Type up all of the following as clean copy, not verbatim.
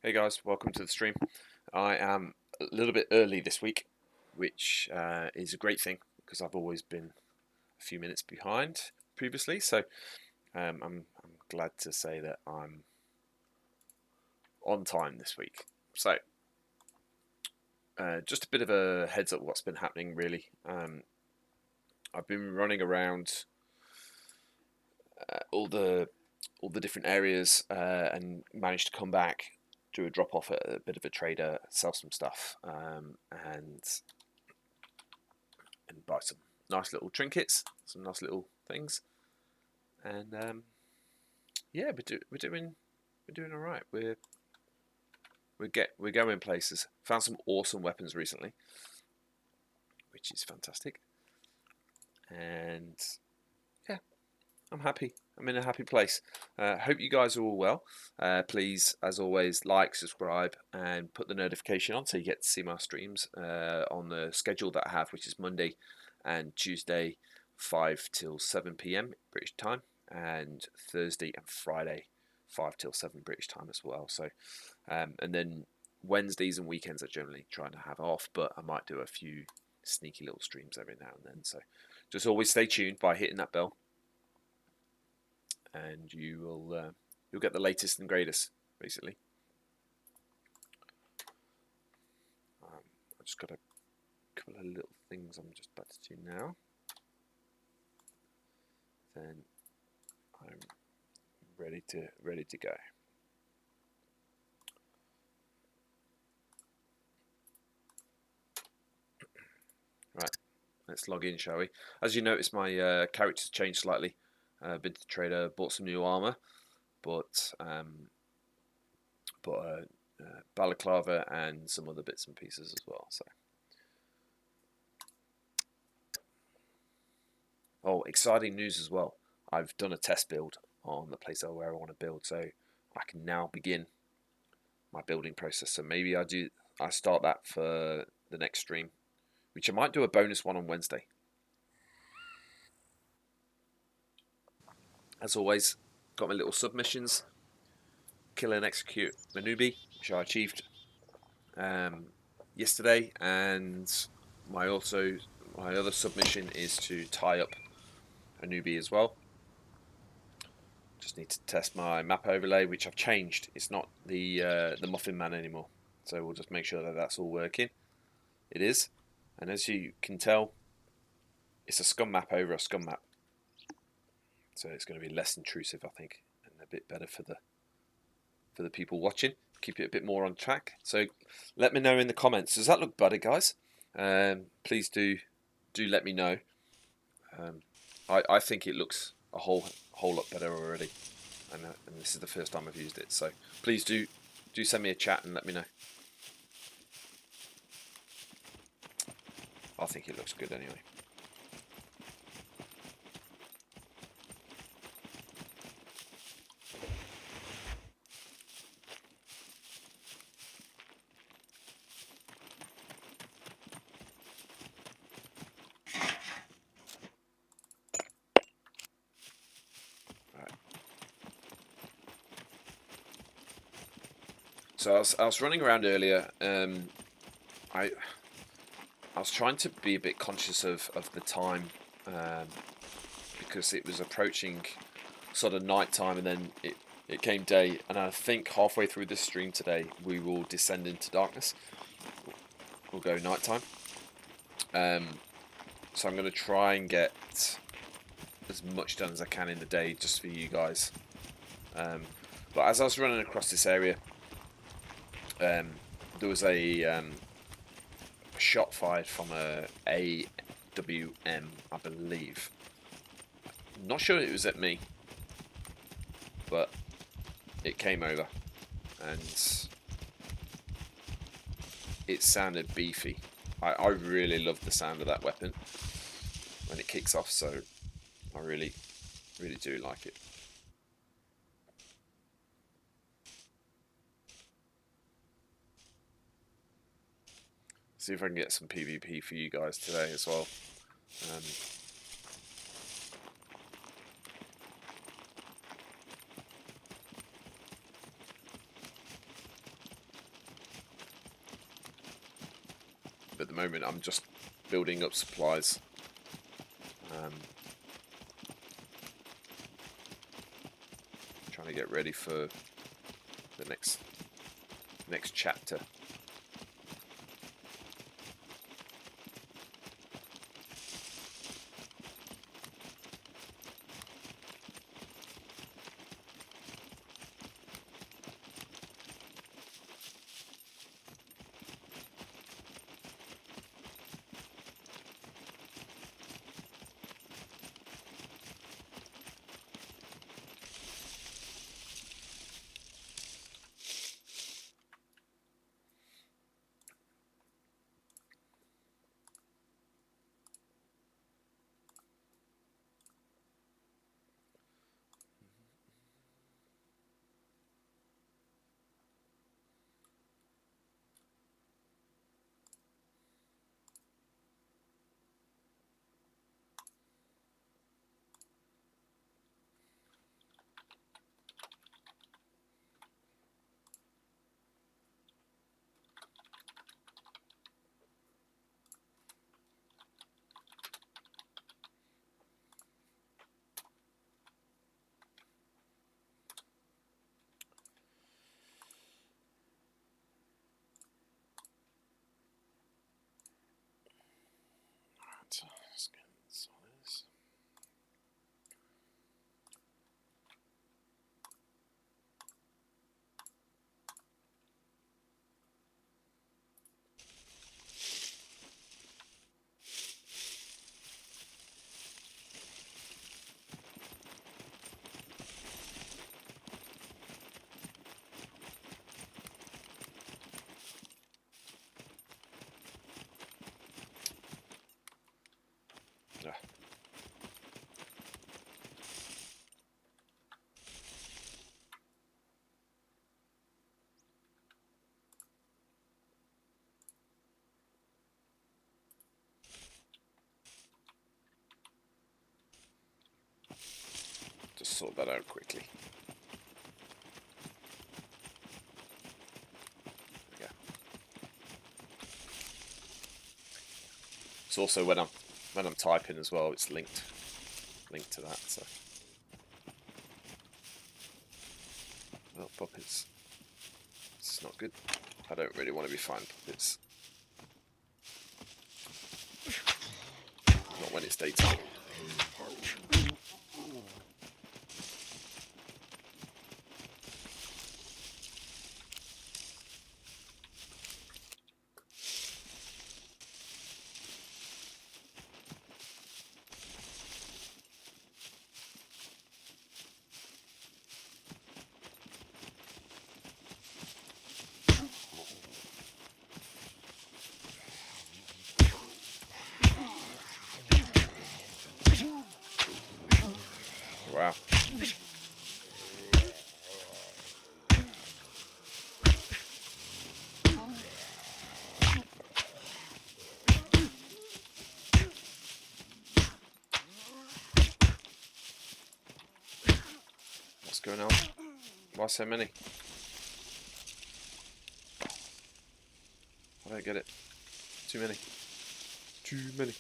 Hey guys, welcome to the stream. I am a little bit early this week, which is a great thing because I've always been a few minutes behind previously. So I'm glad to say that I'm on time this week. So just a bit of a heads up what's been happening really. I've been running around all the different areas and managed to come back, do a drop off at a bit of a trader, sell some stuff, and buy some nice little trinkets, some nice little things, and yeah, we're doing all right. We're going places. Found some awesome weapons recently, which is fantastic, and yeah, I'm happy. I'm in a happy place. Hope you guys are all well. Please, as always, like, subscribe, and put the notification on so you get to see my streams on the schedule that I have, which is Monday and Tuesday, 5 till 7 p.m. British time, and Thursday and Friday, 5 till 7 British time as well. So, and then Wednesdays and weekends I generally try to have off, but I might do a few sneaky little streams every now and then. So, just always stay tuned by hitting that bell, and you'll get the latest and greatest, basically. I just got a couple of little things I'm just about to do now. Then I'm ready to go. Right, let's log in, shall we? As you notice, my character's changed slightly. Been to the trader, bought some new armor, but balaclava and some other bits and pieces as well. So, oh, exciting news as well! I've done a test build on the place where I want to build, so I can now begin my building process. So maybe I start that for the next stream, which I might do a bonus one on Wednesday. As always, got my little submissions. Kill and execute a newbie, which I achieved yesterday, and my other submission is to tie up a newbie as well. Just need to test my map overlay, which I've changed. It's not the Muffin Man anymore, so we'll just make sure that that's all working. It is, and as you can tell, it's a Scum map over a Scum map, so it's going to be less intrusive, I think, and a bit better for the people watching. Keep it a bit more on track. So let me know in the comments. Does that look better, guys? Please do let me know. I think it looks a whole lot better already, and this is the first time I've used it. So please do send me a chat and let me know. I think it looks good anyway. So I was running around earlier. I was trying to be a bit conscious of the time because it was approaching sort of night time, and then it came day, and I think halfway through this stream today we will descend into darkness. We'll go nighttime. So I'm going to try and get as much done as I can in the day just for you guys. But as I was running across this area, there was a shot fired from a AWM, I believe. I'm not sure it was at me, but it came over, and it sounded beefy. I really love the sound of that weapon when it kicks off, so I really do like it. See if I can get some PvP for you guys today as well. the moment I'm just building up supplies. Trying to get ready for the next chapter. Let's get size. Yeah. Just sort that out quickly. There we go. It's also when I'm typing as well, it's linked to that. So, well, puppets. It's not good. I don't really want to be finding puppets. Not when it's daytime. Wow. What's going on? Why so many? I don't get it. Too many. Too many.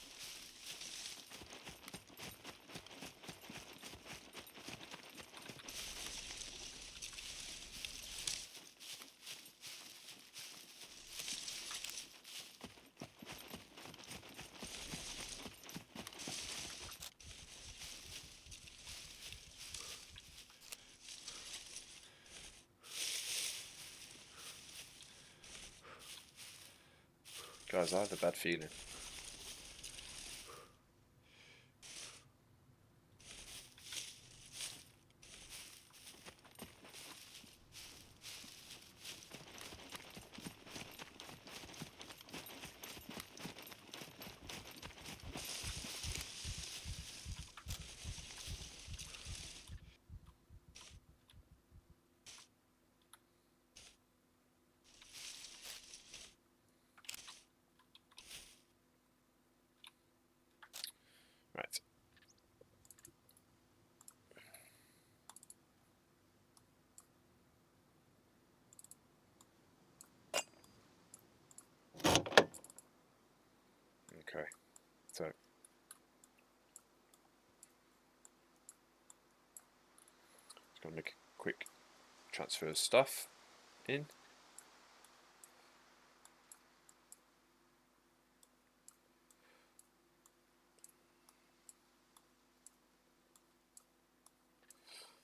Guys, I have a bad feeling. going to make a quick transfer of stuff in.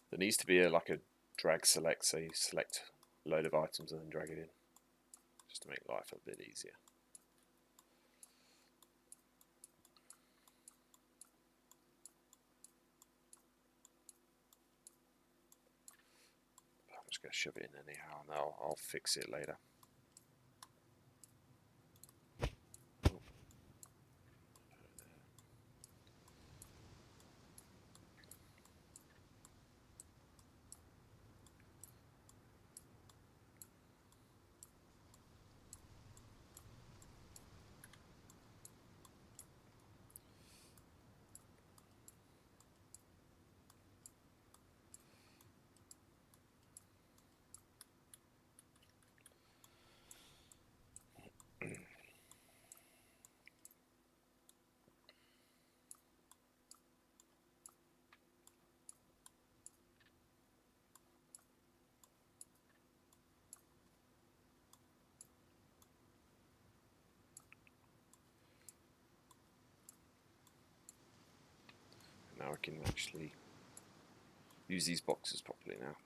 There needs to be like a drag select, so you select a load of items and then drag it in, just to make life a bit easier. I'm just going to shove it in anyhow, and I'll fix it later. Now I can actually use these boxes properly now.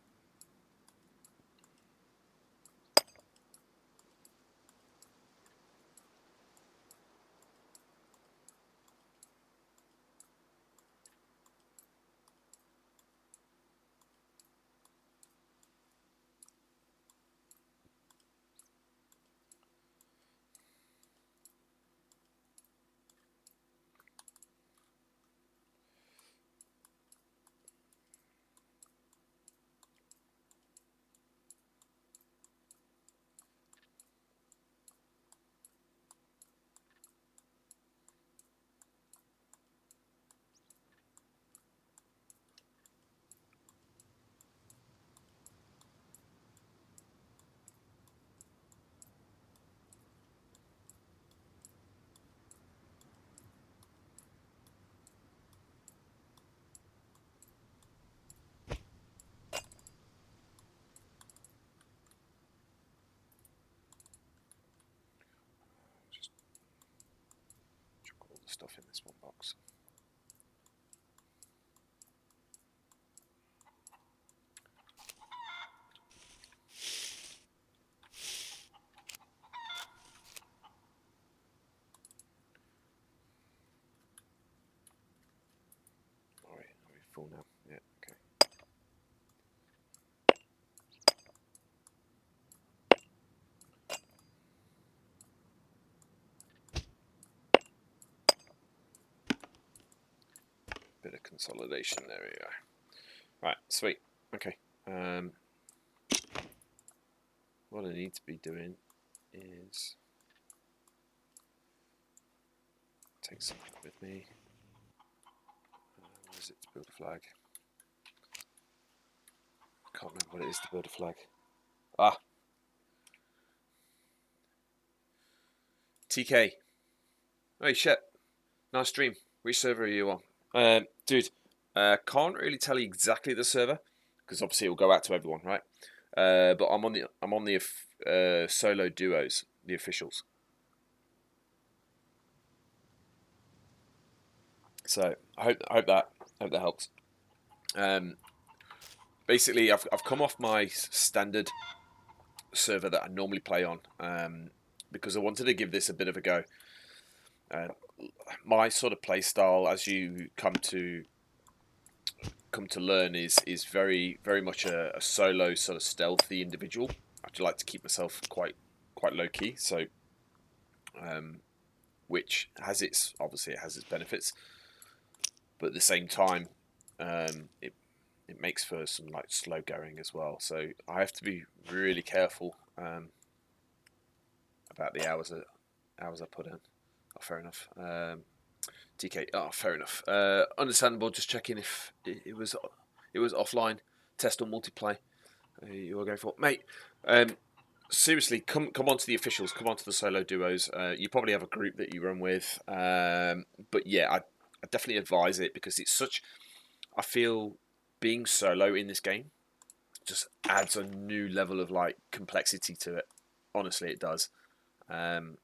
Just chuck all the stuff in this one box. Alright, are we full now? Yeah, okay. Bit of consolidation, there we go. Right, sweet. Okay. What I need to be doing is take something with me. Where is it to build a flag? I can't remember what it is to build a flag. Ah! TK. Oh shit. Nice stream. Which server are you on? Dude, can't really tell you exactly the server, because obviously it will go out to everyone, right? But I'm on the solo duos, the officials. So I hope that helps. Basically, I've come off my standard server that I normally play on, because I wanted to give this a bit of a go. My sort of play style, as you come to learn, is very much a solo sort of stealthy individual. I do like to keep myself quite low key, so which obviously it has its benefits, but at the same time, it makes for some like slow going as well. So I have to be really careful about the hours I put in. Oh, fair enough. TK. Oh, fair enough. Understandable. Just checking if it was offline. Test or multiplay. You were going for, mate. Seriously, come on to the officials. Come on to the solo duos. You probably have a group that you run with. But yeah, I definitely advise it, because it's such. I feel being solo in this game just adds a new level of like complexity to it. Honestly, it does. And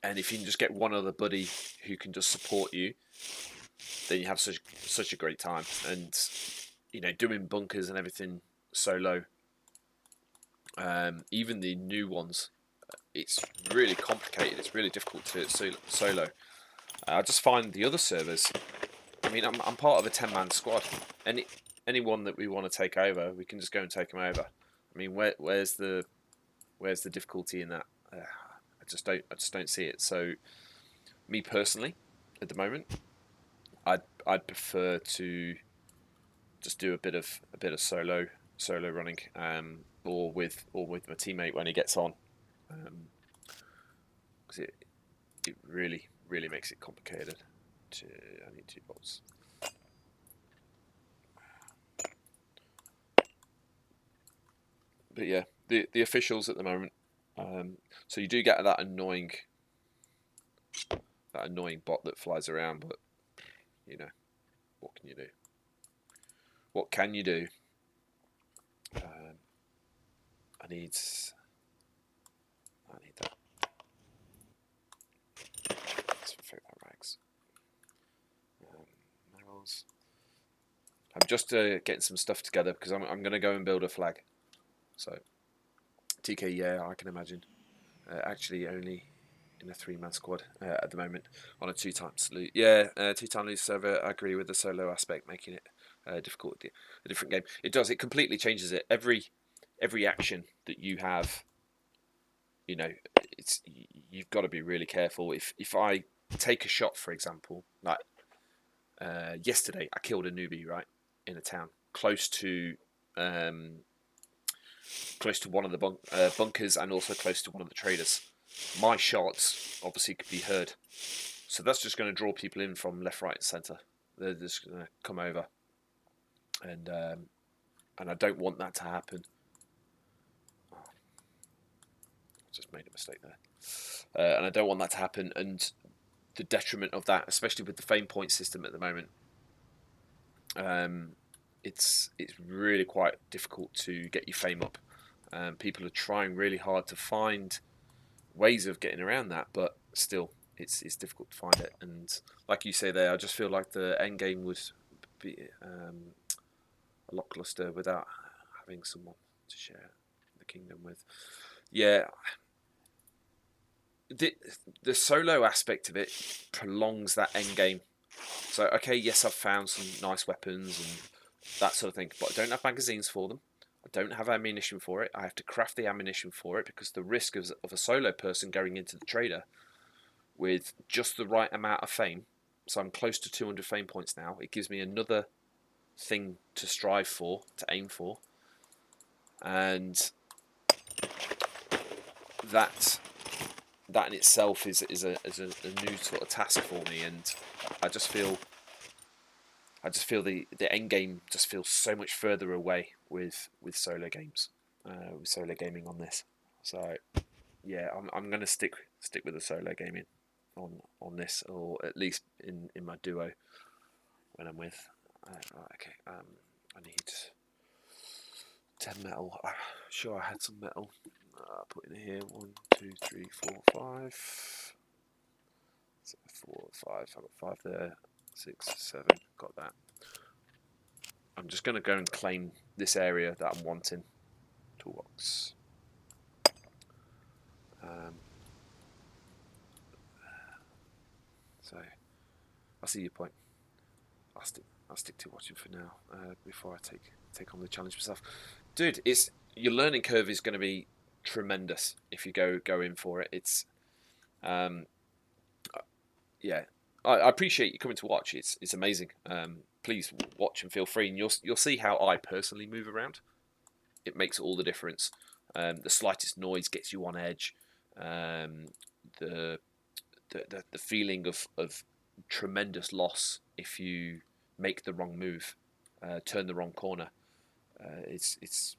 if you can just get one other buddy who can just support you, then you have such a great time. And you know, doing bunkers and everything solo, even the new ones, it's really complicated. It's really difficult to solo. I just find the other servers. I mean, I'm part of a 10-man squad. Anyone that we want to take over, we can just go and take them over. I mean, where's the difficulty in that? I just don't see it. So, me personally, at the moment, I'd prefer to just do a bit of solo running, or with my teammate when he gets on, because it really makes it complicated. I need 2 bolts. But yeah, the officials at the moment. So you do get that annoying bot that flies around, but you know, what can you do? What can you do? I need that. Let's fix that rags. Nails. I'm just getting some stuff together because I'm going to go and build a flag. So TK, yeah, I can imagine. Actually, only in a 3-man squad at the moment on a 2x loot. Yeah, 2-time loot server. I agree with the solo aspect, making it difficult. A different game. It does. It completely changes it. Every action that you have, you know, you've got to be really careful. If I take a shot, for example, like yesterday, I killed a newbie right in a town close to one of the bunkers and also close to one of the traders. My shots obviously could be heard, so that's just going to draw people in from left, right, and centre. They're just going to come over, and I don't want that to happen. Oh, I just made a mistake there, and I don't want that to happen. And the detriment of that, especially with the fame point system at the moment, it's really quite difficult to get your fame up. People are trying really hard to find ways of getting around that, but still, it's difficult to find it. And like you say there, I just feel like the end game would be a lot cluster without having someone to share the kingdom with. Yeah, the solo aspect of it prolongs that end game. So okay, yes, I've found some nice weapons and that sort of thing, but I don't have magazines for them. I don't have ammunition for it. I have to craft the ammunition for it because the risk of a solo person going into the trader with just the right amount of fame. So I'm close to 200 fame points now. It gives me another thing to strive for, to aim for, and that in itself is a new sort of task for me. And I just feel the end game just feels so much further away with solo games, with solo gaming on this. So yeah, I'm gonna stick with the solo gaming on this, or at least in my duo when I'm with. Right, okay, I need 10 metal. I'm sure I had some metal. Put in here 1, 2, 3, 4, 5. So 4, 5. I've got 5 there. 6, 7. Got that. I'm just going to go and claim this area that I'm wanting. Toolbox. So I see your point. I'll stick to watching for now before I take on the challenge myself. Dude, your learning curve is going to be tremendous if you go in for it. It's yeah. I appreciate you coming to watch. It's amazing. Please watch and feel free, and you'll see how I personally move around. It makes all the difference. The slightest noise gets you on edge. The feeling of tremendous loss if you make the wrong move, turn the wrong corner. It's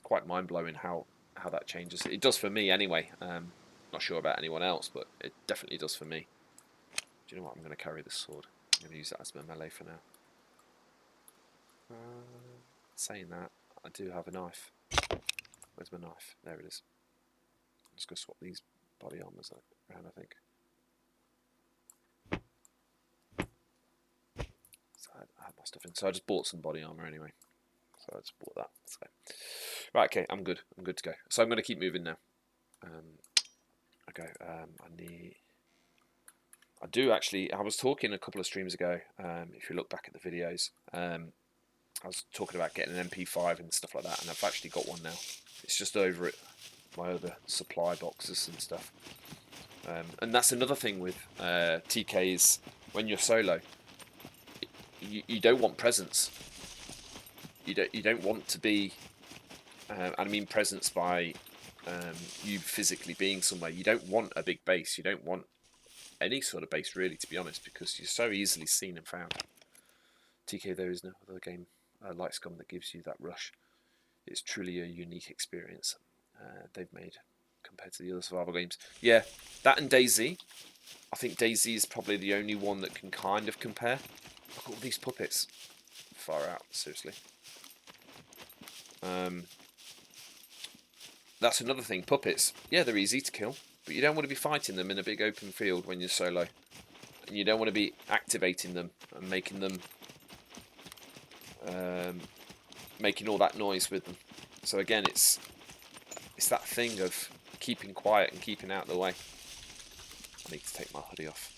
quite mind blowing how that changes. It does for me anyway. Not sure about anyone else, but it definitely does for me. Do you know what? I'm going to carry this sword. I'm going to use that as my melee for now. saying that, I do have a knife. Where's my knife? There it is. I'm just going to swap these body armors around, I think. So I had my stuff in. So I just bought some body armor anyway. So I just bought that. So. Right, okay, I'm good. I'm good to go. So I'm going to keep moving now. Okay, I do actually. I was talking a couple of streams ago. If you look back at the videos, I was talking about getting an MP5 and stuff like that, and I've actually got one now. It's just over at my other supply boxes and stuff. And that's another thing with TKs. When you're solo, you don't want presence. You don't want to be. I mean presence by you physically being somewhere. You don't want a big base. You don't want any sort of base, really, to be honest, because you're so easily seen and found. TK, there is no other game like Scum that gives you that rush. It's truly a unique experience they've made compared to the other survival games. Yeah, that and DayZ. I think DayZ is probably the only one that can kind of compare. Look at all these puppets. Far out, seriously. That's another thing. Puppets, yeah, they're easy to kill, but you don't want to be fighting them in a big open field when you're solo. And you don't want to be activating them and making them making all that noise with them. So again, it's that thing of keeping quiet and keeping out of the way. I need to take my hoodie off.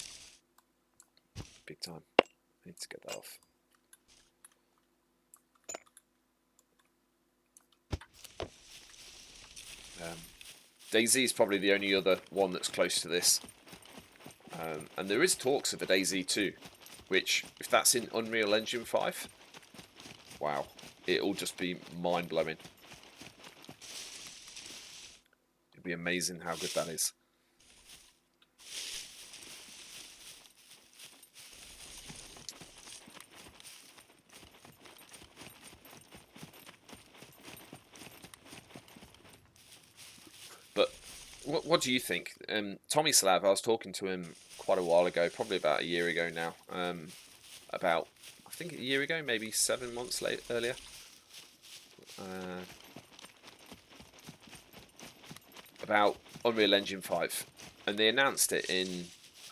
Big time. I need to get that off. DayZ is probably the only other one that's close to this. And there is talks of a DayZ 2, which, if that's in Unreal Engine 5, wow, it'll just be mind-blowing. It'll be amazing how good that is. But what do you think? Tommy Slav, I was talking to him quite a while ago, probably about a year ago now, about, I think a year ago, maybe 7 months earlier. About Unreal Engine 5, and they announced it in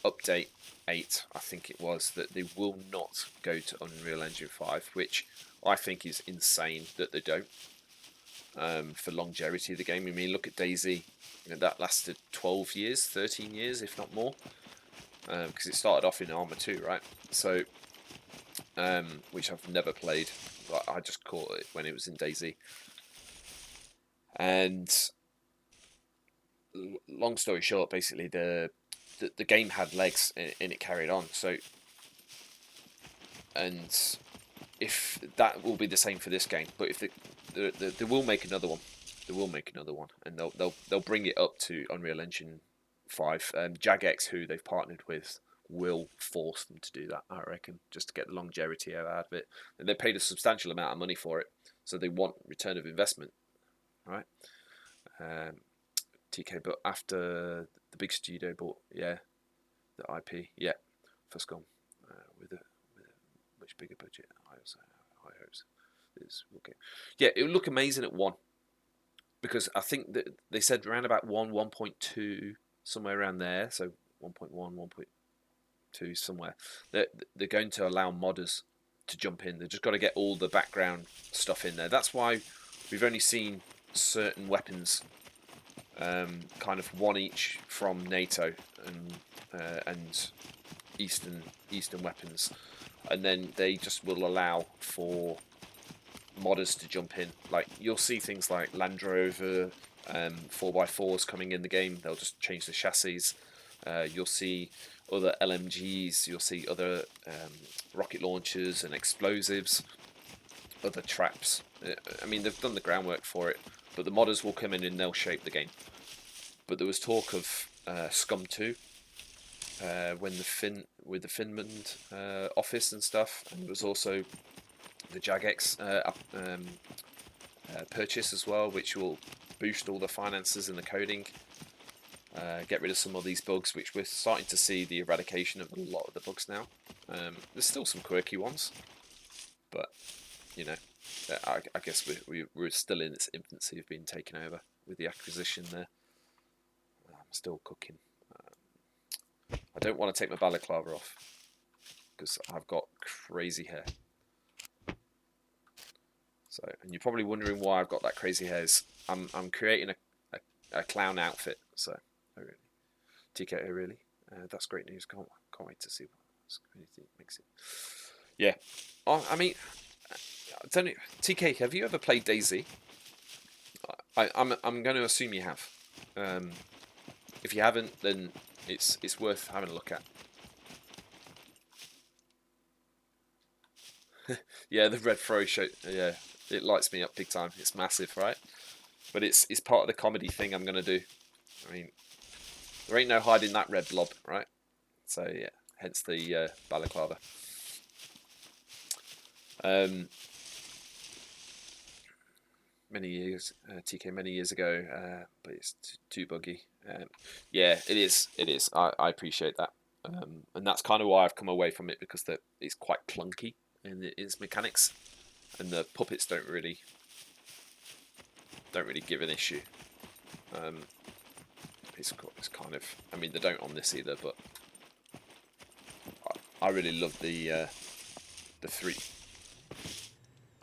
update 8, I think it was, that they will not go to Unreal Engine 5, which I think is insane that they don't. For longevity of the game, I mean, look at DayZ. You know, that lasted 12 years, 13 years, if not more, because it started off in Arma 2, right? So, which I've never played. I just caught it when it was in DayZ. And long story short, basically the game had legs and it carried on. So, and if that will be the same for this game, but if they will make another one, they will make another one, and they'll bring it up to Unreal Engine 5. Jagex, who they've partnered with, will force them to do that, I reckon, just to get the longevity out of it. And they paid a substantial amount of money for it, so they want return of investment, right? TK, but after the big studio bought, yeah, the IP, yeah, for Scum, with a much bigger budget. I also have high hopes. This will get, yeah, it will look amazing at 1, because I think that they said around about 1.2, somewhere around there. So 1.1, 1.2, somewhere. They're going to allow modders to jump in. They've just got to get all the background stuff in there. That's why we've only seen certain weapons, kind of one each from NATO and Eastern weapons, and then they just will allow for modders to jump in. Like, you'll see things like Land Rover 4x4s coming in the game. They'll just change the chassis. You'll see other LMGs. You'll see other rocket launchers and explosives, other traps. I mean, they've done the groundwork for it, but the modders will come in and they'll shape the game. But there was talk of Scum 2 with the Finland office and stuff, and there was also the Jagex purchase as well, which will boost all the finances and the coding, get rid of some of these bugs, which we're starting to see the eradication of a lot of the bugs now. There's still some quirky ones, but you know, I guess we're still in its infancy of being taken over with the acquisition there. I'm still cooking. I don't want to take my balaclava off because I've got crazy hair. So, and you're probably wondering why I've got that crazy hair. I'm creating a clown outfit. So, oh really, TK, oh really, that's great news. Can't wait to see what community makes it. Yeah, I mean, I don't know. TK, have you ever played DayZ? I'm going to assume you have. If you haven't, then it's worth having a look at. Yeah, the red throw show. Yeah, it lights me up big time. It's massive, right? But it's part of the comedy thing I'm gonna do. I mean, there ain't no hiding that red blob, right? So yeah, hence the balaclava. Many years, TK, many years ago, but it's too buggy. Yeah, it is. It is. I appreciate that, and that's kind of why I've come away from it because it's quite clunky in its mechanics, and the puppets don't really give an issue. It's kind of. I mean, they don't on this either, but I really love the three.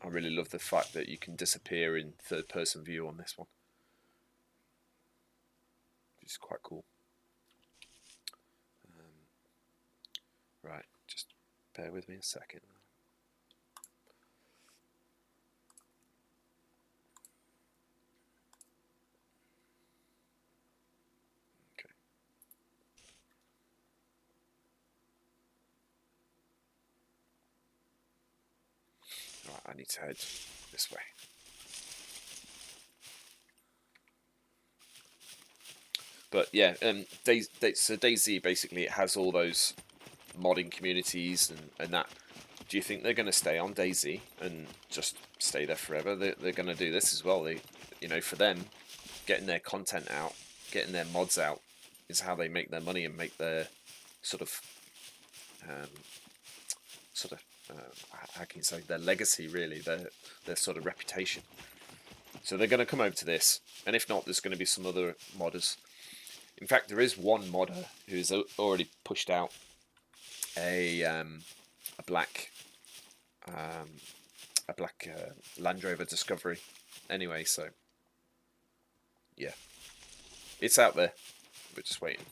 I really love the fact that you can disappear in third-person view on this one. It's quite cool. Right, just bear with me a second. Okay. Right, I need to head this way. But yeah, so DayZ basically it has all those modding communities and that. Do you think they're going to stay on DayZ and just stay there forever? They're going to do this as well. For them, getting their content out, getting their mods out, is how they make their money and make their sort of how can you say, their legacy, really, their sort of reputation. So they're going to come over to this, and if not, there's going to be some other modders. In fact, there is one modder who's already pushed out a black Land Rover Discovery. Anyway, so yeah, it's out there. We're just waiting.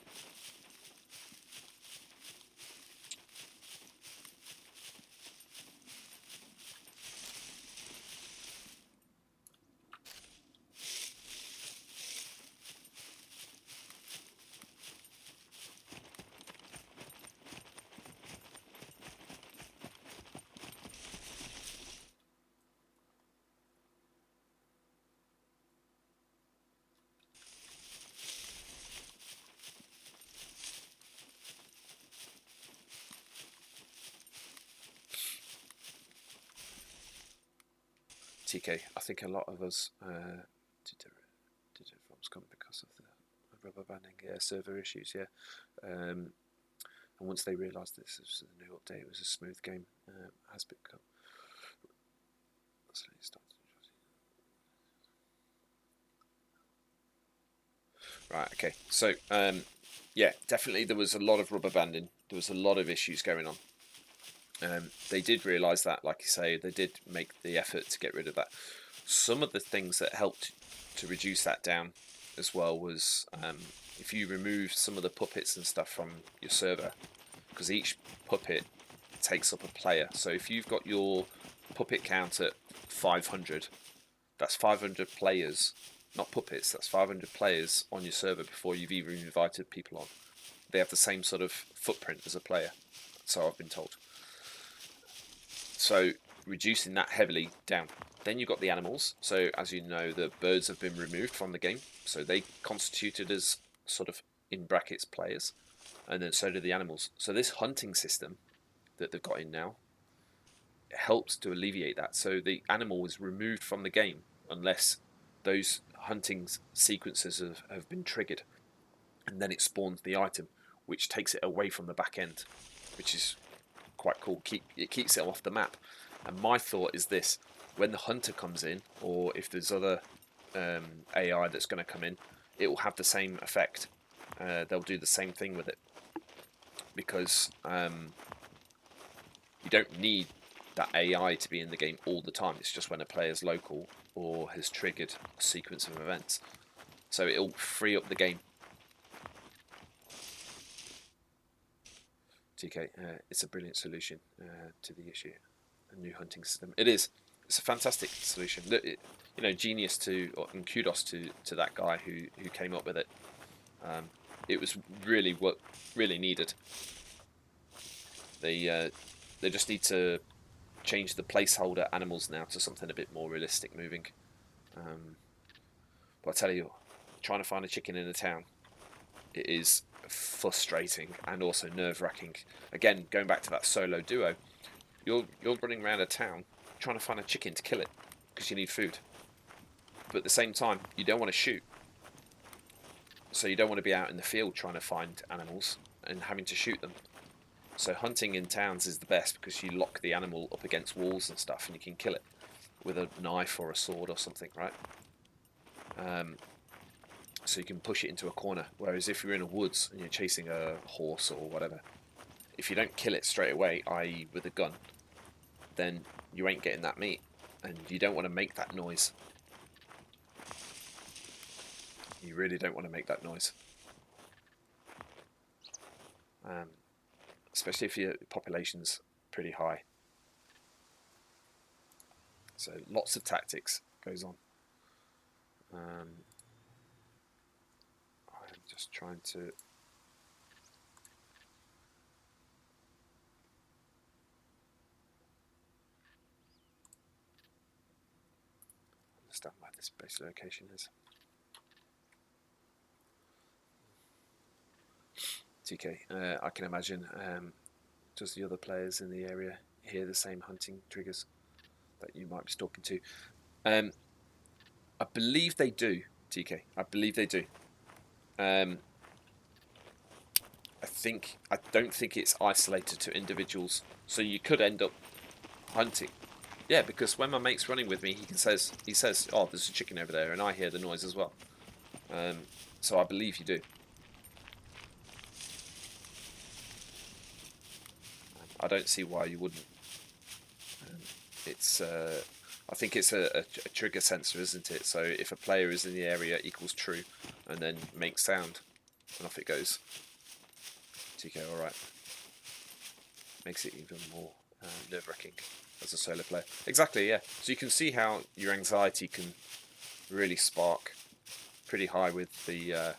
TK, I think a lot of us did it from Scum because of the rubber banding, server issues, and once they realised this was a new update, it was a smooth game, has become. Right, okay, so yeah, definitely there was a lot of rubber banding, there was a lot of issues going on. They did realise that, like you say, they did make the effort to get rid of that. Some of the things that helped to reduce that down as well was if you remove some of the puppets and stuff from your server, because each puppet takes up a player. So if you've got your puppet count at 500, that's 500 players, not puppets, that's 500 players on your server before you've even invited people on. They have the same sort of footprint as a player, so I've been told. So reducing that heavily down. Then you've got the animals. So as you know, the birds have been removed from the game. So they constituted as sort of, in brackets, players. And then so do the animals. So this hunting system that they've got in now helps to alleviate that. So the animal is removed from the game unless those hunting sequences have been triggered. And then it spawns the item, which takes it away from the back end, which is quite cool. It keeps it off the map. And my thought is this: when the hunter comes in, or if there's other AI that's going to come in, it will have the same effect. They'll do the same thing with it, because you don't need that AI to be in the game all the time. It's just when a player's local or has triggered a sequence of events. So it'll free up the game. TK, it's a brilliant solution to the issue. A new hunting system. It is. It's a fantastic solution. You know, genius and kudos to that guy who came up with it. It was really what really needed. They just need to change the placeholder animals now to something a bit more realistic moving. But I tell you, trying to find a chicken in a town, it is frustrating and also nerve-wracking. Again, going back to that solo duo, you're running around a town trying to find a chicken to kill it because you need food. But at the same time, you don't want to shoot. So you don't want to be out in the field trying to find animals and having to shoot them. So hunting in towns is the best because you lock the animal up against walls and stuff and you can kill it with a knife or a sword or something, right? So you can push it into a corner. Whereas if you're in a woods and you're chasing a horse or whatever, if you don't kill it straight away, i.e. with a gun, then you ain't getting that meat. And you don't want to make that noise. You really don't want to make that noise. Especially if your population's pretty high. So lots of tactics goes on. I'm just trying to understand where this base location is. TK, I can imagine, does the other players in the area hear the same hunting triggers that you might be talking to? I believe they do, TK. I believe they do. I don't think it's isolated to individuals. So you could end up hunting. Yeah, because when my mate's running with me, he says, "Oh, there's a chicken over there," and I hear the noise as well. So I believe you do. I don't see why you wouldn't. I think it's a trigger sensor, isn't it? So if a player is in the area equals true, and then makes sound, and off it goes. TK, all right. Makes it even more nerve-wracking as a solo player. Exactly, yeah. So you can see how your anxiety can really spark pretty high with the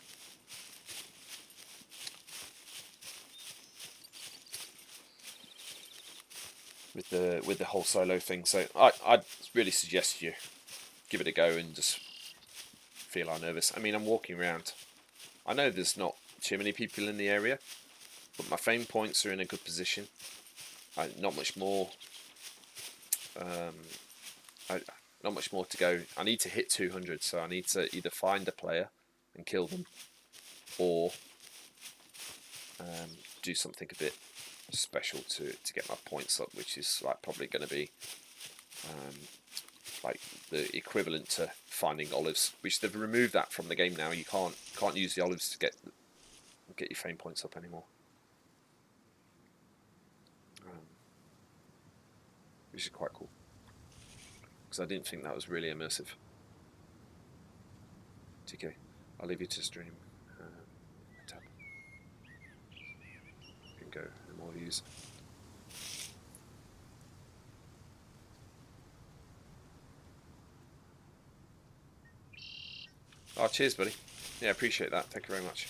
with the whole solo thing. So I'd really suggest you give it a go and just feel how nervous. I mean, I'm walking around. I know there's not too many people in the area, but my frame points are in a good position. Not much more. Not much more to go. I need to hit 200, so I need to either find a player and kill them, or do something a bit special to get my points up, which is like probably going to be like the equivalent to finding olives, which they've removed that from the game now. You can't use the olives to get your fame points up anymore, which is quite cool because I didn't think that was really immersive. TK, I'll leave you to stream. Tab. You can go and more views. Oh, cheers, buddy. Yeah, appreciate that. Thank you very much.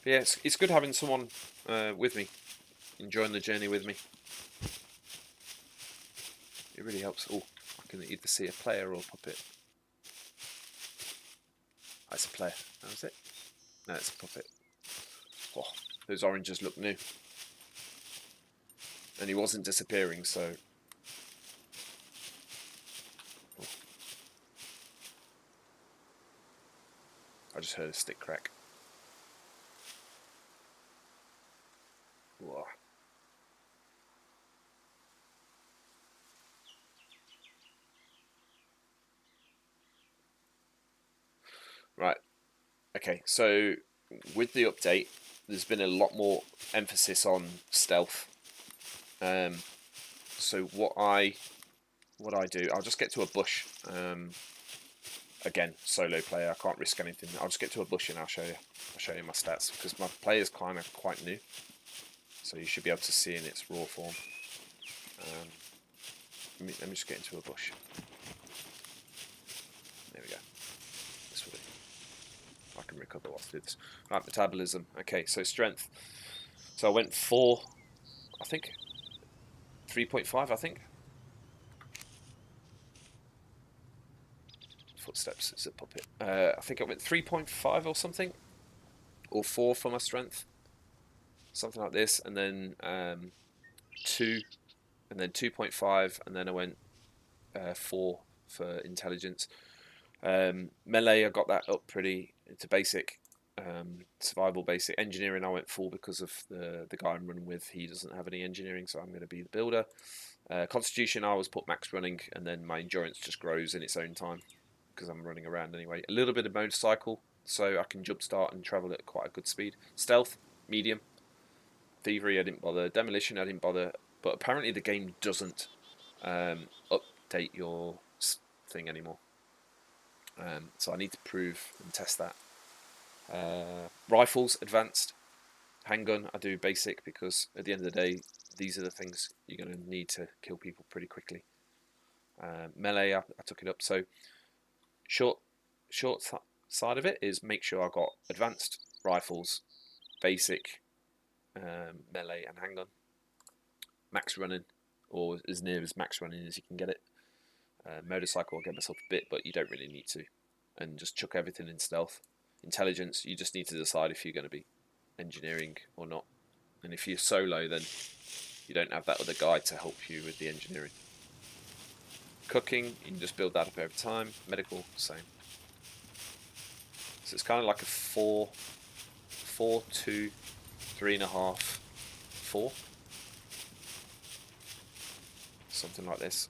Yeah, it's good having someone with me, enjoying the journey with me. It really helps. Oh, I can either see a player or a puppet. That's a player. That was it? No, it's a puppet. Oh, those oranges look new. And he wasn't disappearing, so... Oh. I just heard a stick crack. Whoa. Right. Okay. So with the update, there's been a lot more emphasis on stealth. So what I do, I'll just get to a bush. Again, solo player, I can't risk anything. I'll just get to a bush and I'll show you. I'll show you my stats because my player's kind of quite new, so you should be able to see in its raw form. Let me just get into a bush. There we go. This will do. I can recover whilst I do this. Right, metabolism. Okay, so strength. So I went 4, I think. 3.5, I think. Footsteps, it's a puppet. I think I went 3.5 or something. Or 4 for my strength. Something like this. And then 2. And then 2.5. And then I went 4 for intelligence. Melee, I got that up pretty to basic. Survival basic. Engineering I went full because of the guy I'm running with. He doesn't have any engineering, so I'm going to be the builder. Constitution I always put max running, and then my endurance just grows in its own time because I'm running around anyway. A little bit of motorcycle, so I can jumpstart and travel at quite a good speed. Stealth, medium. Thievery I didn't bother. Demolition I didn't bother. But apparently the game doesn't update your thing anymore. So I need to prove and test that. Rifles, advanced. Handgun, I do basic because at the end of the day, these are the things you're going to need to kill people pretty quickly. Melee, I took it up. So short side of it is make sure I got advanced rifles, basic, melee and handgun. Max running, or as near as max running as you can get it. Motorcycle, I'll get myself a bit, but you don't really need to. And just chuck everything in stealth. Intelligence, you just need to decide if you're going to be engineering or not. And if you're solo, then you don't have that other guy to help you with the engineering. Cooking, you can just build that up over time. Medical, same. So it's kind of like a 4, 2, 3.5, 4. Something like this.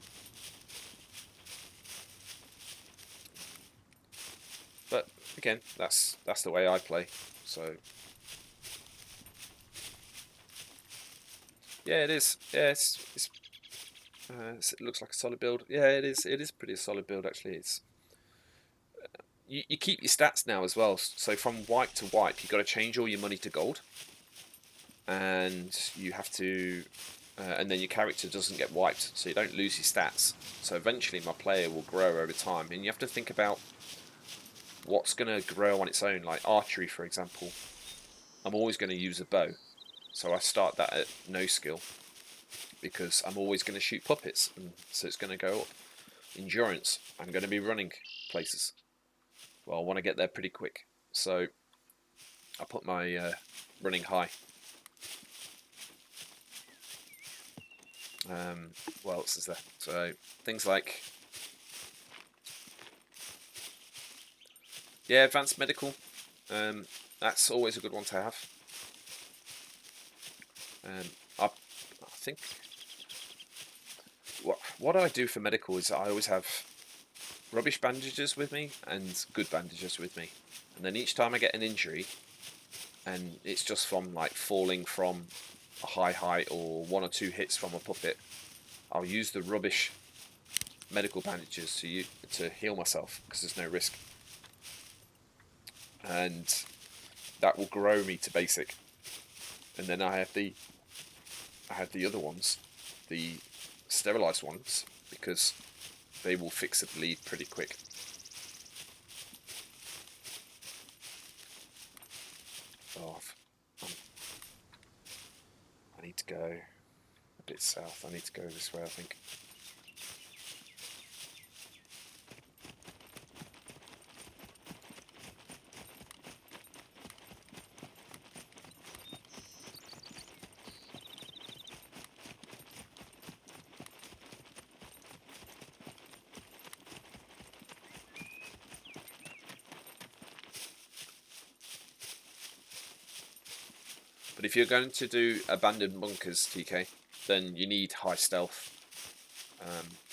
But again, that's the way I play. So yeah, it is. Yeah, it looks like a solid build. Yeah, it is. It is pretty solid build actually. It's you keep your stats now as well. So from wipe to wipe, you've got to change all your money to gold, and you have to, and then your character doesn't get wiped, so you don't lose your stats. So eventually, my player will grow over time, and you have to think about what's going to grow on its own. Like archery, for example, I'm always going to use a bow, so I start that at no skill because I'm always going to shoot puppets, and so it's going to go up. Endurance, I'm going to be running places. Well, I want to get there pretty quick, so I put my running high. What else is there? So things like, yeah, advanced medical. That's always a good one to have. I think what I do for medical is I always have rubbish bandages with me and good bandages with me, and then each time I get an injury, and it's just from like falling from a high height or 1 or 2 hits from a puppet, I'll use the rubbish medical bandages to heal myself because there's no risk, and that will grow me to basic. And then I have the other ones, the sterilized ones, because they will fix a bleed pretty quick. Oh, I need to go a bit south. I need to go this way, I think. But if you're going to do abandoned bunkers, TK, then you need high stealth.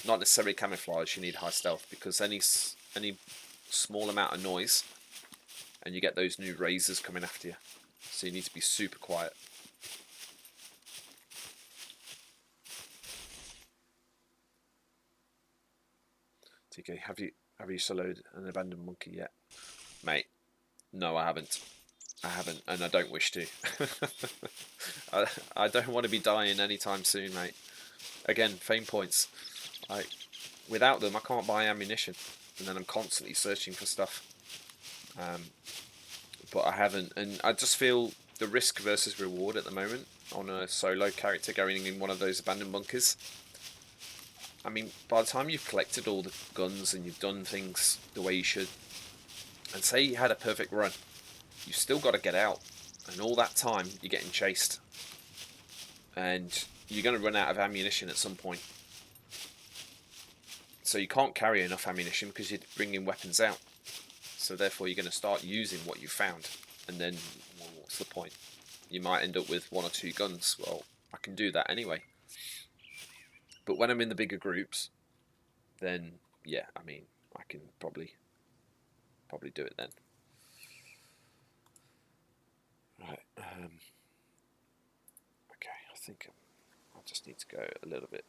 Not necessarily camouflage, you need high stealth, because any small amount of noise and you get those new razors coming after you. So you need to be super quiet. TK, have you soloed an abandoned monkey yet? Mate, no, I haven't. And I don't wish to. I don't want to be dying anytime soon, mate. Again, fame points. Without them, I can't buy ammunition, and then I'm constantly searching for stuff. But I haven't, and I just feel the risk versus reward at the moment on a solo character going in one of those abandoned bunkers. I mean, by the time you've collected all the guns and you've done things the way you should, and say you had a perfect run, you've still got to get out, and all that time you're getting chased, and you're going to run out of ammunition at some point. So you can't carry enough ammunition because you're bringing weapons out. So therefore you're going to start using what you found, and then, well, what's the point? You might end up with 1 or 2 guns. Well, I can do that anyway. But when I'm in the bigger groups, then yeah, I mean, I can probably do it then. Right. Okay, I think I just need to go a little bit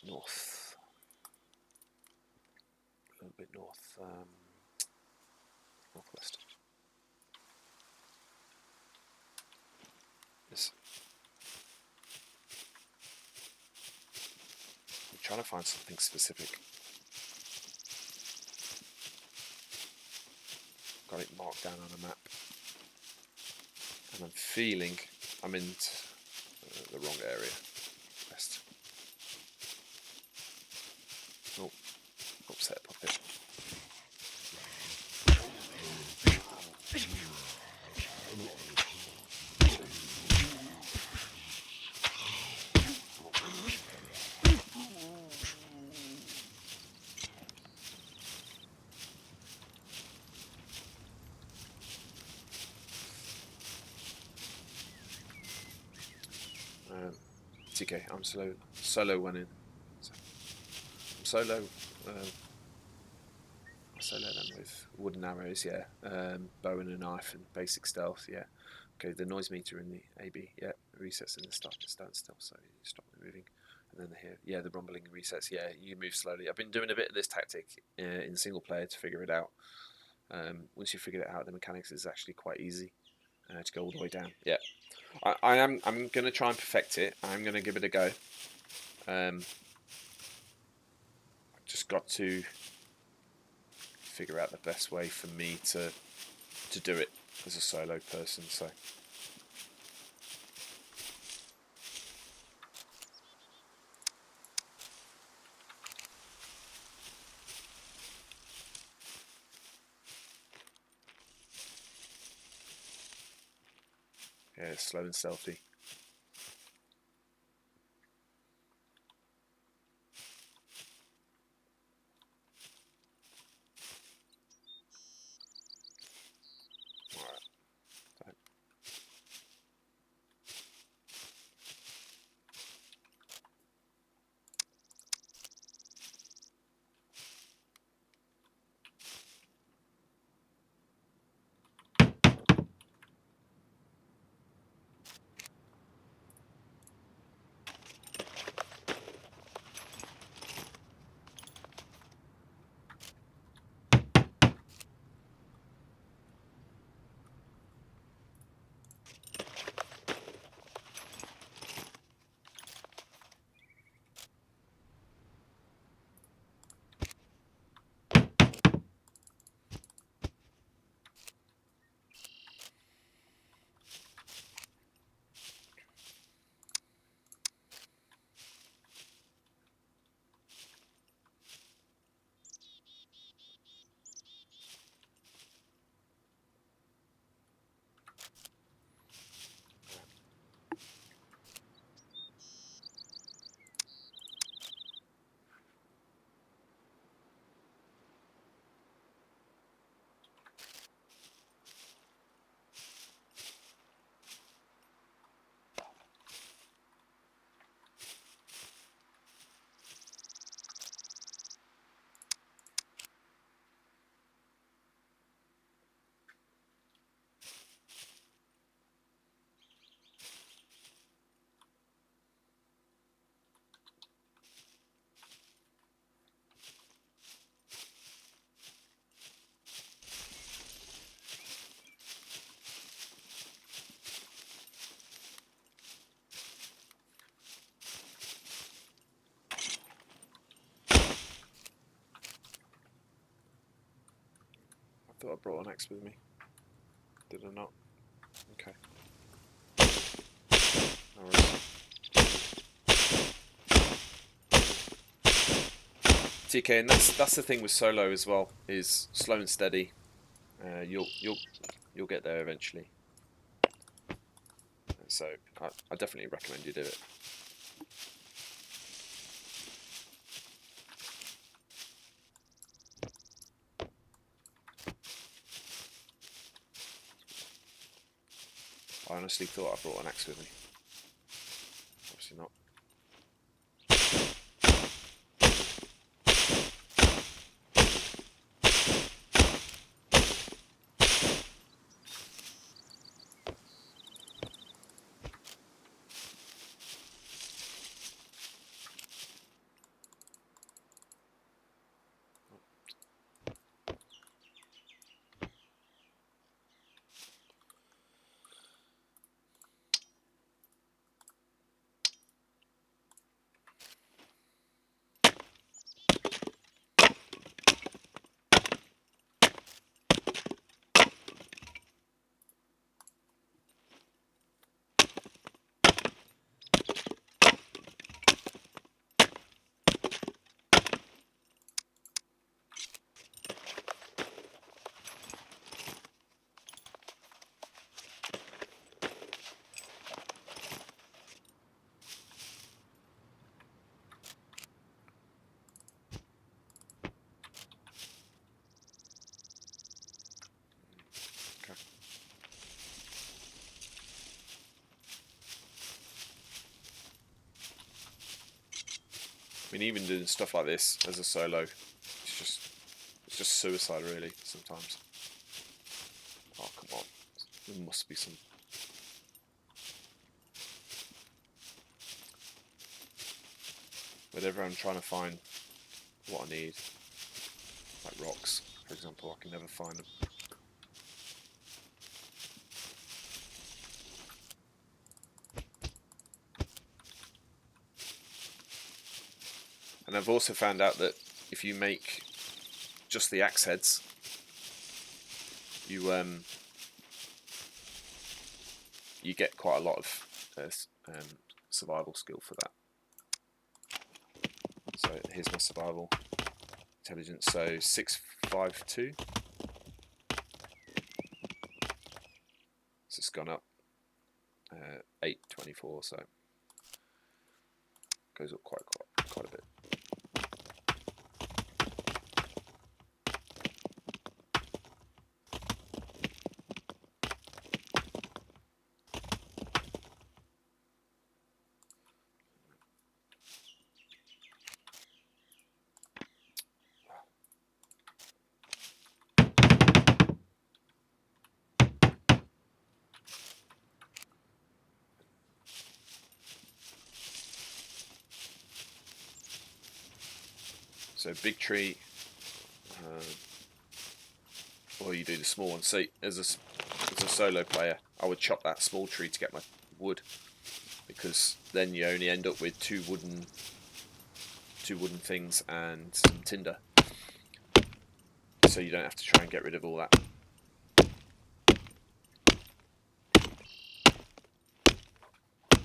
north. A little bit north, northwest. I'm trying to find something specific. Got it marked down on a map, and I'm feeling I'm in the wrong area. West. Oh, upset puppet. TK, I'm solo one in. I'm solo. I solo them with wooden arrows, yeah. Bow and a knife and basic stealth, yeah. Okay, the noise meter in the AB, yeah. Resets in the standstill, so you stop moving. And then here, yeah, the rumbling resets, yeah. You move slowly. I've been doing a bit of this tactic in single player to figure it out. Once you figure it out, the mechanics is actually quite easy to go all the way down. Yeah. I'm going to try and perfect it. I'm going to give it a go. I've just got to figure out the best way for me to do it as a solo person. So yeah, slow and stealthy. thought I brought an axe with me. Did I not? Okay. No worries. TK, and that's the thing with solo as well, is slow and steady. You'll get there eventually. So I definitely recommend you do it. I honestly thought I brought an axe with me. Obviously not. I mean, even doing stuff like this as a solo, it's just suicide really sometimes. Oh, come on. There must be some. Whenever I'm trying to find what I need, like rocks, for example, I can never find them. And I've also found out that if you make just the axe heads, you get quite a lot of survival skill for that. So here's my survival intelligence. So 652. So it's gone up 824. So it goes up quite a bit. So big tree, or you do the small one. So as a solo player, I would chop that small tree to get my wood, because then you only end up with two wooden things and some tinder. So you don't have to try and get rid of all that.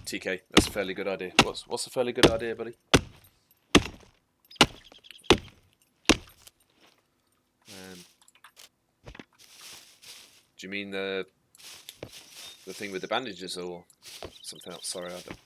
TK, that's a fairly good idea. What's a fairly good idea, buddy? Do you mean the thing with the bandages or something else? Sorry, I don't.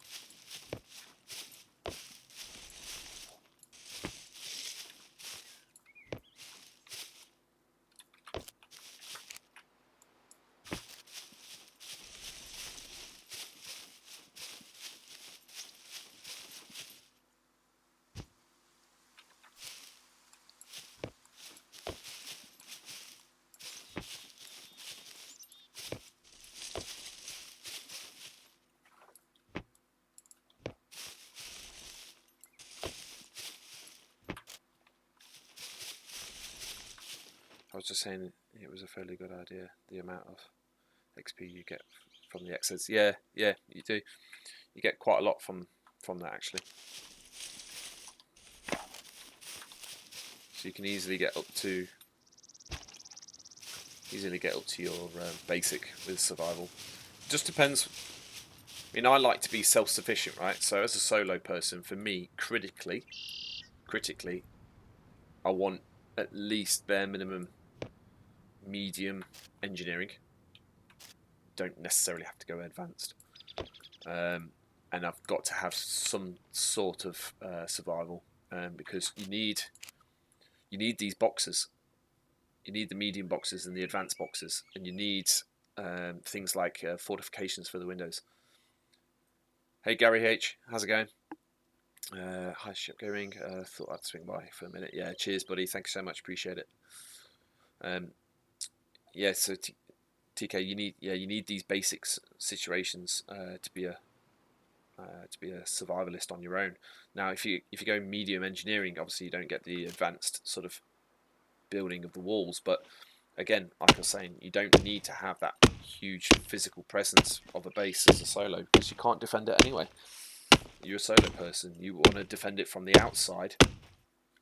I was just saying it was a fairly good idea, the amount of XP you get from the X's. Yeah, you do. You get quite a lot from that actually. So you can easily get up to easily get up to your basic with survival. Just depends. I mean, I like to be self-sufficient, right? So as a solo person, for me, critically, I want at least bare minimum medium engineering. Don't necessarily have to go advanced. And I've got to have some sort of survival, because you need these boxes. You need the medium boxes and the advanced boxes, and you need things like fortifications for the windows. Hey Gary H, how's it going? Hi ship going. Thought I'd swing by for a minute. Yeah, cheers, buddy. Thank you so much. Appreciate it. Yeah, so TK, you need these basic situations to be a survivalist on your own. Now, if you go medium engineering, obviously you don't get the advanced sort of building of the walls. But again, like I was saying, you don't need to have that huge physical presence of a base as a solo, because you can't defend it anyway. You're a solo person. You want to defend it from the outside,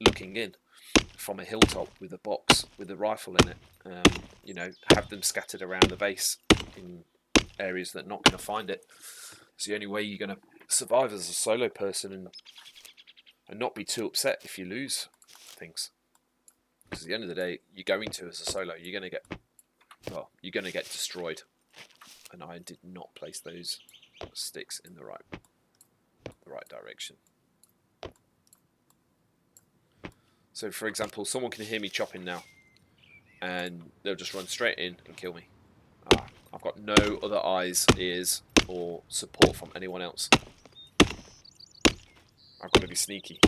looking in from a hilltop with a box with a rifle in it. You know, have them scattered around the base in areas that are not going to find it. It's the only way you're going to survive as a solo person and not be too upset if you lose things. Because at the end of the day, you're going to, as a solo, you're going to get destroyed. And I did not place those sticks in the right direction. So, for example, someone can hear me chopping now, and they'll just run straight in and kill me. I've got no other eyes, ears, or support from anyone else. I've got to be sneaky.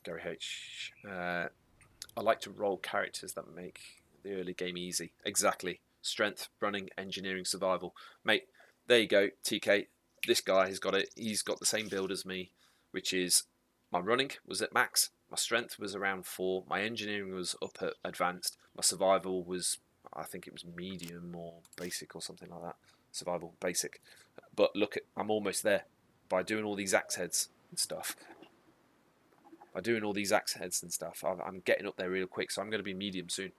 Gary H. I like to roll characters that make the early game easy. Exactly. Strength, running, engineering, survival. Mate, there you go, TK. This guy has got it. He's got the same build as me, which is my running was at max. My strength was around 4. My engineering was up at advanced. My survival was, I think it was medium or basic or something like that. Survival, basic. But look, I'm almost there by doing all these axe heads and stuff. I'm getting up there real quick, so I'm going to be medium soon.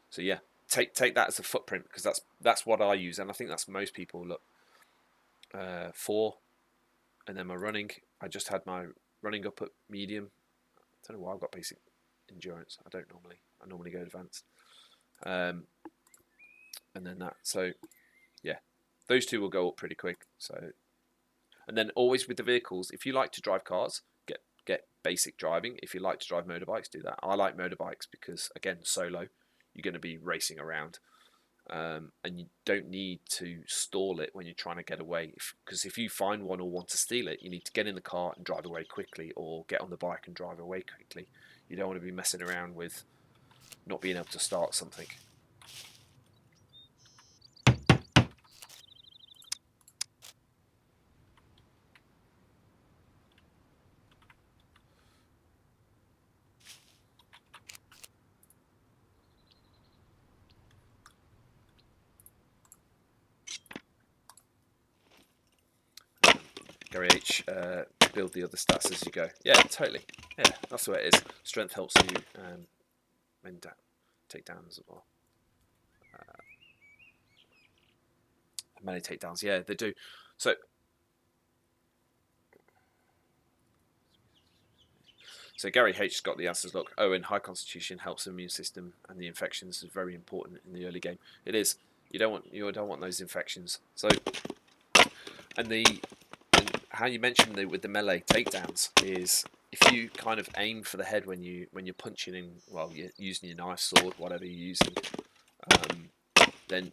So yeah, take that as a footprint, because that's what I use, and I think that's most people. Look, 4, and then my running. I just had my running up at medium. I don't know why I've got basic endurance. I normally go advanced. And then that. So yeah, those two will go up pretty quick. So, and then always with the vehicles, if you like to drive cars, get basic driving. If you like to drive motorbikes, do that. I like motorbikes because, again, solo, you're going to be racing around, and you don't need to stall it when you're trying to get away. Because if you find one or want to steal it, you need to get in the car and drive away quickly, or get on the bike and drive away quickly. You don't want to be messing around with not being able to start something. Gary H, build the other stats as you go. Yeah, totally. Yeah, that's the way it is. Strength helps you take downs as well. Many takedowns, yeah, they do. So Gary H got the answers. Look, and high constitution helps the immune system, and the infections is very important in the early game. It is. You don't want those infections. So, and how you mentioned with the melee takedowns is, if you kind of aim for the head when you're punching in, well, you're using your knife, sword, whatever you're using, then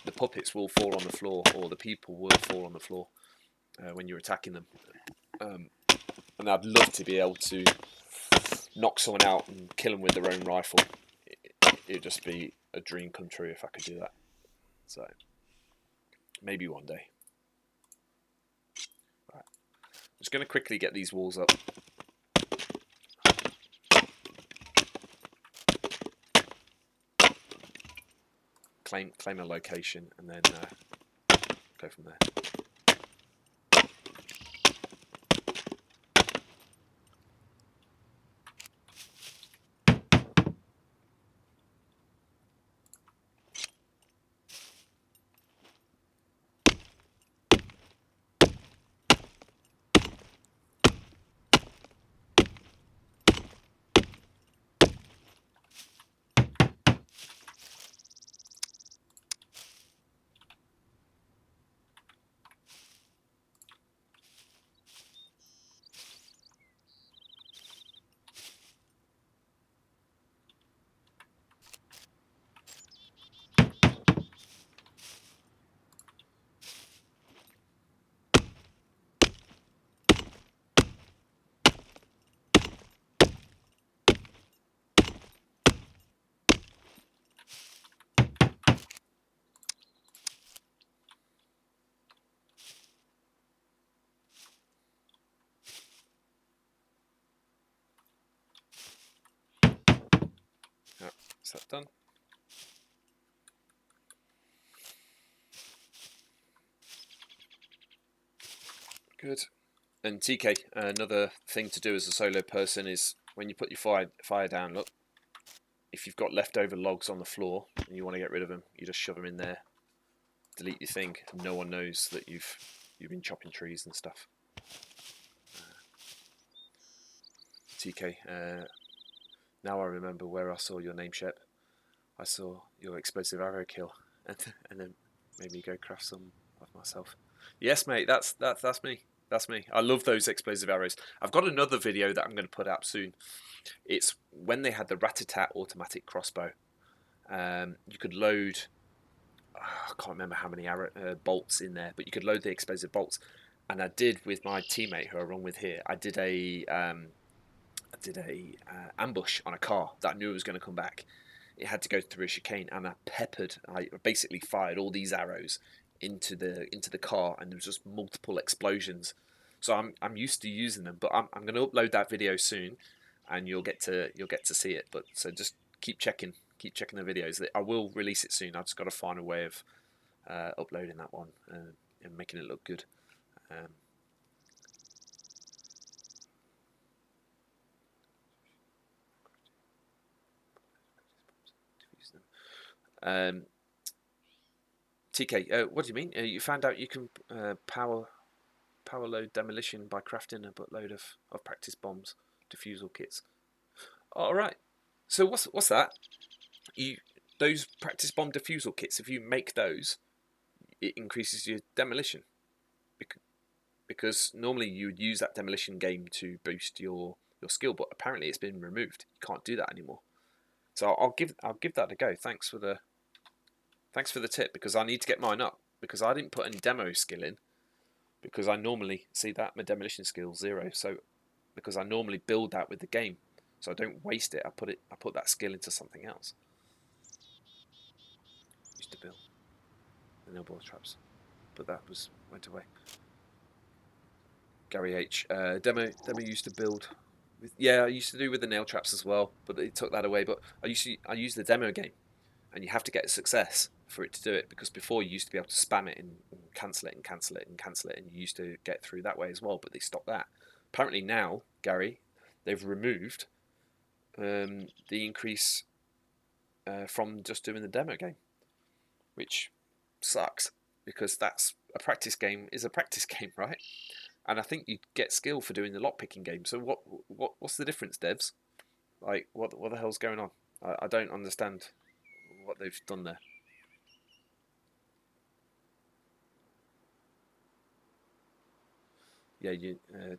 the puppets will fall on the floor, or the people will fall on the floor when you're attacking them. And I'd love to be able to knock someone out and kill them with their own rifle. It'd just be a dream come true if I could do that. So maybe one day. Right. I'm just going to quickly get these walls up. Claim a location, and then go from there. Yeah, is that done? Good. And TK, another thing to do as a solo person is when you put your fire down, look, if you've got leftover logs on the floor and you want to get rid of them, you just shove them in there, delete your thing, and no one knows that you've been chopping trees and stuff. TK, now I remember where I saw your name, Shep. I saw your explosive arrow kill, and then made me go craft some of myself. Yes, mate, that's me. That's me. I love those explosive arrows. I've got another video that I'm going to put up soon. It's when they had the rat-a-tat automatic crossbow. You could load, I can't remember how many bolts in there, but you could load the explosive bolts. And I did with my teammate who I run with here. I did a ambush on a car that I knew was going to come back. It had to go through a chicane, and I basically fired all these arrows into the car, and there was just multiple explosions. So I'm used to using them, but I'm going to upload that video soon, and you'll get to see it. But so just keep checking the videos. I will release it soon. I've just got to find a way of uploading that one and making it look good. TK, what do you mean? You found out you can power load demolition by crafting a buttload of practice bombs, diffusal kits. All right. So what's that? Those practice bomb diffusal kits. If you make those, it increases your demolition. Because normally you would use that demolition game to boost your skill, but apparently it's been removed. You can't do that anymore. So I'll give that a go. Thanks for the tip, because I need to get mine up, because I didn't put any demo skill in, because I normally see that my demolition skill 0. So because I normally build that with the game, so I don't waste it. I put that skill into something else. Used to build the nail ball traps, but that went away. Gary H. Demo used to build with, I used to do with the nail traps as well, but they took that away. But I used the demo game, and you have to get a success for it to do it, because before you used to be able to spam it and cancel it and cancel it and cancel it, and you used to get through that way as well, but they stopped that. Apparently now, Gary, they've removed the increase from just doing the demo game, which sucks, because that's a practice game, right? And I think you get skill for doing the lockpicking game. So what's the difference, devs? Like, what the hell's going on? I don't understand what they've done there. Yeah,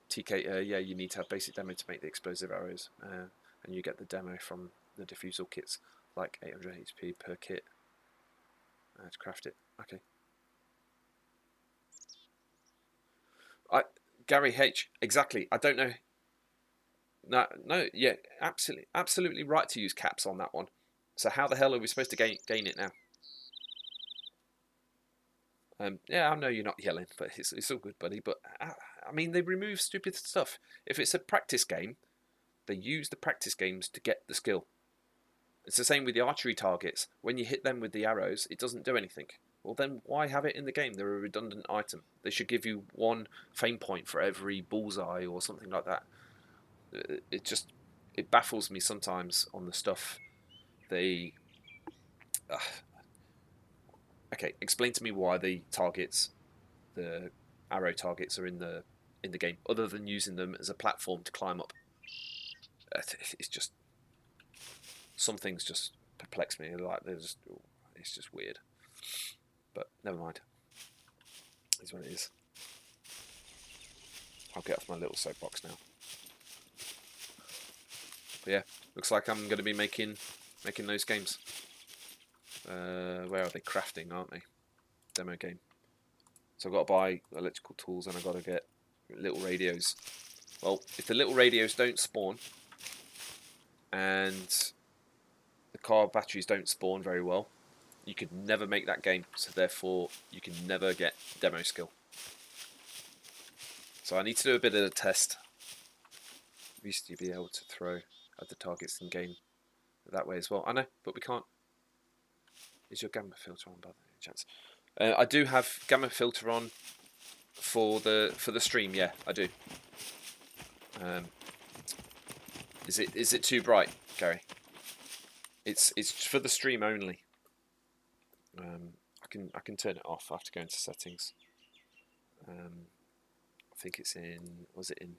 TK. Yeah, you need to have basic demo to make the explosive arrows, and you get the demo from the diffusal kits, like 800 HP per kit to craft it. Okay. Gary H. Exactly. I don't know. No. Yeah, absolutely right to use caps on that one. So how the hell are we supposed to gain it now? Yeah, I know you're not yelling, but it's all good, buddy. But I mean, they remove stupid stuff. If it's a practice game, they use the practice games to get the skill. It's the same with the archery targets. When you hit them with the arrows, it doesn't do anything. Well, then why have it in the game? They're a redundant item. They should give you 1 fame point for every bullseye or something like that. It baffles me sometimes on the stuff they. Okay, explain to me why the arrow targets, are in the game, other than using them as a platform to climb up. It's just, some things just perplex me. Like it's just weird. But never mind. It's what it is. I'll get off my little soapbox now. But yeah, looks like I'm going to be making those games. Where are they? Crafting, aren't they? Demo game. So I've got to buy electrical tools, and I've got to get little radios. Well, if the little radios don't spawn, and the car batteries don't spawn very well, you could never make that game. So therefore, you can never get demo skill. So I need to do a bit of a test. We used to be able to throw at the targets in game that way as well. I know, but we can't. Is your gamma filter on by any chance? I do have gamma filter on for the stream. Yeah, I do. Is it too bright, Gary? It's for the stream only. I can turn it off. I have to go into settings. I think it's in. Was it in?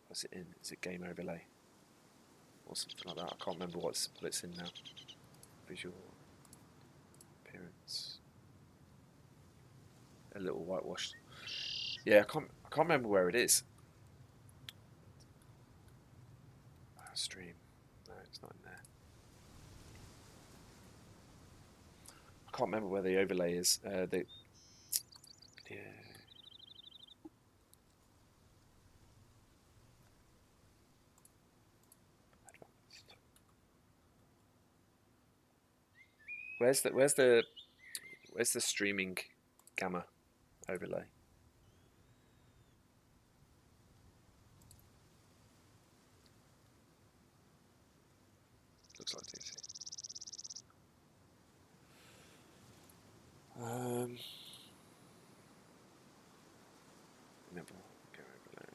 Was it in? Is it game overlay or something like that? I can't remember what it's in now. Visual appearance. A little whitewashed. Yeah, I can't remember where it is. Stream. No, it's not in there. I can't remember where the overlay is. Yeah. Advanced. Where's the streaming gamma overlay? Looks like DC. Never go overlay.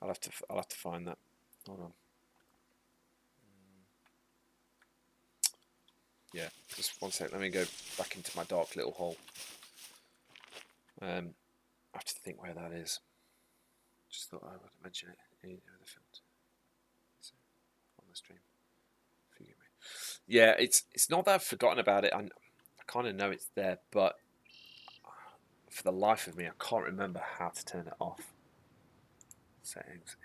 I'll have to find that. Hold on. Yeah, just one sec. Let me go back into my dark little hole. I have to think where that is. Just thought I would mention it in the film on the stream. Forgive me. Yeah, it's not that I've forgotten about it. I kind of know it's there, but for the life of me, I can't remember how to turn it off. Settings.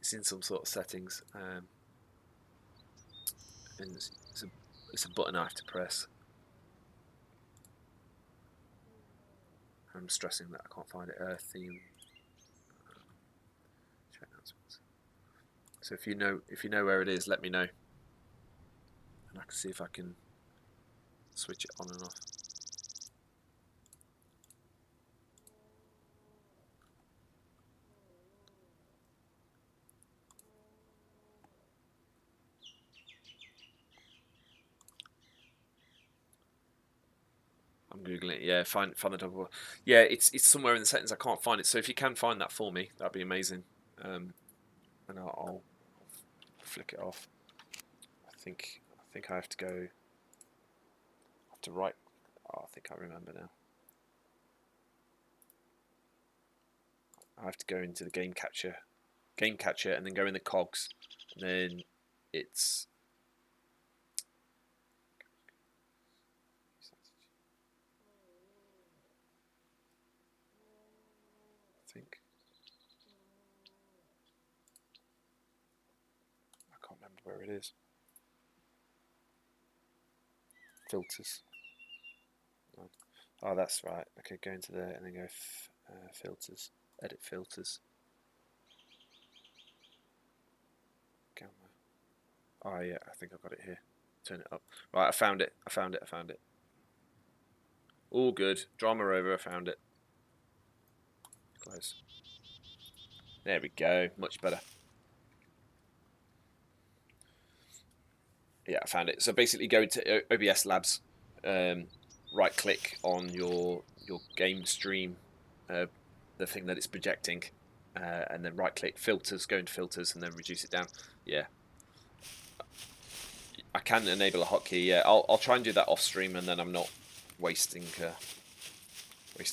It's in some sort of settings, and it's a button I have to press. I'm stressing that I can't find it. Theme. Check announcements. So if you know where it is, let me know, and I can see if I can switch it on and off. I'm googling it. Yeah, find the double. Yeah, it's somewhere in the settings. I can't find it. So if you can find that for me, that'd be amazing. And I'll flick it off. I think I have to go. I have to right. Oh, I think I remember now. I have to go into the game catcher, and then go in the cogs, and then it's. I think. I can't remember where it is. Filters. Oh, that's right. Okay, go into there and then go filters. Edit filters. Gamma. Oh yeah, I think I've got it here. Turn it up. Right, I found it. All good. Drama over. I found it. Close. There we go. Much better. Yeah, I found it. So basically, go to OBS Labs. Right click on your game stream, the thing that it's projecting, and then right click filters, go into filters, and then reduce it down. Yeah, I can enable a hotkey. Yeah, I'll try and do that off stream, and then I'm not wasting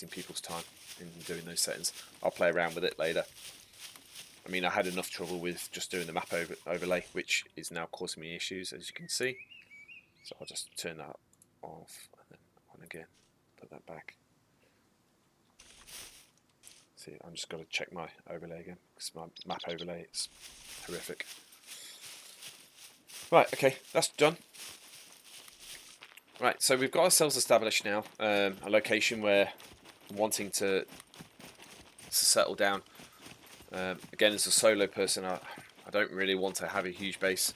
people's time in doing those settings. I'll play around with it later. I mean, I had enough trouble with just doing the map overlay, which is now causing me issues, as you can see. So I'll just turn that off and then on again, put that back. See, I'm just got to check my overlay again because my map overlay is horrific. Right, okay, that's done. Right, so we've got ourselves established now, a location where I'm wanting to to settle down. Again, as a solo person, I don't really want to have a huge base.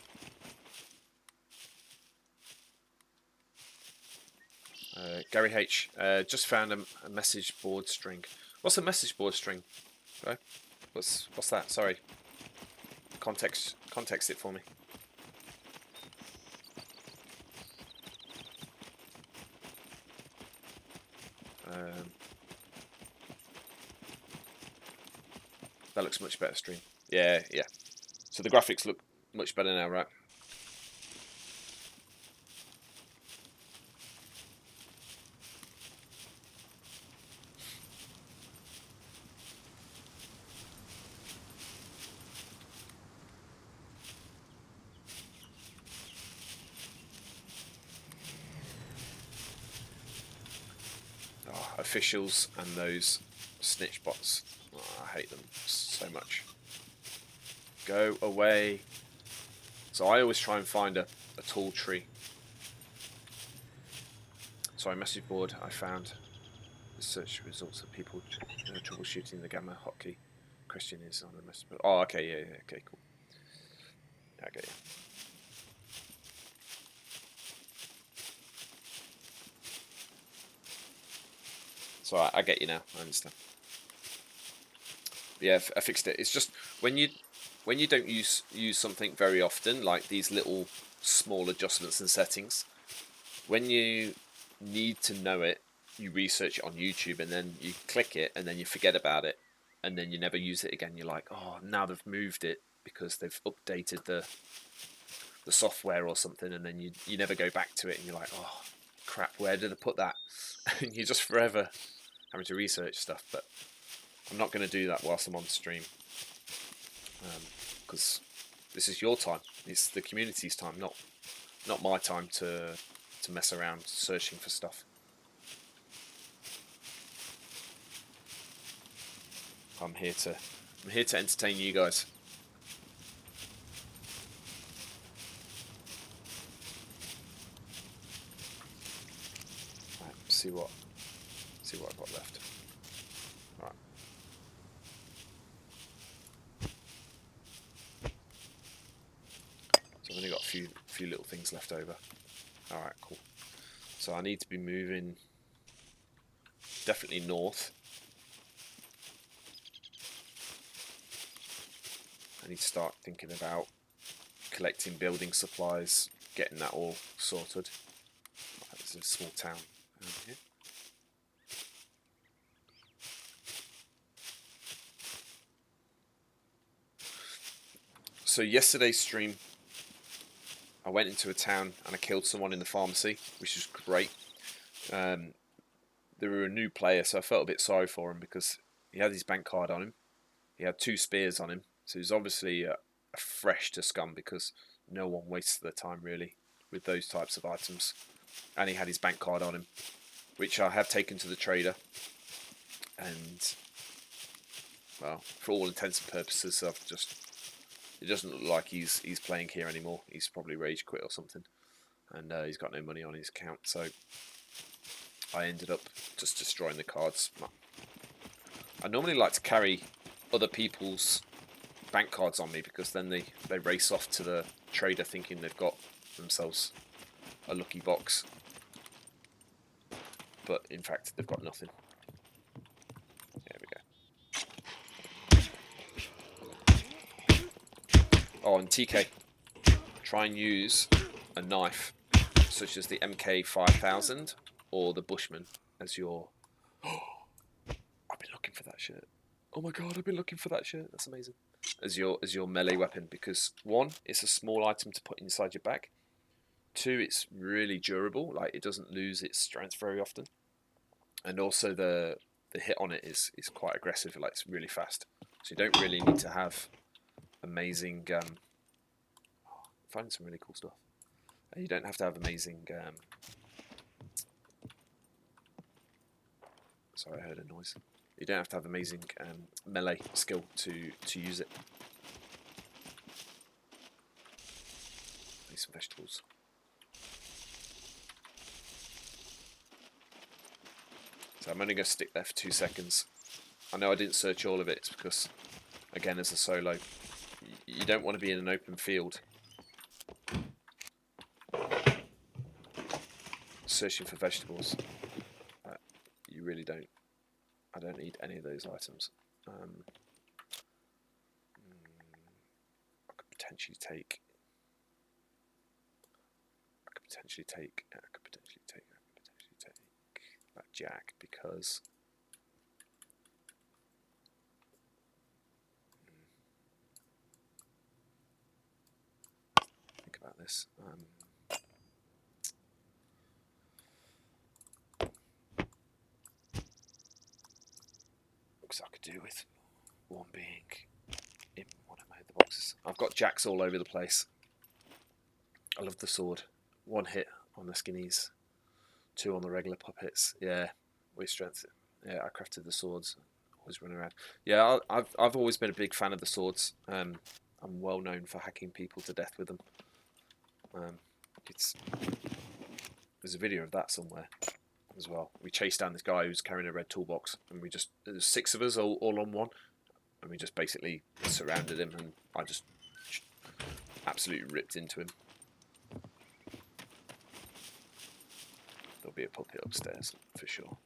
Gary H just found a message board string. What's a message board string? Right? What's that? Sorry. Context it for me. That looks much better, stream. Yeah. So the graphics look much better now, right? Oh, officials and those snitch bots. Oh, I hate them so much. Go away. So I always try and find a tall tree. Sorry, message board. I found the search results of people troubleshooting the gamma hotkey. Question is on the message board. Oh, okay, yeah, okay, cool. Okay. So I get you now. I understand. Yeah, I fixed it. It's just when you don't use something very often, like these little small adjustments and settings, when you need to know it, you research it on YouTube and then you click it and then you forget about it and then you never use it again. You're like, oh, now they've moved it because they've updated the software or something, and then you never go back to it and you're like, oh crap, where did I put that? And you're just forever having to research stuff. But I'm not going to do that whilst I'm on stream, because this is your time. It's the community's time, not my time to mess around searching for stuff. I'm here to entertain you guys. Right, see what I've got left. Right. So I've only got a few little things left over. Alright, cool. So I need to be moving definitely north. I need to start thinking about collecting building supplies, getting that all sorted. There's a small town over here. So yesterday's stream, I went into a town and I killed someone in the pharmacy, which was great. They were a new player, so I felt a bit sorry for him because he had his bank card on him. He had 2 spears on him, so he's obviously fresh to Scum because no one wastes their time really with those types of items. And he had his bank card on him, which I have taken to the trader. And well, for all intents and purposes, it doesn't look like he's playing here anymore. He's probably rage quit or something, and he's got no money on his account. So I ended up just destroying the cards. I normally like to carry other people's bank cards on me because then they race off to the trader thinking they've got themselves a lucky box, but in fact they've got nothing. There we go. Oh, and TK, try and use a knife such as the MK5000 or the Bushman as your... I've been looking for that shirt. Oh my god, I've been looking for that shirt. That's amazing. As your melee weapon, because 1, it's a small item to put inside your bag. 2, it's really durable, like it doesn't lose its strength very often. And also the hit on it is quite aggressive, like it's really fast. So you don't really need to have amazing... finding some really cool stuff. You don't have to have amazing... Sorry, I heard a noise. You don't have to have amazing melee skill to use it. Need some vegetables. So I'm only going to stick there for 2 seconds. I know I didn't search all of it. It's because, again, as a solo, you don't want to be in an open field searching for vegetables. You really don't. I don't need any of those items. I could potentially take. I could potentially take that jack because. Think about this. Because I could do with one being in one of my other boxes. I've got jacks all over the place. I love the sword. One hit on the skinnies, 2 on the regular puppets. Yeah, weight strength. Yeah, I crafted the swords. Always running around. Yeah, I've always been a big fan of the swords. I'm well known for hacking people to death with them. There's a video of that somewhere as well. We chased down this guy who's carrying a red toolbox, and there's 6 of us all on one, and we just basically surrounded him, and I just absolutely ripped into him. There'll be a puppet upstairs for sure.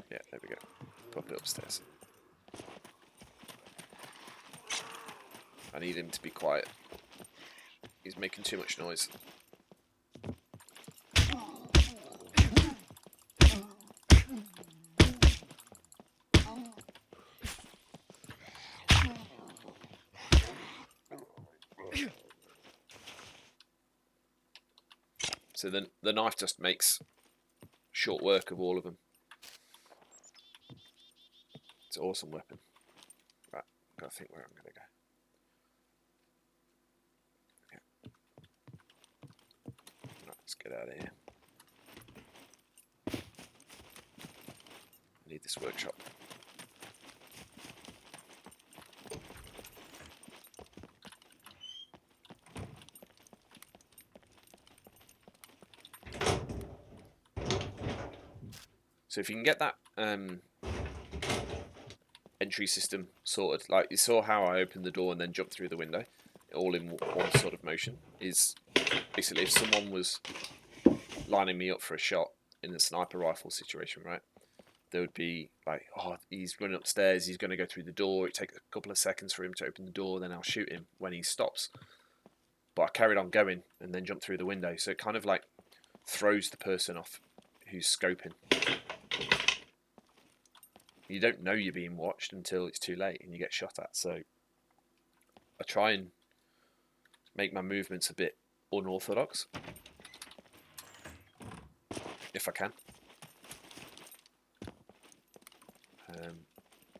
Yeah, there we go. Puppet upstairs. I need him to be quiet. He's making too much noise. So the knife just makes short work of all of them. It's an awesome weapon. Right, I've got to think where I'm going to go. Yeah. Right, let's get out of here. I need this workshop. So if you can get that entry system sorted, like you saw how I opened the door and then jumped through the window, all in one sort of motion, is basically if someone was lining me up for a shot in a sniper rifle situation, right, there would be like, oh, he's running upstairs, he's going to go through the door, it takes a couple of seconds for him to open the door, then I'll shoot him when he stops. But I carried on going and then jumped through the window, so it kind of like throws the person off who's scoping. You don't know you're being watched until it's too late and you get shot at. So I try and make my movements a bit unorthodox, if I can.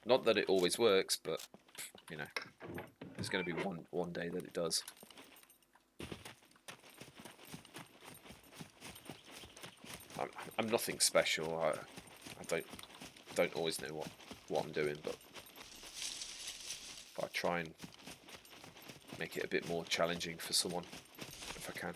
Not that it always works, but you know, there's going to be one day that it does. I'm nothing special. I don't always know what I'm doing, but I try and make it a bit more challenging for someone if I can.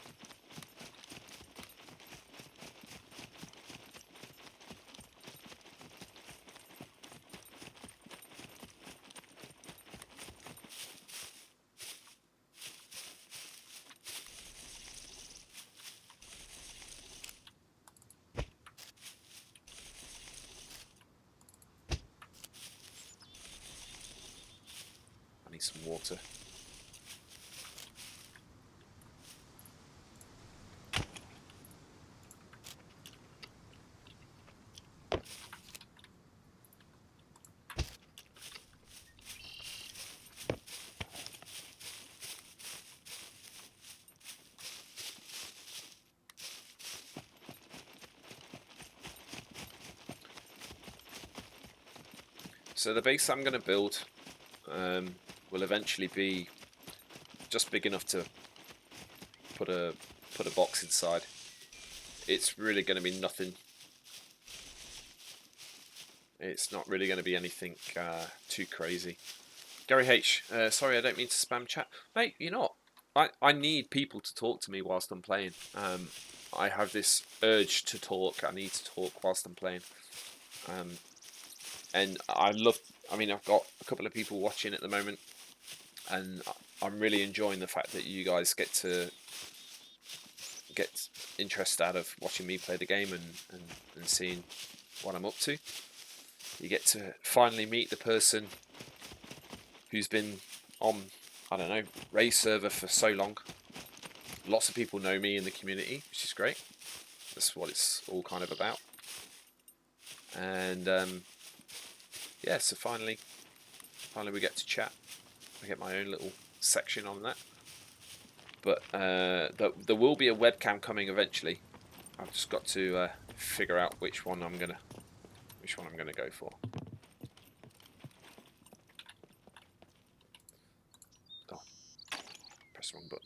Need some water. So the base I'm going to build will eventually be just big enough to put a box inside. It's really going to be nothing. It's not really going to be anything too crazy. Gary H, sorry I don't mean to spam chat. Mate, you're not. I need people to talk to me whilst I'm playing. I have this urge to talk. I need to talk whilst I'm playing. And I mean, I've got a couple of people watching at the moment, and I'm really enjoying the fact that you guys get interest out of watching me play the game and seeing what I'm up to. You get to finally meet the person who's been on, I don't know, race server for so long. Lots of people know me in the community, which is great. That's what it's all kind of about. And yeah, so finally we get to chat. I get my own little section on that. But there will be a webcam coming eventually. I've just got to figure out which one I'm gonna go for. Oh, press the wrong button.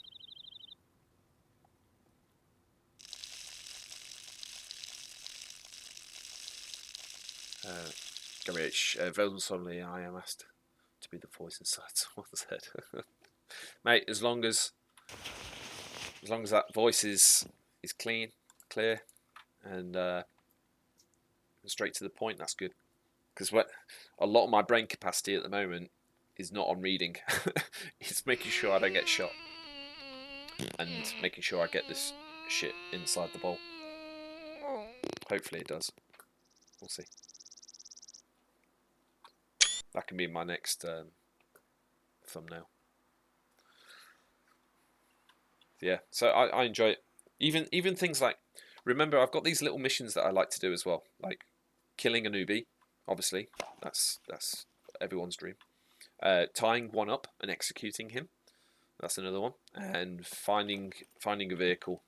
Gary H. Velden Solly, I am asked to be the voice inside someone's head. Mate, as long as that voice is clean, clear, and straight to the point, that's good. Because a lot of my brain capacity at the moment is not on reading. It's making sure I don't get shot and making sure I get this shit inside the bowl. Hopefully it does. We'll see. That can be my next thumbnail. Yeah, so I enjoy it. Even things like, remember, I've got these little missions that I like to do as well, like killing a newbie. Obviously, that's everyone's dream. Tying one up and executing him. That's another one. And finding a vehicle.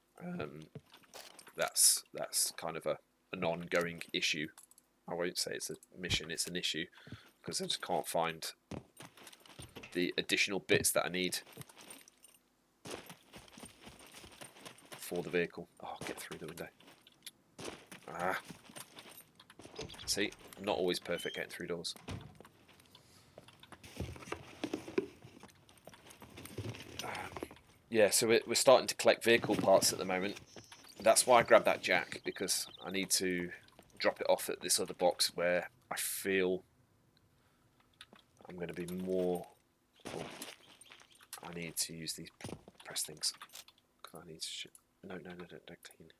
That's kind of an ongoing issue. I won't say it's a mission, it's an issue, because I just can't find the additional bits that I need for the vehicle. Oh, get through the window. Ah. See, I'm not always perfect getting through doors. Yeah, so we're starting to collect vehicle parts at the moment. That's why I grabbed that jack, because I need to drop it off at this other box where I feel I'm going to be more... Oh, I need to use these press things. Because I need to... No, don't clean.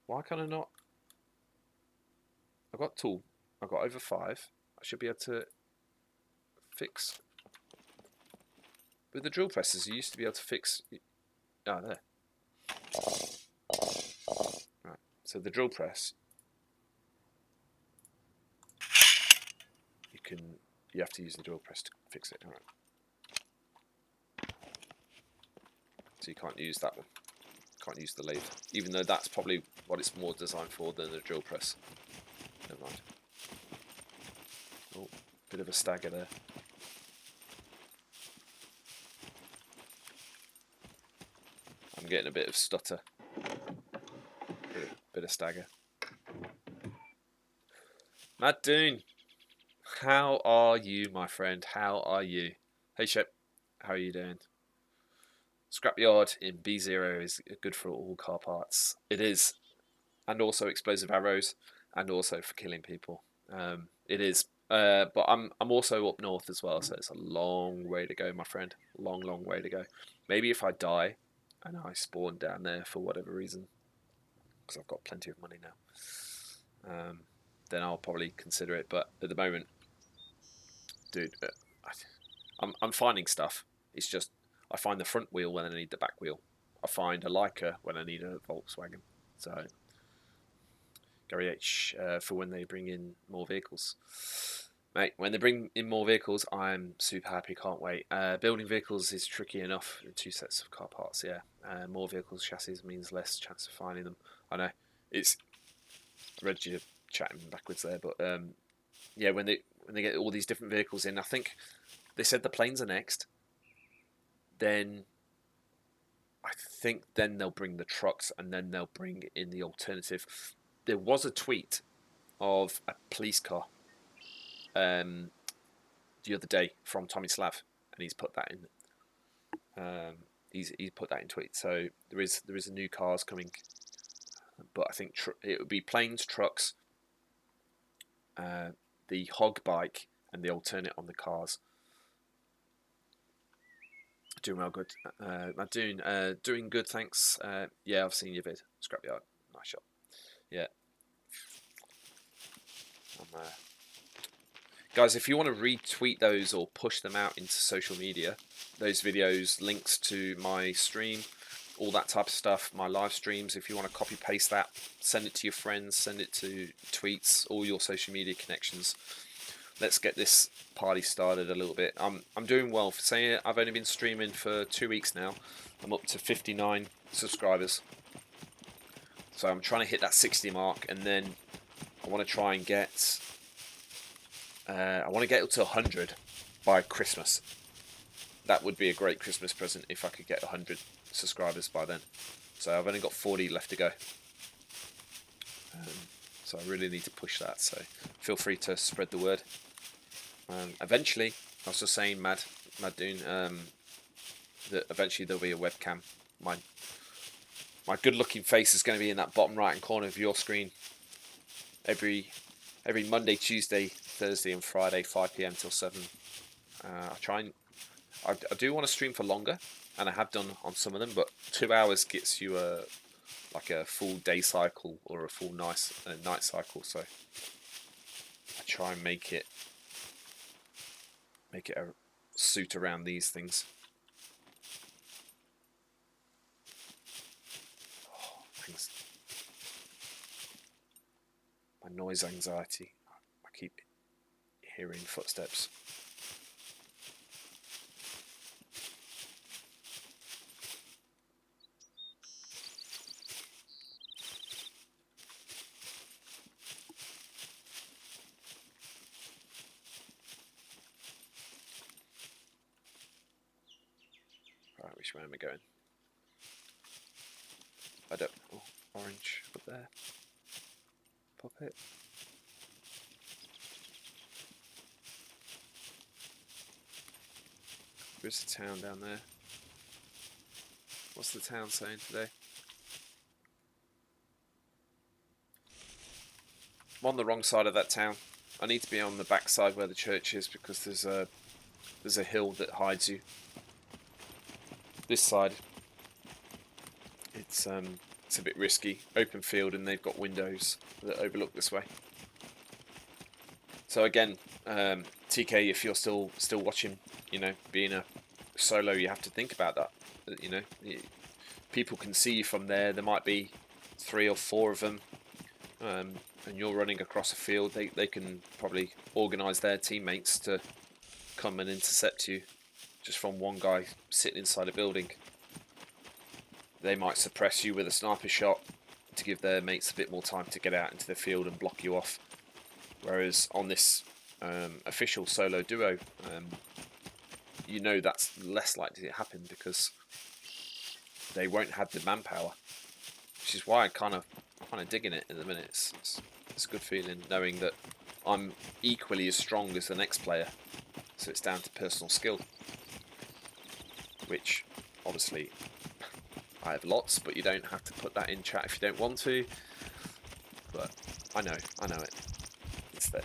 Why can I not... I've got tool. I've got over 5. I should be able to fix... With the drill presses, you used to be able to fix... Ah, there. Right, so the drill press... You have to use the drill press to fix it. All right. So you can't use that one. Can't use the lathe, even though that's probably what it's more designed for than the drill press. Never mind. Oh, bit of a stagger there. I'm getting a bit of stutter. Bit of stagger. Matt Doon, how are you, my friend? How are you? Hey, Shep, how are you doing? Scrapyard in B0 is good for all car parts. It is, and also explosive arrows, and also for killing people. It is, but I'm also up north as well, so it's a long way to go, my friend. Long way to go. Maybe if I die and I spawn down there for whatever reason, because I've got plenty of money now, then I'll probably consider it. But at the moment, dude, I'm finding stuff. It's just I find the front wheel when I need the back wheel. I find a Leica when I need a Volkswagen. So Gary H, for when they bring in more vehicles. Mate, when they bring in more vehicles, I'm super happy, can't wait. Building vehicles is tricky enough in 2 sets of car parts, yeah. More vehicles, chassis means less chance of finding them. I know, it's... I read you chatting backwards there, but yeah, when they get all these different vehicles in, I think they said the planes are next. Then I think then they'll bring the trucks, and then they'll bring in the alternative. There was a tweet of a police car the other day from Tommy Slav, and he's put that in. He's put that in tweet. So there is a new cars coming, but I think it would be planes, trucks, the hog bike, and the alternate on the cars. Doing well, good. Doing good, thanks. Yeah, I've seen your vid. Scrapyard, nice shot. Yeah. Guys, if you want to retweet those or push them out into social media, those videos, links to my stream, all that type of stuff, my live streams, if you want to copy paste that, send it to your friends, send it to tweets, all your social media connections. Let's get this party started a little bit. I'm doing well. For saying I've only been streaming for 2 weeks now. I'm up to 59 subscribers. So I'm trying to hit that 60 mark, and then I want to try and get I want to get up to 100 by Christmas. That would be a great Christmas present if I could get 100 subscribers by then. So I've only got 40 left to go. So I really need to push that. So feel free to spread the word. Eventually, I was just saying, Mad Dune, that eventually there'll be a webcam. My good-looking face is going to be in that bottom right-hand corner of your screen. Every Monday, Tuesday, Thursday, and Friday, 5 PM till 7. I do want to stream for longer, and I have done on some of them, but 2 hours gets you like a full day cycle or a full night cycle. So I try and make it a suit around these things. Oh, things. My noise anxiety. I keep hearing footsteps. Right, which way am I going? I don't. Oh, orange up there. Pop it. Where's the town down there? What's the town saying today? I'm on the wrong side of that town. I need to be on the back side where the church is, because there's a hill that hides you. This side, it's a bit risky. Open field, and they've got windows that overlook this way. So again, TK, if you're still watching, you know, being a solo, you have to think about that. You know, people can see you from there. There might be 3 or 4 of them, and you're running across a field. They can probably organise their teammates to come and intercept you just from one guy sitting inside a building. They might suppress you with a sniper shot to give their mates a bit more time to get out into the field and block you off. Whereas on this official solo duo, you know that's less likely to happen, because they won't have the manpower, which is why I'm kind of digging it in the minute. It's a good feeling knowing that I'm equally as strong as the next player, so it's down to personal skill, which obviously I have lots, but you don't have to put that in chat if you don't want to. But I know it. It's there.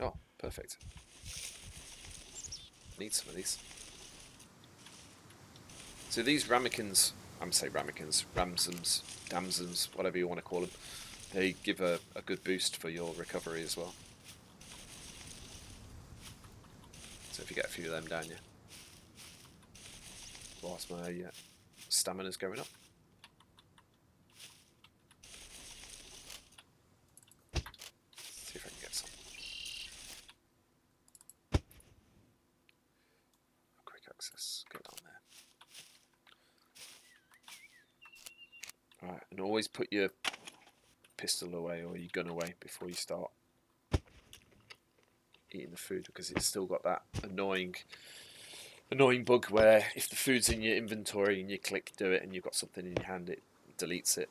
Oh, perfect. Need some of these. So these ramekins, I'm say ramekins, ramsons, damsons, whatever you want to call them, they give a good boost for your recovery as well. So if you get a few of them down you, whilst my stamina's going up. See if I can get some. Quick access, go down there. Alright, and always put your pistol away or your gun away before you start eating the food, because it's still got that annoying bug where if the food's in your inventory and you click do it and you've got something in your hand, it deletes it.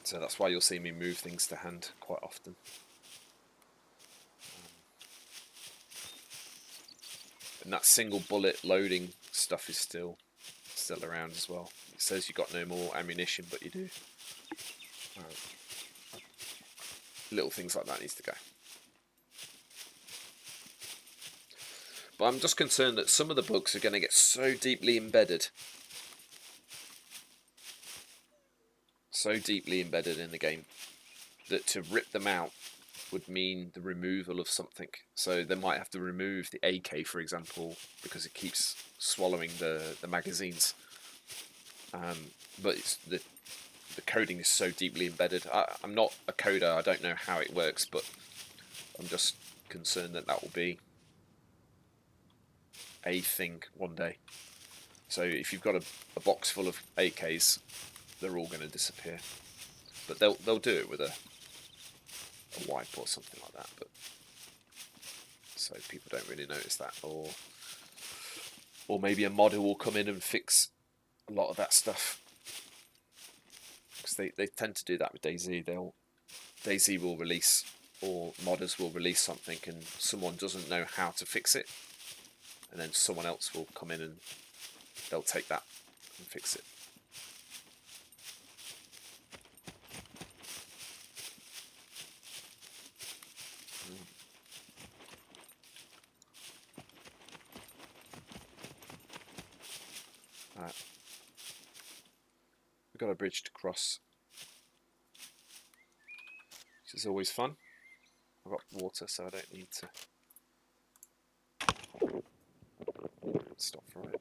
So that's why you'll see me move things to hand quite often. And that single bullet loading stuff is still around as well. It says you got no more ammunition, but you do. Little things like that needs to go. But I'm just concerned that some of the bugs are going to get so deeply embedded. So deeply embedded in the game that to rip them out would mean the removal of something. So they might have to remove the AK, for example, because it keeps swallowing the magazines. But it's the coding is so deeply embedded. I'm not a coder, I don't know how it works, but I'm just concerned that that will be a thing one day. So if you've got a box full of AKs, they're all going to disappear. But they'll do it with a wipe or something like that. But so people don't really notice that, or maybe a modder will come in and fix a lot of that stuff. Because they tend to do that with DayZ. DayZ will release, or modders will release something, and someone doesn't know how to fix it, and then someone else will come in and they'll take that and fix it. Right. We've got a bridge to cross, which is always fun. I've got water, so I don't need to stop for it.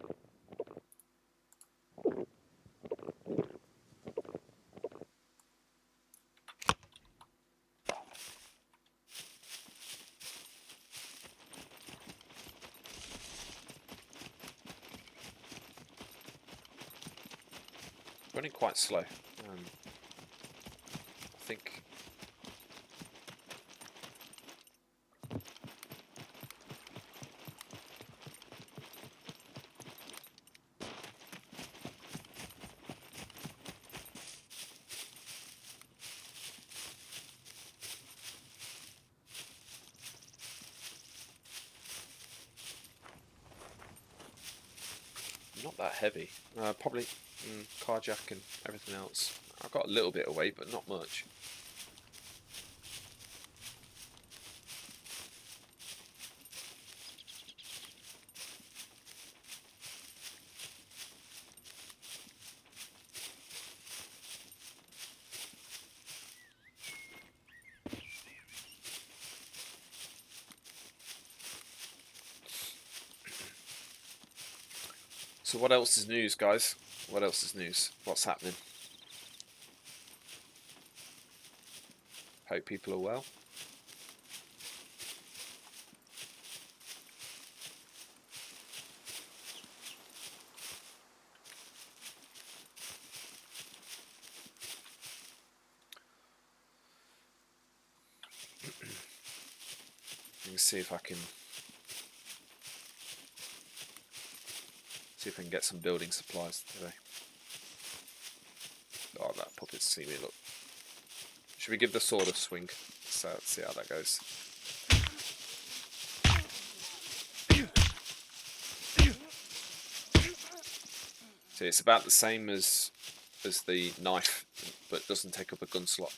Running quite slow. I think not that heavy. Probably carjack and everything else. I've got a little bit of weight, but not much. So what else is news, guys? What else is news? What's happening? Hope people are well. Let me see if I can get some building supplies today. Oh, that puppet's seen me, look. Should we give the sword a swing? So let's see how that goes. See, it's about the same as the knife, but doesn't take up a gun slot.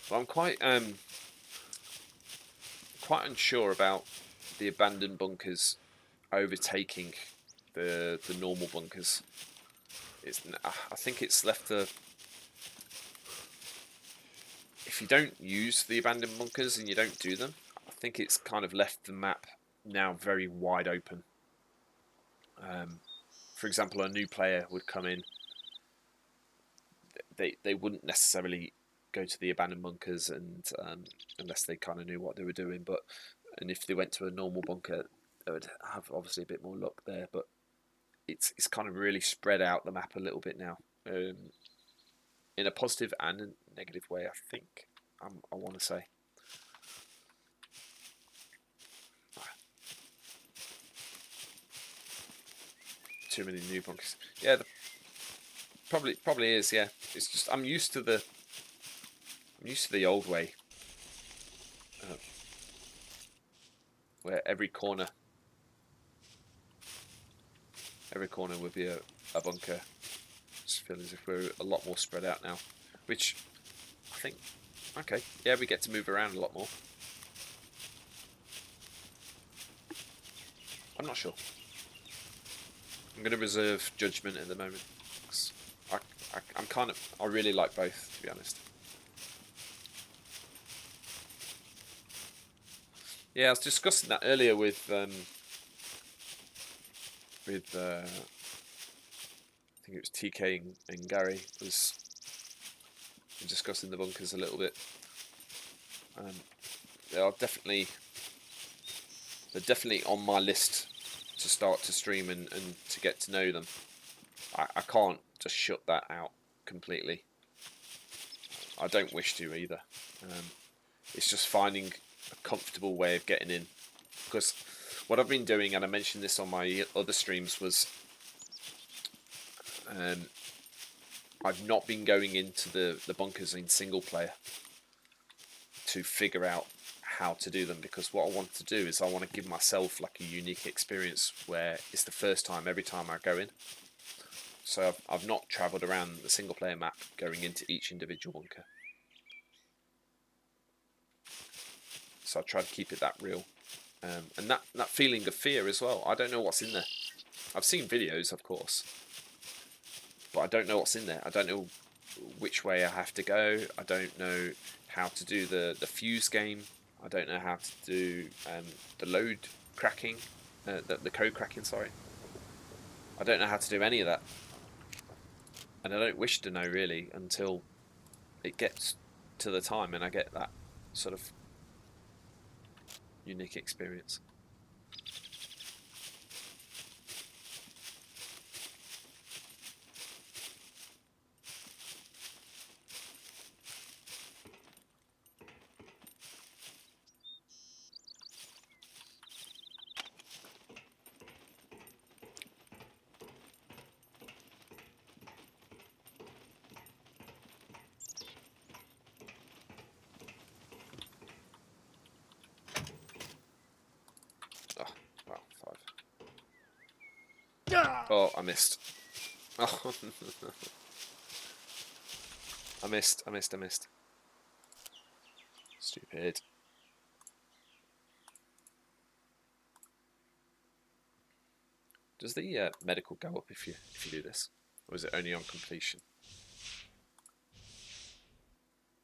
Well, I'm quite unsure about the abandoned bunkers overtaking the normal bunkers. I think it's left the. If you don't use the abandoned bunkers and you don't do them, I think it's kind of left the map now very wide open. For for example, a new player would come in, they wouldn't necessarily go to the abandoned bunkers, and unless they kind of knew what they were doing. But and if they went to a normal bunker, they would have obviously a bit more luck there. But it's kind of really spread out the map a little bit now, in a positive and a negative way, I think. I want to say. Too many new bunkers. Yeah, probably is. Yeah, it's just I'm used to the old way, where every corner would be a bunker. Just feel as if we're a lot more spread out now, which I think, okay, yeah, we get to move around a lot more. I'm not sure. I'm going to reserve judgment at the moment. I really like both, to be honest. Yeah, I was discussing that earlier with I think it was TK and Gary was discussing the bunkers a little bit. They're definitely on my list to start to stream and to get to know them. I can't just shut that out completely. I don't wish to either. It's just finding a comfortable way of getting in, because what I've been doing, and I mentioned this on my other streams, was I've not been going into the bunkers in single player to figure out how to do them, because what I want to do is I want to give myself like a unique experience where it's the first time every time I go in. So I've not travelled around the single player map going into each individual bunker. So I try to keep it that real, and that feeling of fear as well. I don't know what's in there. I've seen videos, of course, but I don't know what's in there. I don't know which way I have to go. I don't know how to do the fuse game. I don't know how to do the load cracking, the code cracking, sorry. I don't know how to do any of that. And I don't wish to know really until it gets to the time and I get that sort of unique experience. Oh, I missed. Oh, I missed. Stupid. Does the medical go up if you do this, or is it only on completion?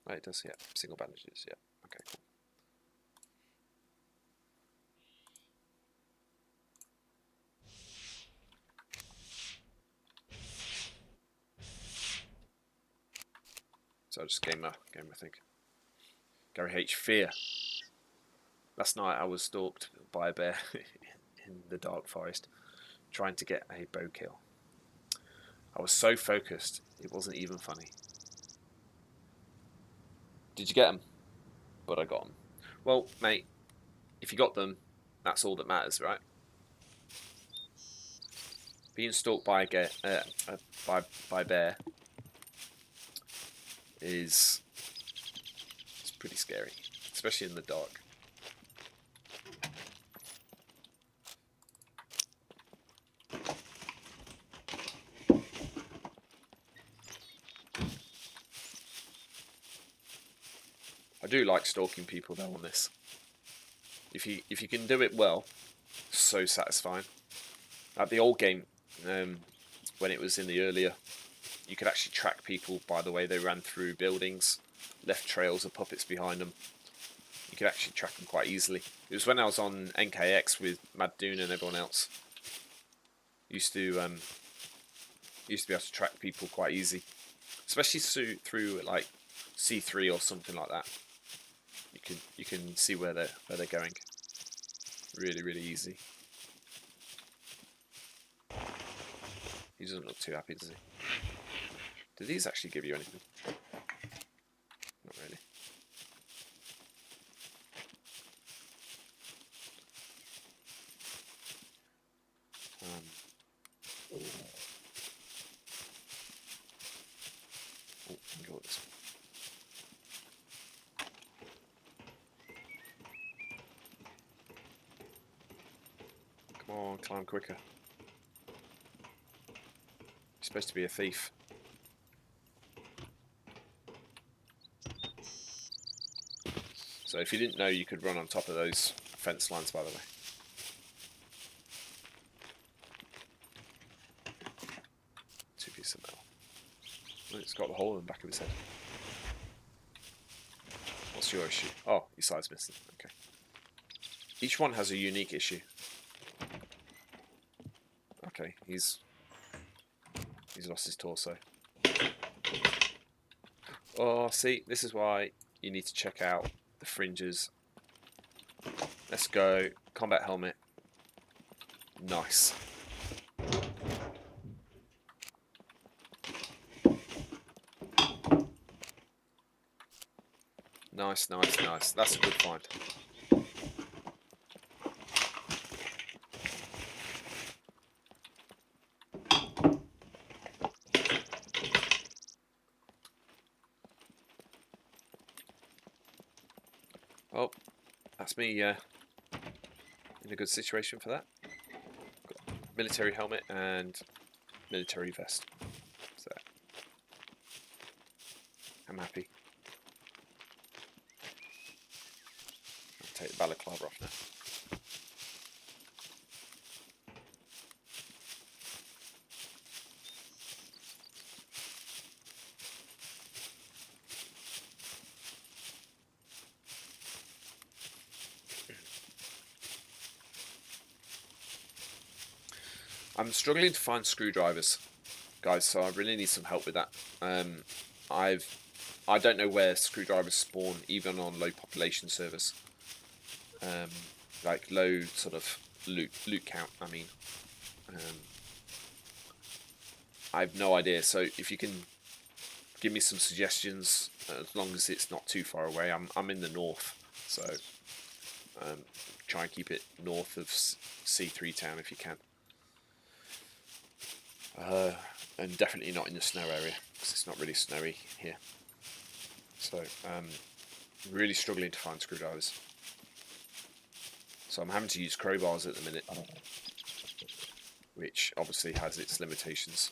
Oh, it does. Yeah, single bandages. Yeah. Okay, cool. So I just game I think. Gary H. Fear. Last night I was stalked by a bear in the dark forest, trying to get a bow kill. I was so focused, it wasn't even funny. Did you get them? But I got them. Well, mate, if you got them, that's all that matters, right? Being stalked by a bear is pretty scary, especially in the dark. I do like stalking people though on this. If you can do it well, so satisfying. At the old game, when it was in the earlier, you could actually track people by the way they ran through buildings, left trails of puppets behind them. You could actually track them quite easily. It was when I was on NKX with Mad Dune and everyone else. Used to used to be able to track people quite easy, especially through like C3 or something like that. You can see where they're going. Really easy. He doesn't look too happy, does he? Do these actually give you anything? Not really. Oh, go with this one. Come on, climb quicker. You're supposed to be a thief. So if you didn't know, you could run on top of those fence lines, by the way. Two pieces of metal. Oh, it's got the hole in the back of his head. What's your issue? Oh, your side's missing. Okay. Each one has a unique issue. Okay, he's lost his torso. Oh, see, this is why you need to check out the fringes. Let's go. Combat helmet. Nice. Nice. That's a good find. Oh, that's me in a good situation for that. Got military helmet and military vest. So I'm happy. I'll take the balaclava off now. I'm struggling to find screwdrivers, guys, so I really need some help with that. I don't know where screwdrivers spawn, even on low population servers. Like low sort of loot count, I mean. I have no idea, so if you can give me some suggestions, as long as it's not too far away. I'm in the north, so try and keep it north of C3 town if you can. And definitely not in the snow area, because it's not really snowy here. So really struggling to find screwdrivers. So I'm having to use crowbars at the minute, which obviously has its limitations.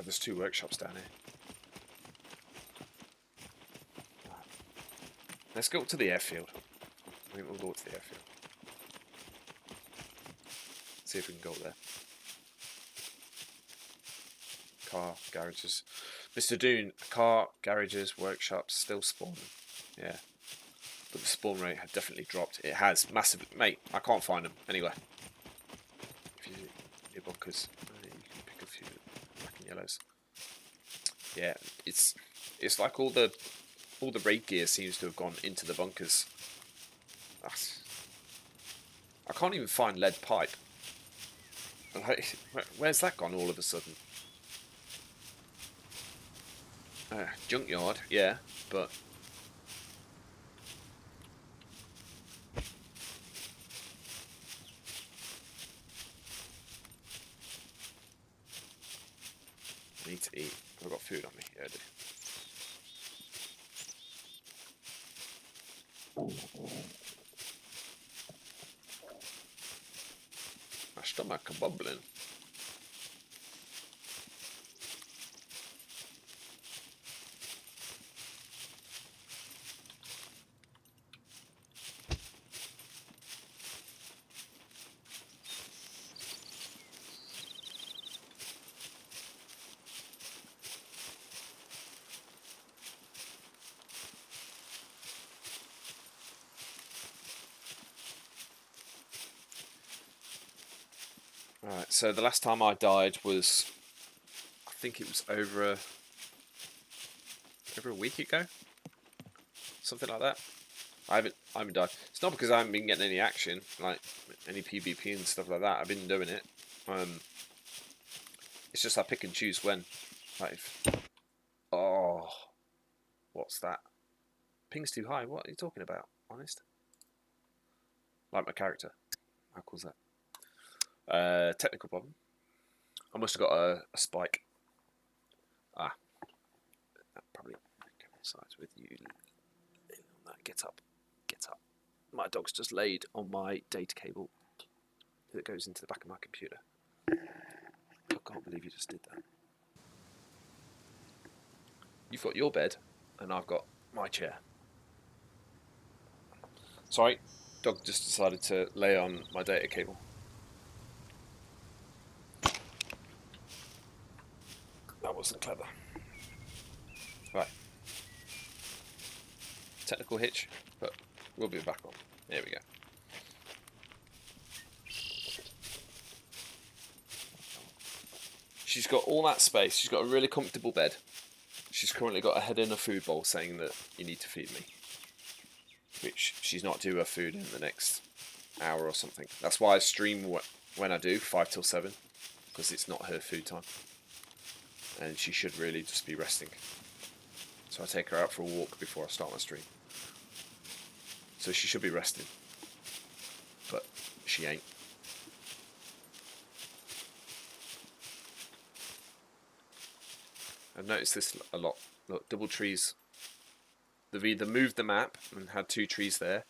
there's 2 workshops down here. Let's go up to the airfield. I think we'll go up to the airfield. See if we can go up there. Car, garages. Mr. Doon, car, garages, workshops, still spawning. Yeah. But the spawn rate had definitely dropped. It has massively. Mate, I can't find them anywhere. If you your bunkers, you can pick a few black and yellows. Yeah, it's like all the raid gear seems to have gone into the bunkers. I can't even find lead pipe. Like, where's that gone all of a sudden? Junkyard, yeah, but I need to eat. I've got food on me. Yeah, I do. My stomach is bubbling. Alright, so the last time I died was, I think it was over a week ago, something like that. I haven't died. It's not because I haven't been getting any action, like any PvP and stuff like that. I've been doing it. It's just I pick and choose when. Like, oh, what's that? Ping's too high. What are you talking about? Honest? Like my character. How cool is that? Technical problem. I must have got a spike. That probably coincides with you. Get up. Get up. My dog's just laid on my data cable that goes into the back of my computer. I can't believe you just did that. You've got your bed, and I've got my chair. Sorry, dog just decided to lay on my data cable. That wasn't clever. Right. Technical hitch, but we'll be back on. There we go. She's got all that space. She's got a really comfortable bed. She's currently got her head in a food bowl saying that you need to feed me. Which she's not due her food in the next hour or something. That's why I stream when I do, 5 till 7. Because it's not her food time. And she should really just be resting. So I take her out for a walk before I start my stream. So she should be resting. But she ain't. I've noticed this a lot. Look, double trees. They've either moved the map and had 2 trees there,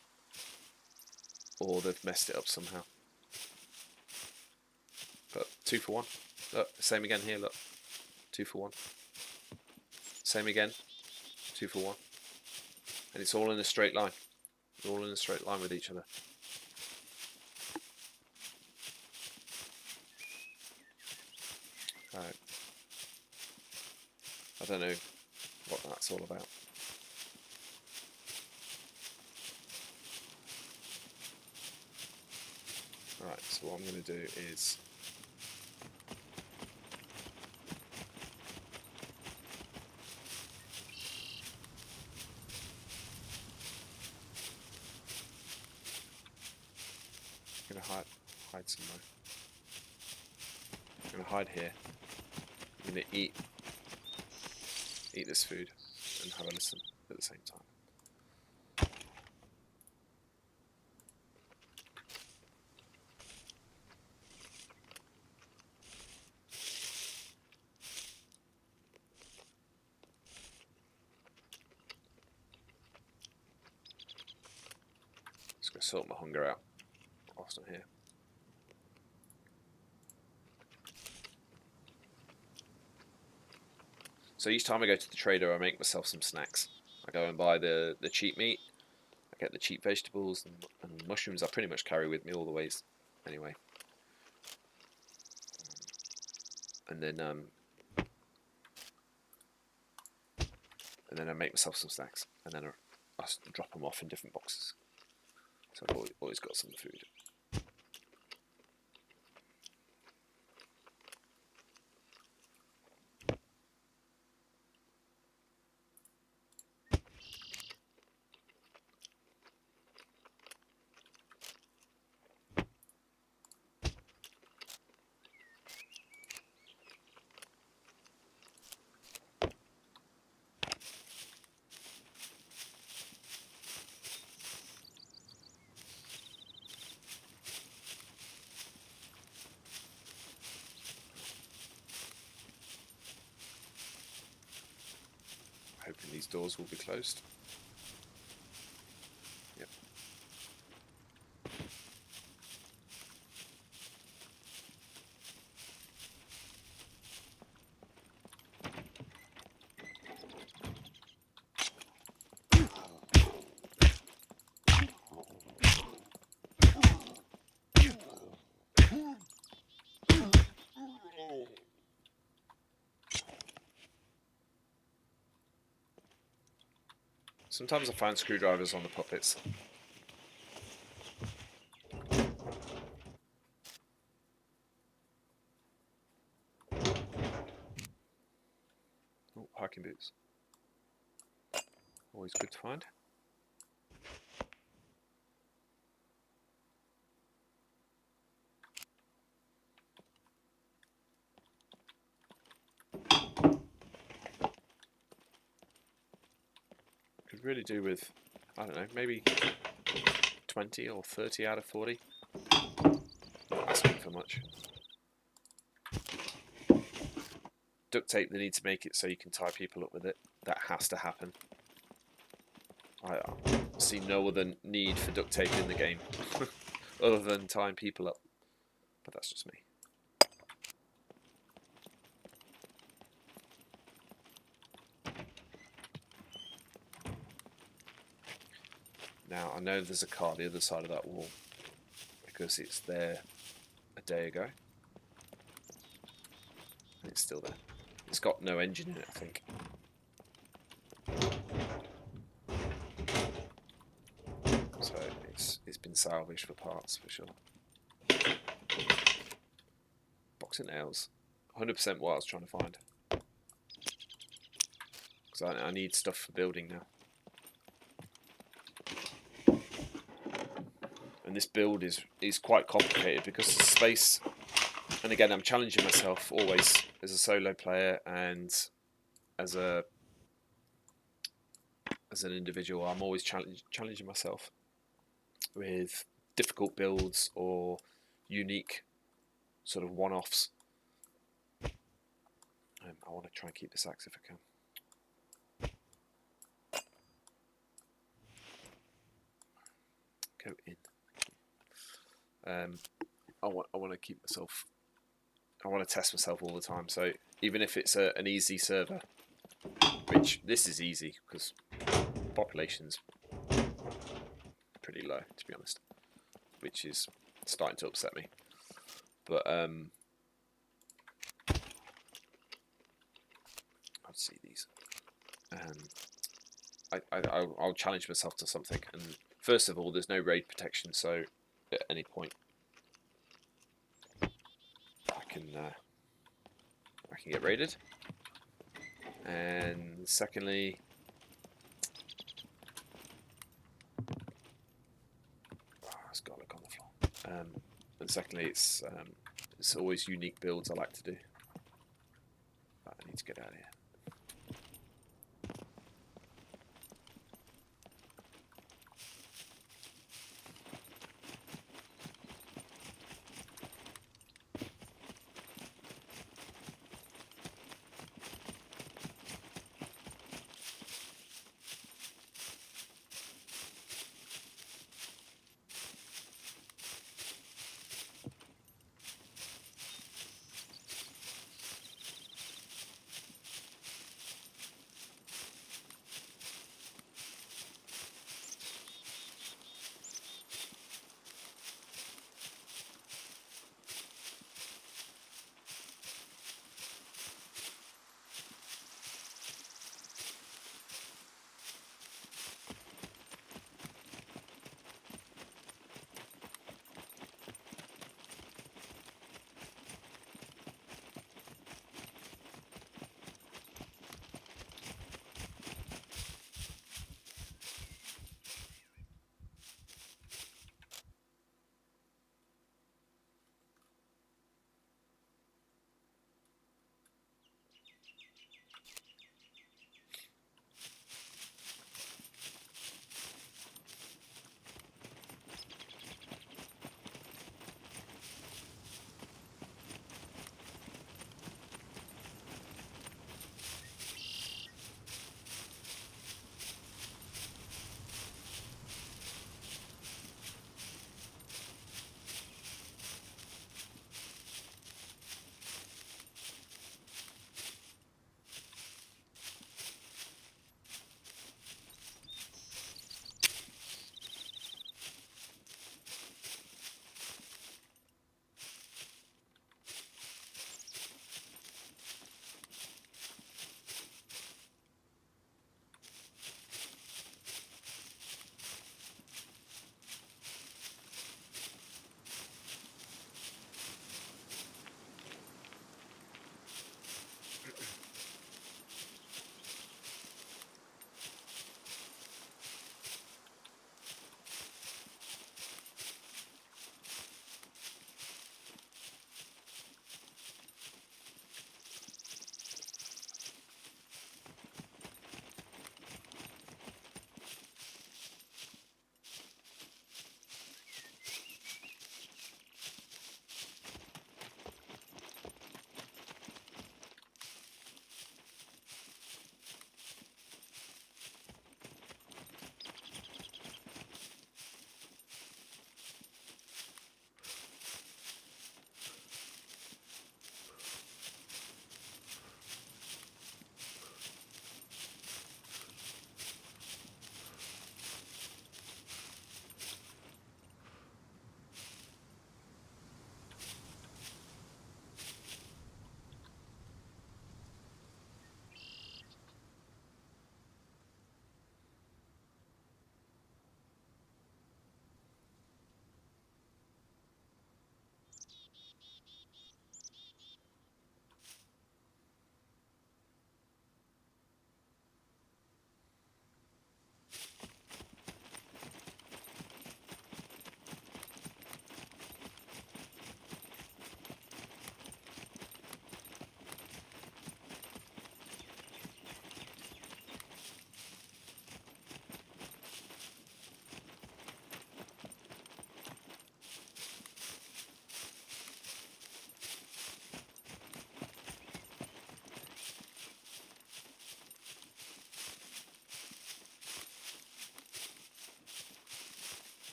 or they've messed it up somehow. But 2 for 1. Look, same again here, look. 2 for 1. Same again. 2 for 1. And it's all in a straight line. They're all in a straight line with each other. Right. I don't know what that's all about. Right, so what I'm going to do is I'm going to hide somewhere. I'm going to hide here. I'm going to eat this food and have a listen at the same time. Just going to sort my hunger out whilst I'm here. So each time I go to the trader, I make myself some snacks. I go and buy the cheap meat. I get the cheap vegetables and mushrooms. I pretty much carry with me all the ways, anyway. And then I make myself some snacks, and then I drop them off in different boxes. So I've always got some food. Hoping these doors will be closed. Yep. Sometimes I find screwdrivers on the puppets. Oh, hiking boots. Always good to find. Could really do with, I don't know, maybe 20 or 30 out of 40. Not asking for much. Duct tape, they need to make it so you can tie people up with it. That has to happen. I see no other need for duct tape in the game other than tying people up. But that's just me. Now, I know there's a car the other side of that wall because it's there a day ago. And it's still there. It's got no engine in it, I think. So it's been salvaged for parts, for sure. Box of nails. 100% what I was trying to find. Because I need stuff for building now. And this build is quite complicated because the space, and again I'm challenging myself always as a solo player and as an individual. I'm always challenging myself with difficult builds or unique sort of one-offs. I want to try and keep this axe if I can. Go in. I want to keep myself. I want to test myself all the time. So even if it's an easy server, which this is easy because population's pretty low, to be honest, which is starting to upset me. But let's see these. I'll challenge myself to something, and first of all, there's no raid protection, so at any point I can get raided. And secondly, it's got to look on the floor. And secondly, it's always unique builds I like to do. But I need to get out of here.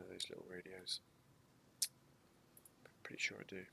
of those little radios. Pretty sure I do.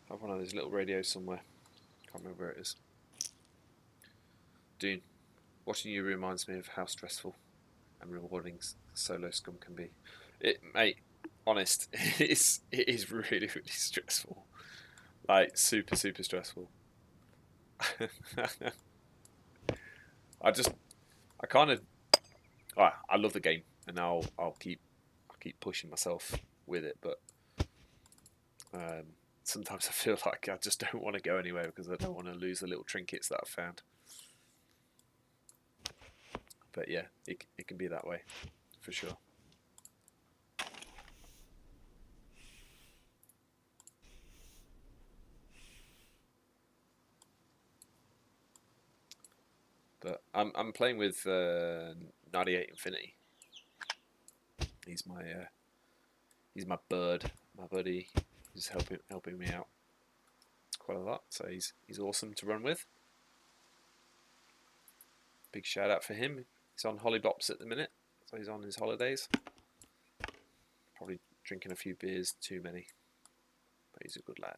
I have one of those little radios somewhere. Can't remember where it is. Dune. Watching you reminds me of how stressful and rewarding solo Scum can be. Mate, honest, it is really, really stressful. Like, super, super stressful. I kind of, I love the game, and I'll keep pushing myself with it, but sometimes I feel like I just don't want to go anywhere because I don't want to lose the little trinkets that I've found. But yeah, it can be that way, for sure. But I'm playing with 98 Infinity. He's my bird, my buddy. He's helping me out quite a lot. So he's awesome to run with. Big shout out for him. He's on Hollybops at the minute, so he's on his holidays. Probably drinking a few beers too many, but he's a good lad.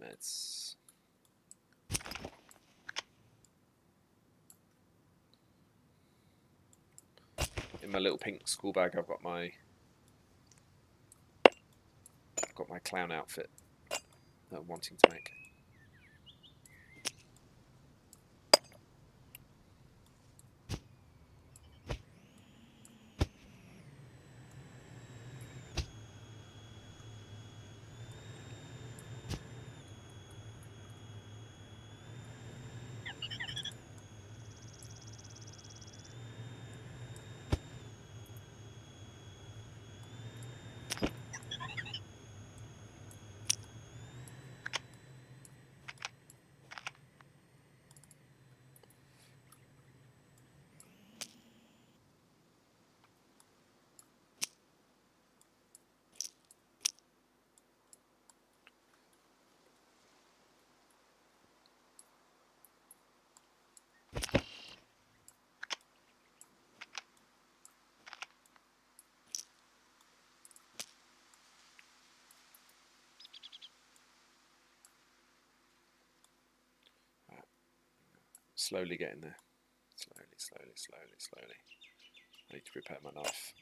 Meds. In my little pink school bag, I've got my clown outfit that I'm wanting to make. Slowly getting there. Slowly. I need to prepare my knife.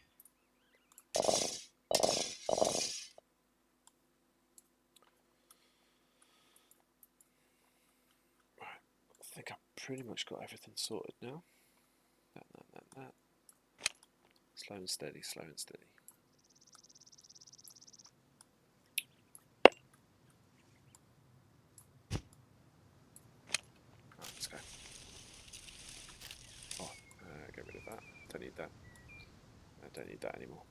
Right, I think I've pretty much got everything sorted now. That. Slow and steady. Right, let's go. Oh, get rid of that. Don't need that. I don't need that anymore.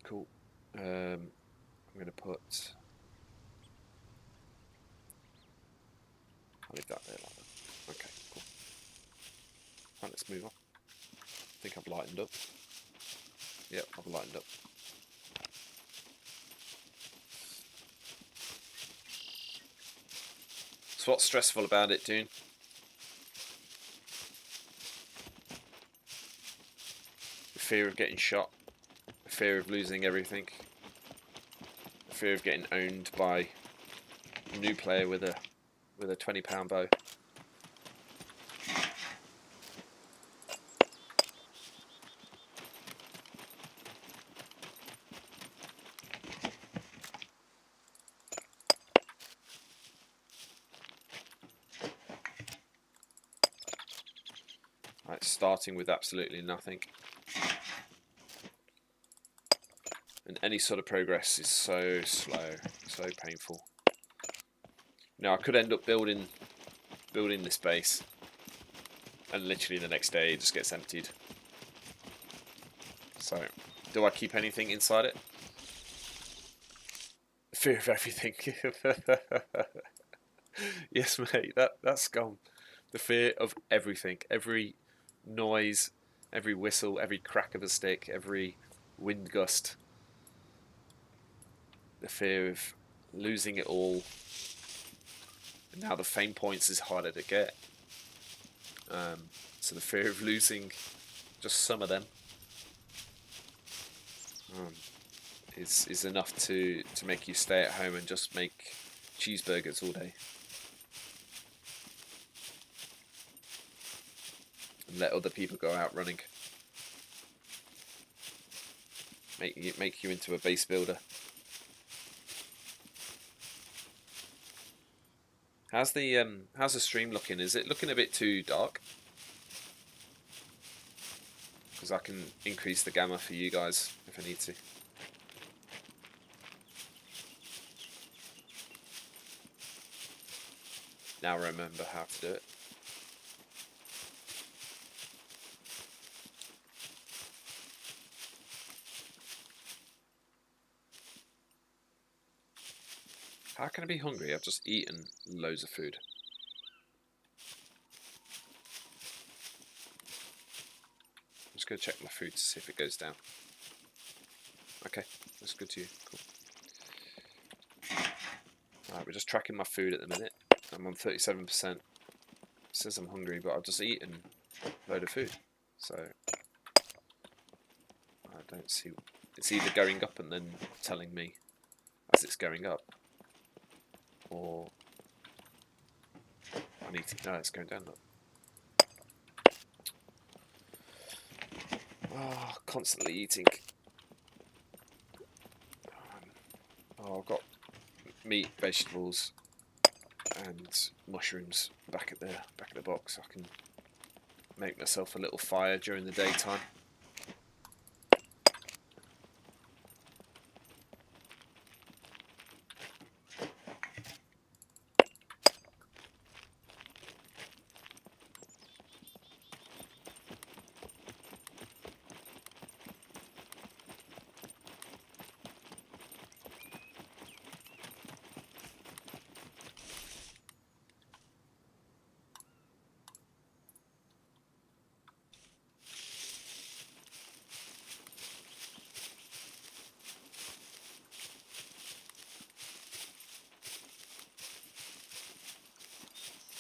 Cool. I'm going to put... I'll leave that there like that. Okay, cool. Right, let's move on. I think I've lightened up. Yep, I've lightened up. So what's stressful about it, Dune? The fear of getting shot. The the fear of losing everything, the fear of getting owned by a new player with a £20 bow. Right, starting with absolutely nothing. And any sort of progress is so slow, so painful. Now I could end up building this base, and literally the next day it just gets emptied. So, do I keep anything inside it? Fear of everything. Yes, mate, that's Scum. The fear of everything. Every noise, every whistle, every crack of a stick, every wind gust. The fear of losing it all. And now the fame points is harder to get. So the fear of losing just some of them is enough to make you stay at home and just make cheeseburgers all day. And let other people go out running. Make you into a base builder. How's the stream looking? Is it looking a bit too dark? Because I can increase the gamma for you guys if I need to. Now remember how to do it. How can I be hungry? I've just eaten loads of food. I'm just going to check my food to see if it goes down. Okay, that's good to you. Cool. Alright, we're just tracking my food at the minute. I'm on 37%. It says I'm hungry, but I've just eaten a load of food. So, I don't see... It's either going up and then telling me as it's going up. Or... I need to... No, it's going down. Look. Oh, constantly eating. Oh, I've got meat, vegetables, and mushrooms back at the box. I can make myself a little fire during the daytime.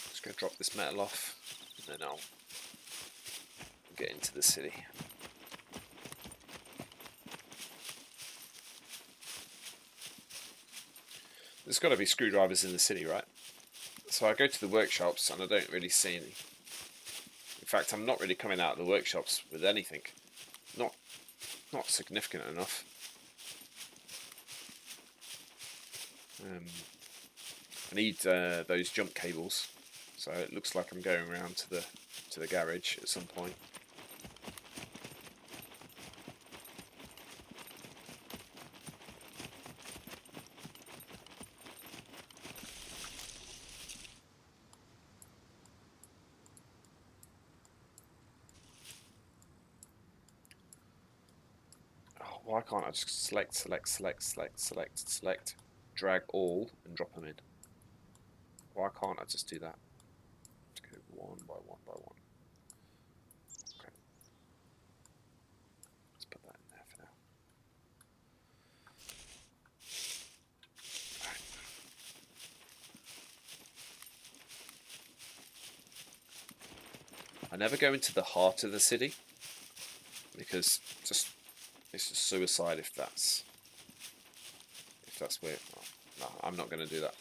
Just going to drop this metal off, and then I'll get into the city. There's got to be screwdrivers in the city, right? So I go to the workshops and I don't really see any. In fact, I'm not really coming out of the workshops with anything. Not significant enough. I need those jump cables, so it looks like I'm going around to the garage at some point. Why can't I just select, drag all and drop them in? Why can't I just do that? Let's go one by one by one. Okay. Let's put that in there for now. Right. I never go into the heart of the city because just It's just suicide if that's where. Oh, no, I'm not going to do that.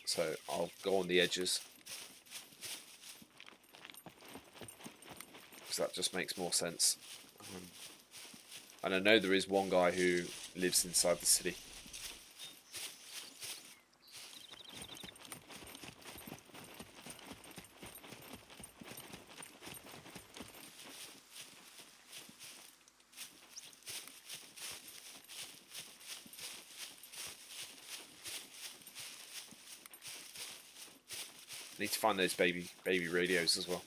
So I'll go on the edges because that just makes more sense. And I know there is one guy who lives inside the city. I need to find those baby radios as well.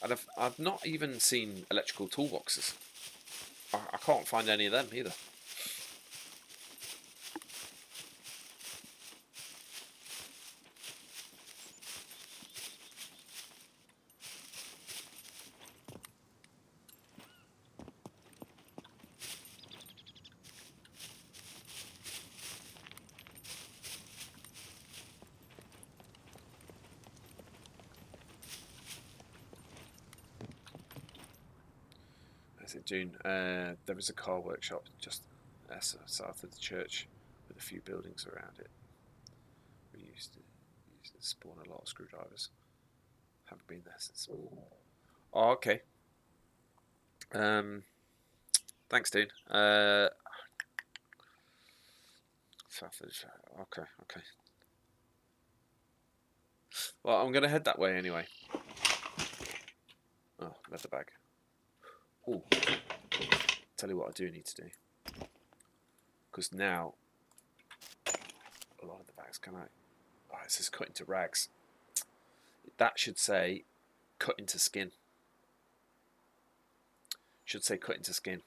And I've not even seen electrical toolboxes. I can't find any of them either. As it June, there is a car workshop just south of the church with a few buildings around it. We used to spawn a lot of screwdrivers. Haven't been there since. Oh, okay. Thanks, dude. South of the church. Okay. Well, I'm gonna head that way anyway. Oh, leather bag. Oh, tell you what I do need to do. Because now, a lot of the bags can I... Oh, it says cut into rags. That should say cut into skin. Should say cut into skin.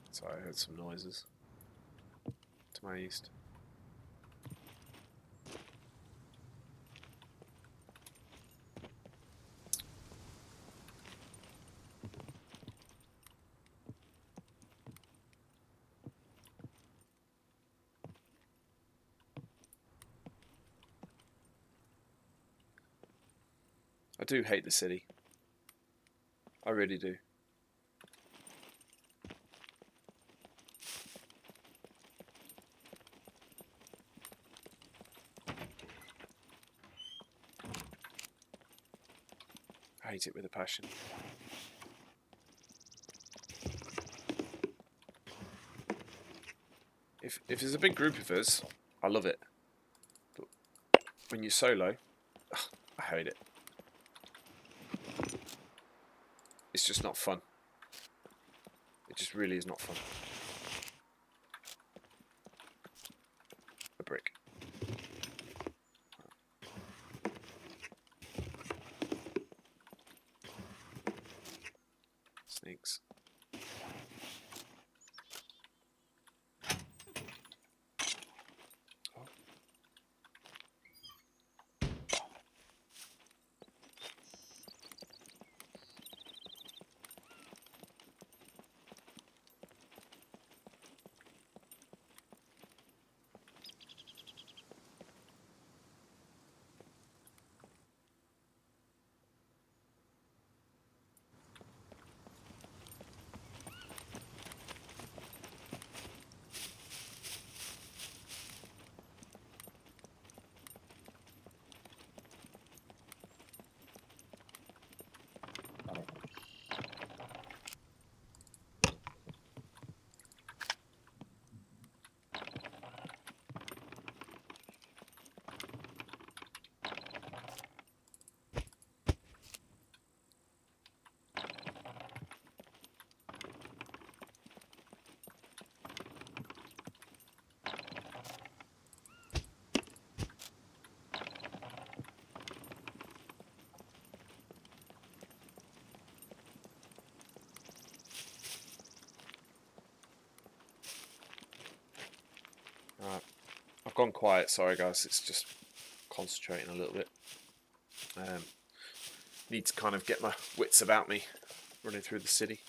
So I heard some noises to my east. I do hate the city. I really do. I hate it with a passion. If there's a big group of us, I love it. But when you're solo, I hate it. It's just not fun. It just really is not fun. A brick. Snakes. gone quiet, sorry guys, it's just concentrating a little bit. Need to kind of get my wits about me running through the city.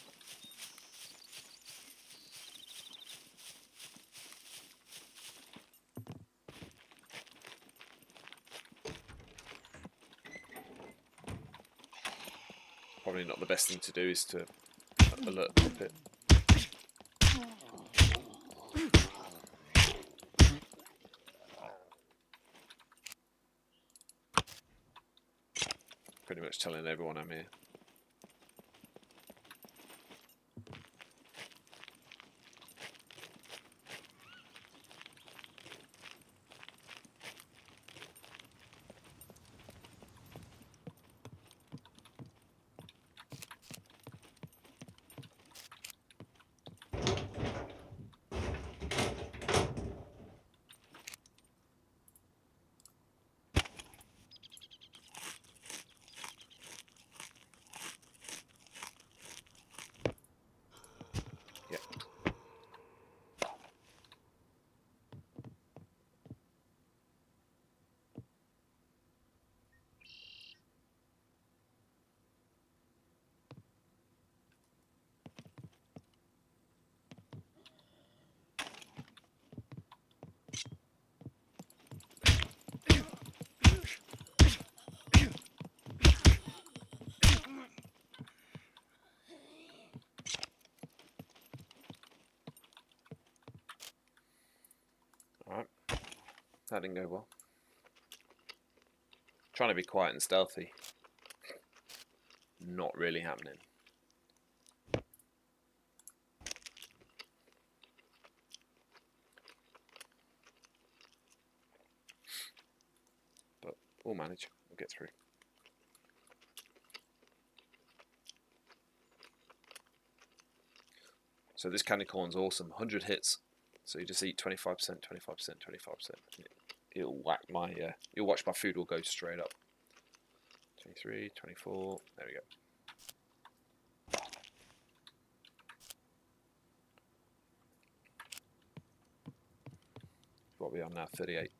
Probably not the best thing to do is to alert the puppet. Pretty much telling everyone I'm here. Alright, that didn't go well. Trying to be quiet and stealthy. Not really happening. But we'll manage, we'll get through. So this candy corn's awesome, 100 hits. So you just eat 25%, 25%, 25%. It'll whack my, you'll watch my food will go straight up. 23, 24, there we go. What are we on now, 38.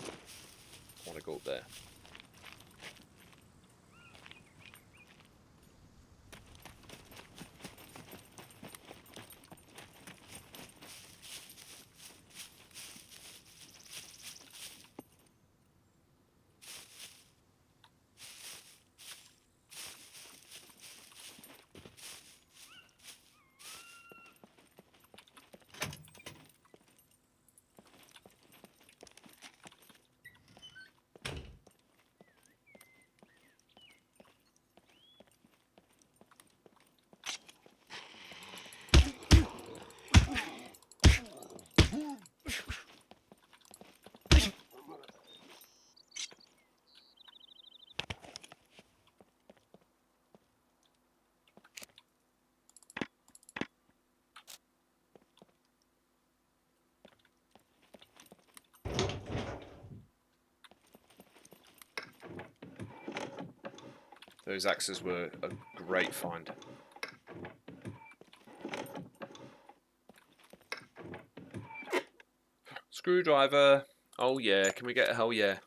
I want to go up there. Those axes were a great find. Screwdriver. Oh yeah, can we get a hell yeah?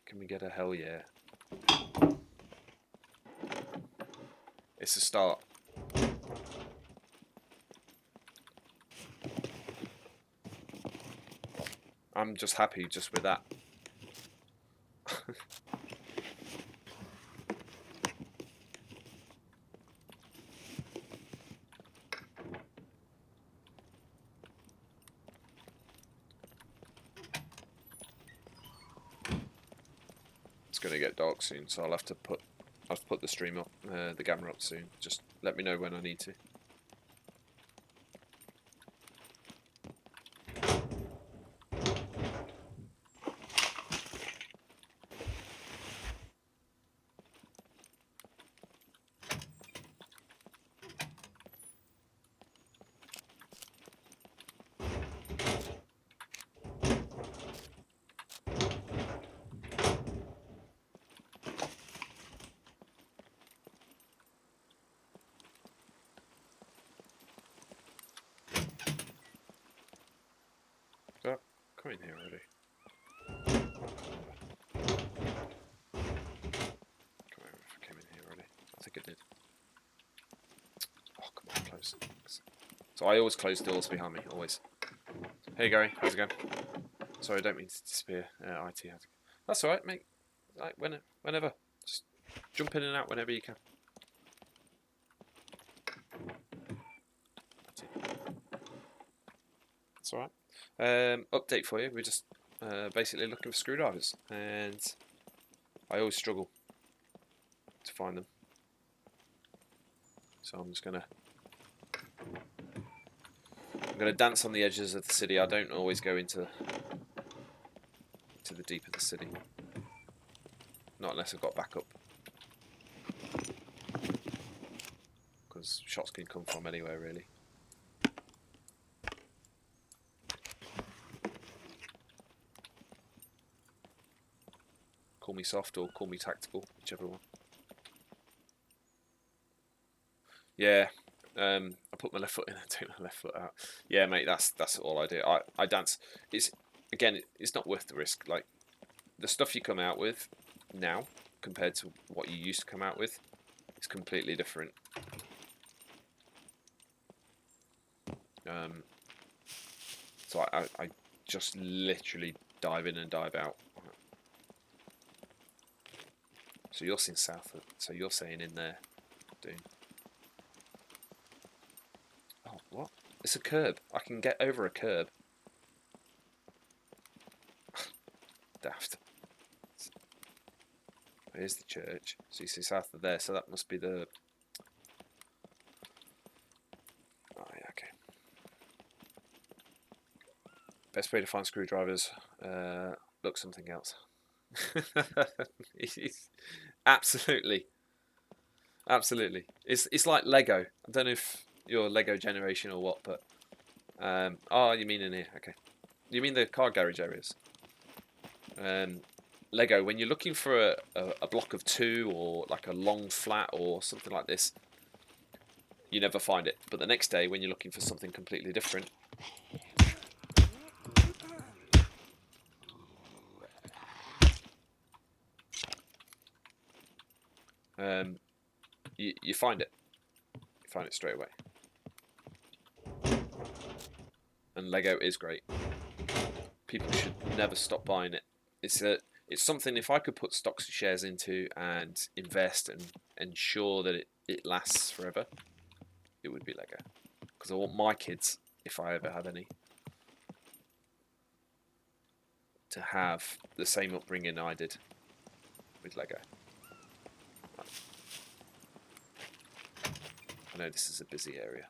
Can we get a hell yeah? It's a start. I'm just happy just with that. It's gonna get dark soon, so I'll have to put the stream up, the camera up soon. Just let me know when I need to. come in here already? Come over if I came in here already. I think I did. Oh, come on, close. So I always close doors behind me, always. Hey Gary, how's it going? Sorry, I don't mean to disappear. IT, how's it going? That's alright, mate. Like, whenever. Just jump in and out whenever you can. That's alright. Update for you. We're just basically looking for screwdrivers, and I always struggle to find them. So I'm gonna dance on the edges of the city. I don't always go into the deep of the city. Not unless I've got backup. Because shots can come from anywhere, really. Call me soft or call me tactical, whichever one. Yeah, I put my left foot in and take my left foot out. Yeah, mate, that's all I do. I dance. It's not worth the risk. Like, the stuff you come out with now compared to what you used to come out with is completely different. So I just literally dive in and dive out. So you're seeing south, so you're saying in there, dude. Oh, what? It's a curb. I can get over a curb. Daft. Here's the church. So you see south of there, so that must be the... Oh, yeah, okay. Best way to find screwdrivers, look something else. Absolutely. Absolutely. It's like Lego. I don't know if you're a Lego generation or what, but... oh, you mean in here, okay. You mean the car garage areas. Lego, when you're looking for a block of 2 or like a long flat or something like this, you never find it. But the next day, when you're looking for something completely different, you find it. You find it straight away. And Lego is great. People should never stop buying it. It's something, if I could put stocks and shares into and invest and ensure that it lasts forever, it would be Lego. Because I want my kids, if I ever have any, to have the same upbringing I did with Lego. I know this is a busy area.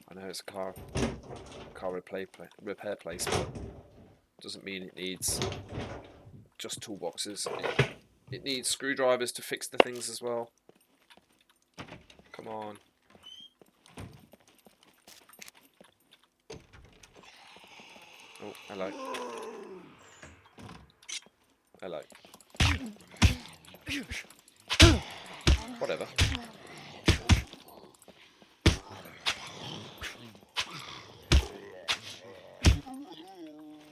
I know it's a car repair place, but doesn't mean it needs just toolboxes. It needs screwdrivers to fix the things as well. Come on. Oh, hello. Hello. Whatever.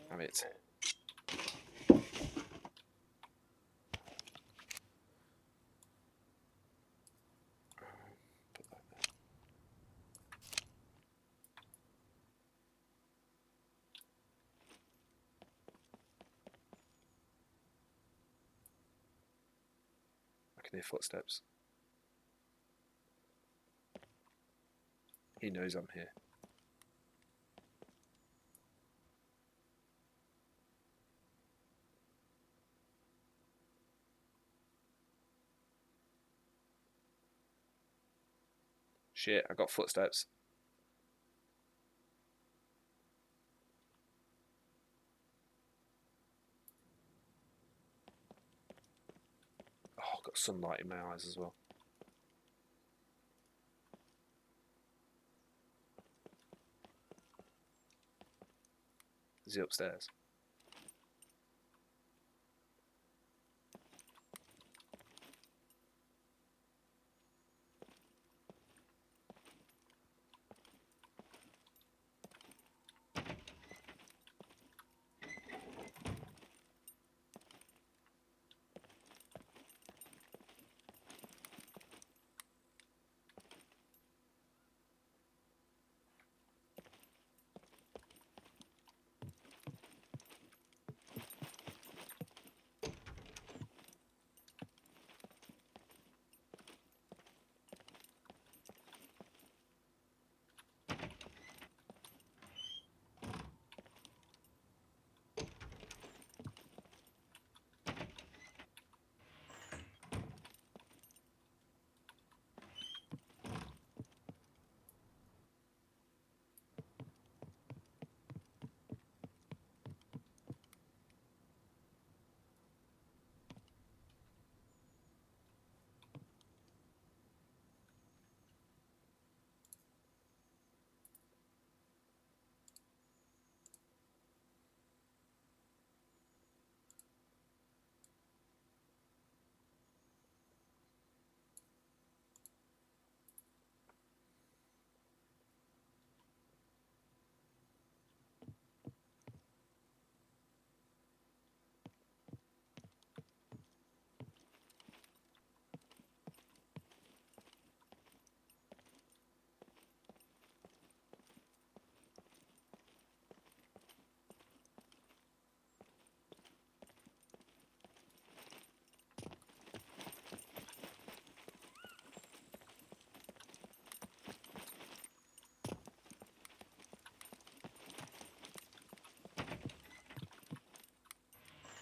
Have it. I can hear footsteps. He knows I'm here. Shit, I got footsteps. Oh, I've got sunlight in my eyes as well. Is he upstairs?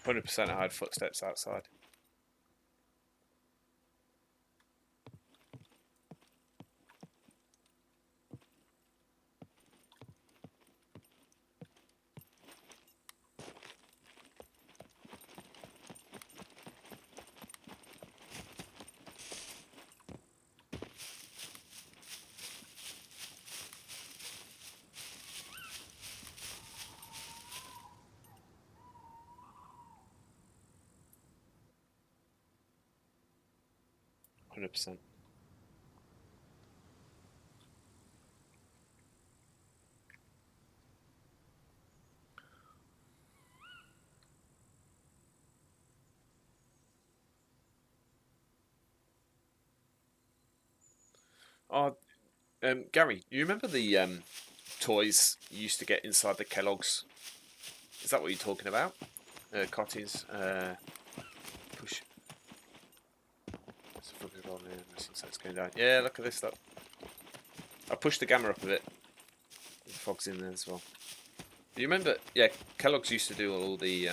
100% I heard footsteps outside. %. Oh, Gary, you remember the toys you used to get inside the Kellogg's? Is that what you're talking about? Cartoons. Push. It's fucking on here. It's going down. Yeah, look at this stuff. I pushed the gamma up a bit. The fog's in there as well. Do you remember? Yeah, Kellogg's used to do all the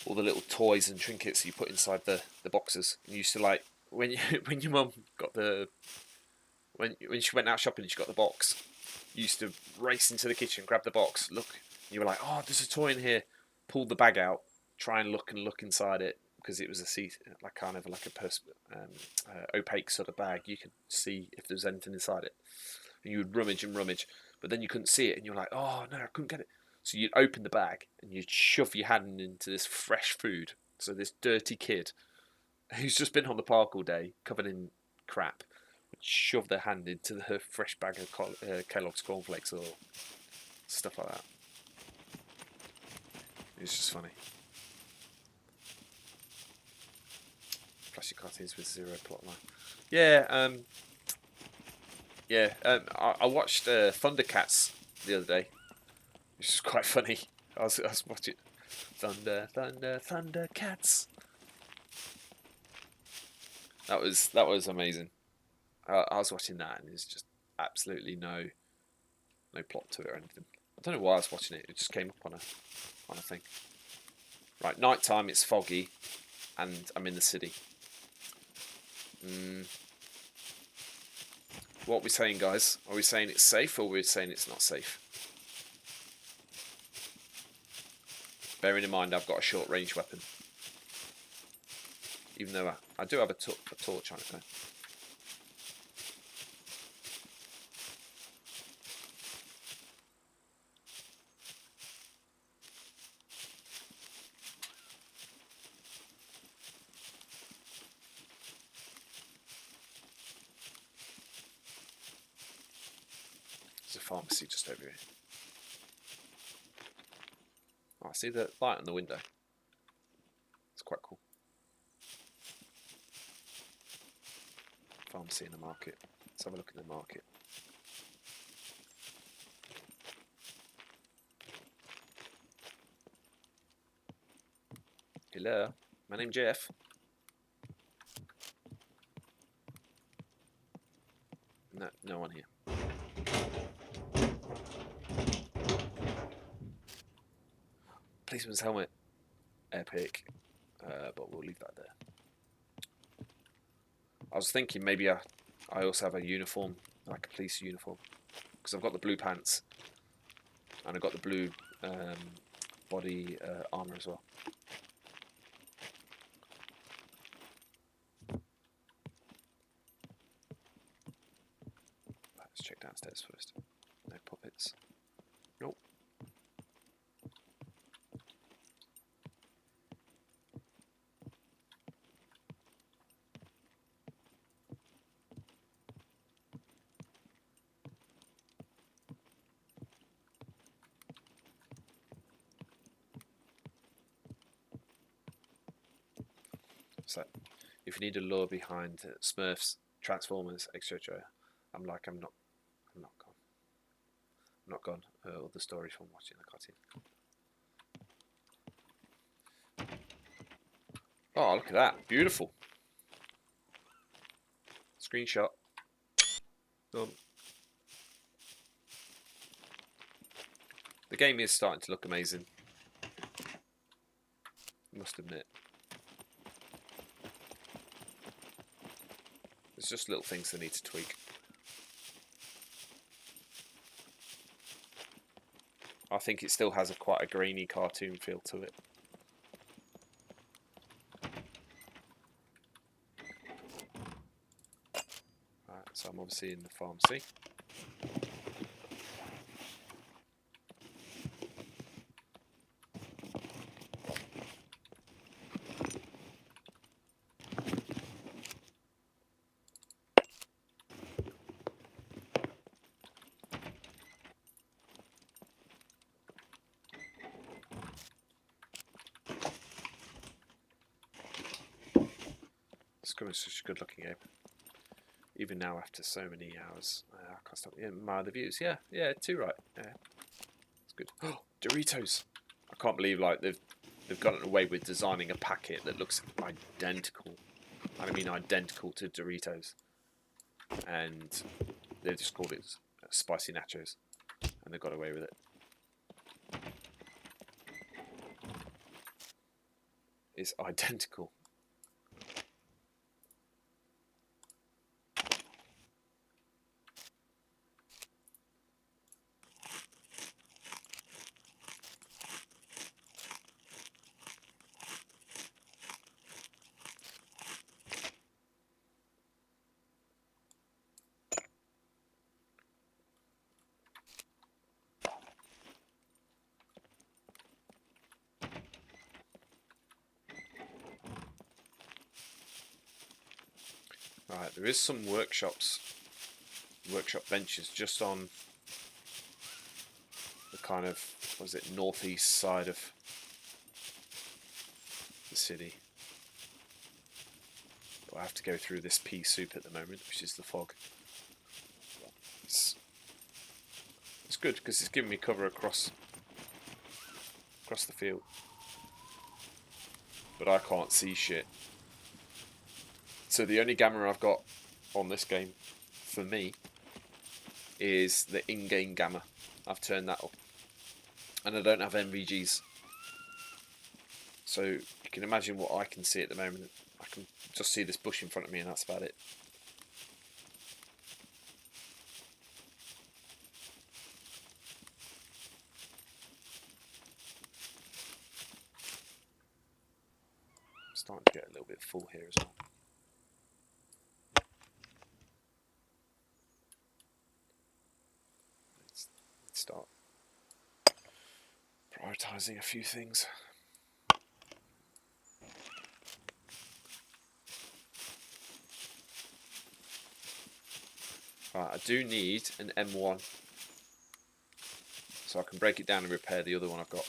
little toys and trinkets you put inside the boxes. And you used to like when you when your mum got the when she went out shopping and she got the box. You used to race into the kitchen, grab the box, look. You were like, oh, there's a toy in here. Pull the bag out, try and look inside it because it was like kind of like a opaque sort of bag. You could see if there was anything inside it, and you would rummage and rummage, but then you couldn't see it, and you're like, oh no, I couldn't get it. So you'd open the bag and you'd shove your hand into this fresh food. So this dirty kid who's just been on the park all day, covered in crap, would shove their hand into the fresh bag of Kellogg's cornflakes or stuff like that. It's just funny. Plastic cartoons with zero plotline. Yeah, I watched Thundercats the other day, which is quite funny. I was watching Thundercats. That was amazing. I was watching that and there's just absolutely no plot to it or anything. I don't know why I was watching it. It just came up on a thing. Right, night time. It's foggy, and I'm in the city. What are we saying, guys? Are we saying it's safe or are we saying it's not safe? Bearing in mind I've got a short range weapon. Even though I do have a torch on it though. There's a pharmacy just over here. Oh, I see the light on the window. It's quite cool. Pharmacy in the market. Let's have a look in the market. Hello, my name's Jeff. No one here. Policeman's helmet. Epic. But we'll leave that there. I was thinking maybe I also have a uniform, like a police uniform. Because I've got the blue pants. And I've got the blue body armour as well. Let's check downstairs first. No puppets. Nope. So, if you need a lore behind Smurfs, Transformers, etc., I'm not gone. I'm not gone. All the stories from watching the cartoon. Oh, look at that! Beautiful. Screenshot. Done. The game is starting to look amazing. must admit. There's just little things that need to tweak. I think it still has quite a grainy cartoon feel to it. Right, so I'm obviously in the pharmacy. Scum is such a good looking game. Even now, after so many hours, I can't stop my other views. Yeah, too right. Yeah, it's good. Oh, Doritos! I can't believe like they've gotten away with designing a packet that looks identical. I mean, identical to Doritos, and they've just called it spicy nachos, and they got away with it. It's identical. Right, there is some workshop benches just on the kind of, what is it, northeast side of the city. But I have to go through this pea soup at the moment, which is the fog. It's good because it's giving me cover across the field. But I can't see shit. So the only gamma I've got on this game, for me, is the in-game gamma. I've turned that up. And I don't have NVGs. So you can imagine what I can see at the moment. I can just see this bush in front of me and that's about it. I'm starting to get a little bit full here as well. Let's start prioritising a few things. Right, I do need an M1 so I can break it down and repair the other one I've got.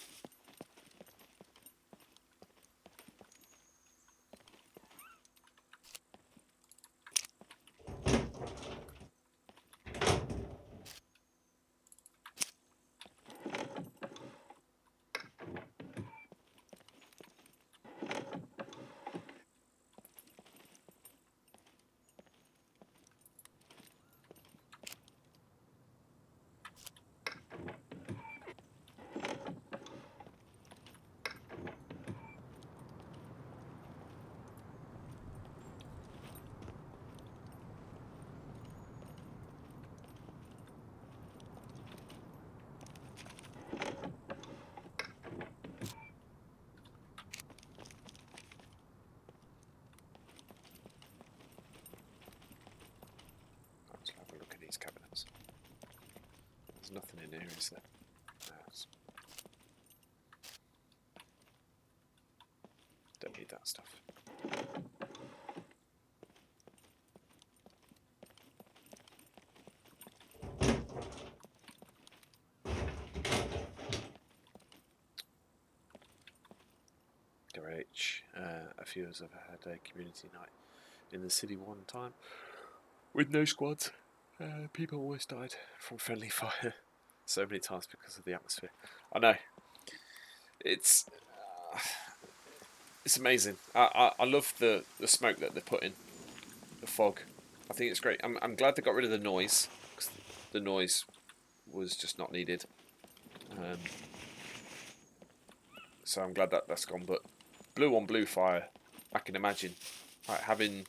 Let's have a look at these cabinets. There's nothing in here, is there? Don't need that stuff. Great. A few of us have had a community night in the city one time with no squads. People almost died from friendly fire so many times because of the atmosphere. I know. It's amazing. I love the smoke that they put in, the fog. I think it's great. I'm glad they got rid of the noise, because the noise was just not needed. So I'm glad that that's gone. But blue on blue fire, I can imagine, like, having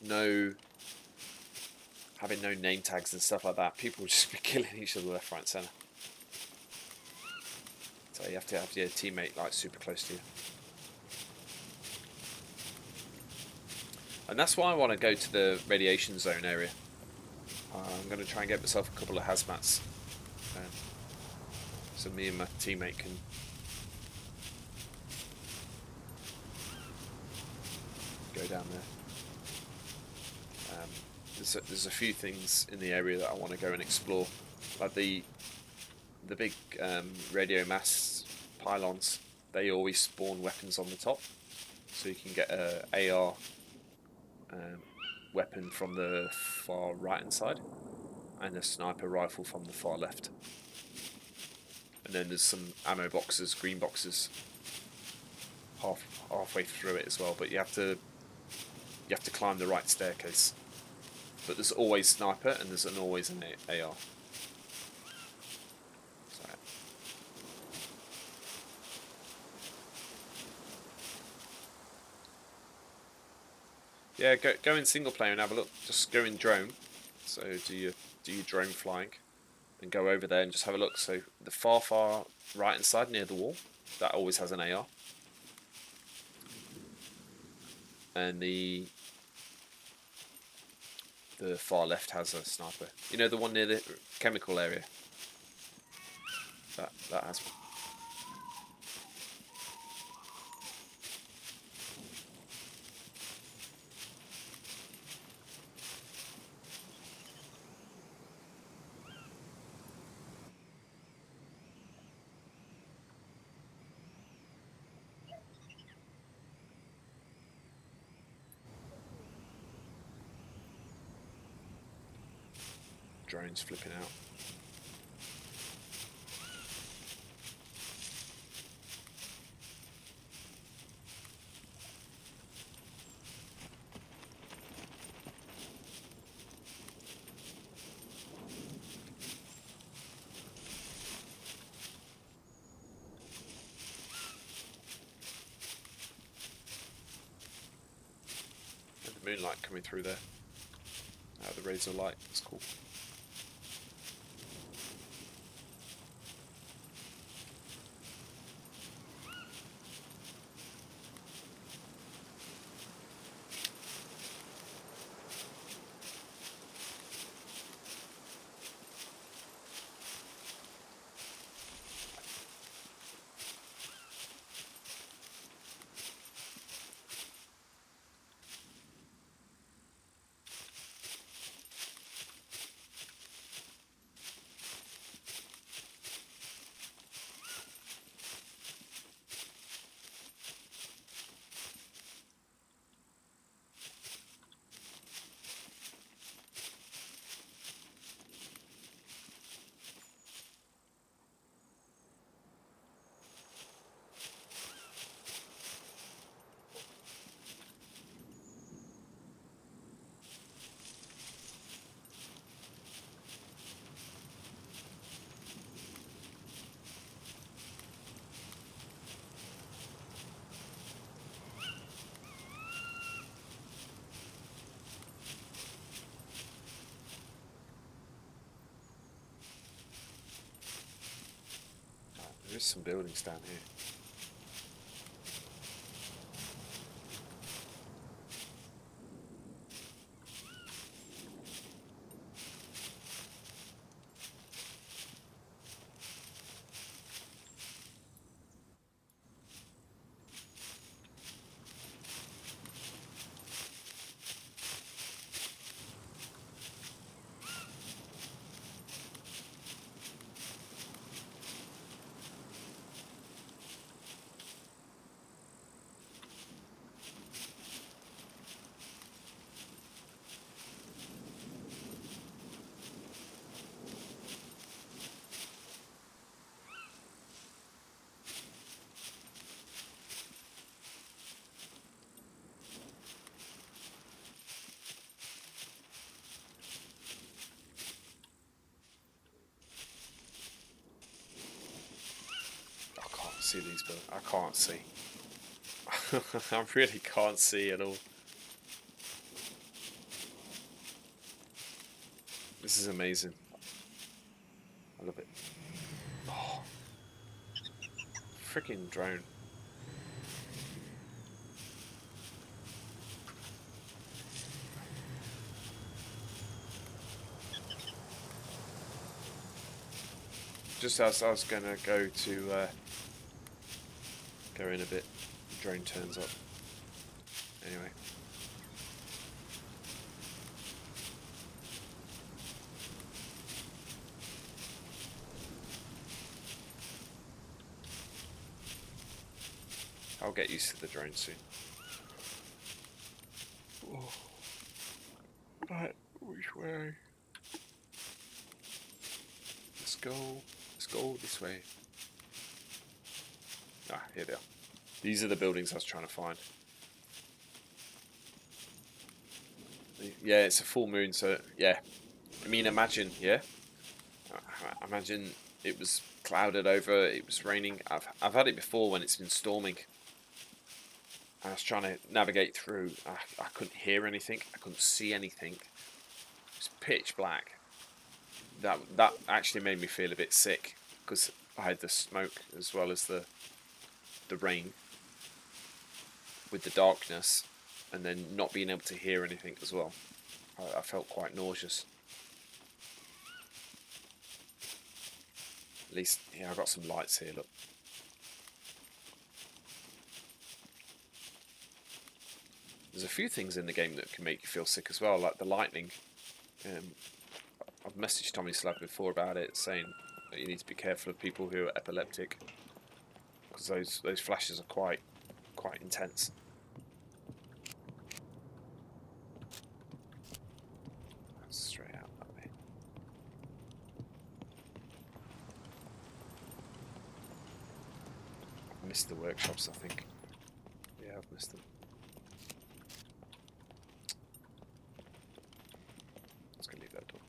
no name tags and stuff like that, people would just be killing each other left, right, and centre. So you have to have your teammate like super close to you. And that's why I want to go to the radiation zone area. I'm going to try and get myself a couple of hazmats, so me and my teammate can go down there. There's a few things in the area that I want to go and explore, like the big radio mass pylons. They always spawn weapons on the top, so you can get a AR weapon from the far right hand side and a sniper rifle from the far left. And then there's some ammo boxes, green boxes, halfway through it as well. But you have to climb the right staircase. But there's always sniper and there's always an AR. So, yeah, go in single player and have a look. Just go in drone. So do your drone flying, and go over there and just have a look. So the far right hand side near the wall, that always has an AR. And the far left has a sniper. You know, the one near the chemical area? That has one. Drones flipping out. And the moonlight coming through there. The rays of light. It's cool. There's some buildings down here. See these, but I can't see. I really can't see at all. This is amazing. I love it. Oh, freaking drone. Just as I was gonna go to go in a bit, the drone turns up. Anyway. I'll get used to the drone soon. Oh. Right, which way? Let's go. Let's go this way. Ah, here they are. These are the buildings I was trying to find. Yeah, it's a full moon, so yeah. I mean, imagine, yeah. Imagine it was clouded over. It was raining. I've had it before when it's been storming. I was trying to navigate through. I couldn't hear anything. I couldn't see anything. It's pitch black. That actually made me feel a bit sick because I had the smoke as well as the rain with the darkness, and then not being able to hear anything as well. I felt quite nauseous. At least, yeah, I've got some lights here. Look. There's a few things in the game that can make you feel sick as well, like the lightning. I've messaged Tommy Slab before about it, saying that you need to be careful of people who are epileptic, because those flashes are quite intense. That's straight out that way. I've missed the workshops, I think. Yeah, I've missed them. Let's go leave that door.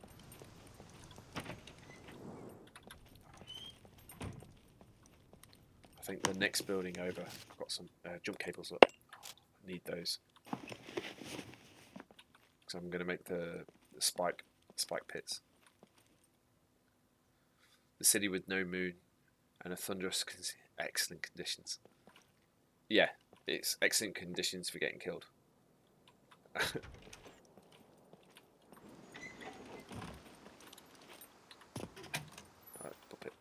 I think the next building over, I've got some jump cables up. I need those. Because I'm going to make the spike pits. The city with no moon and a thunderous, excellent conditions. Yeah, it's excellent conditions for getting killed. Pop it.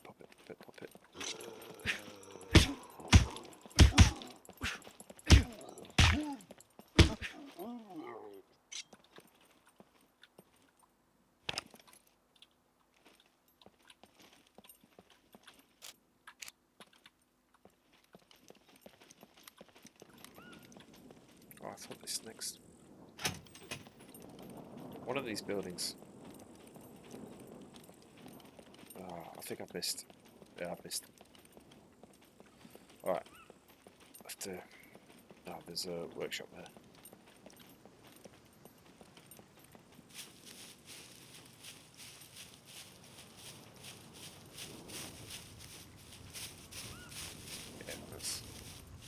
Oh, I thought this next. One of these buildings. Oh, I think I've missed. Yeah, I've missed. Alright. I have to. Oh, there's a workshop there. Yeah, this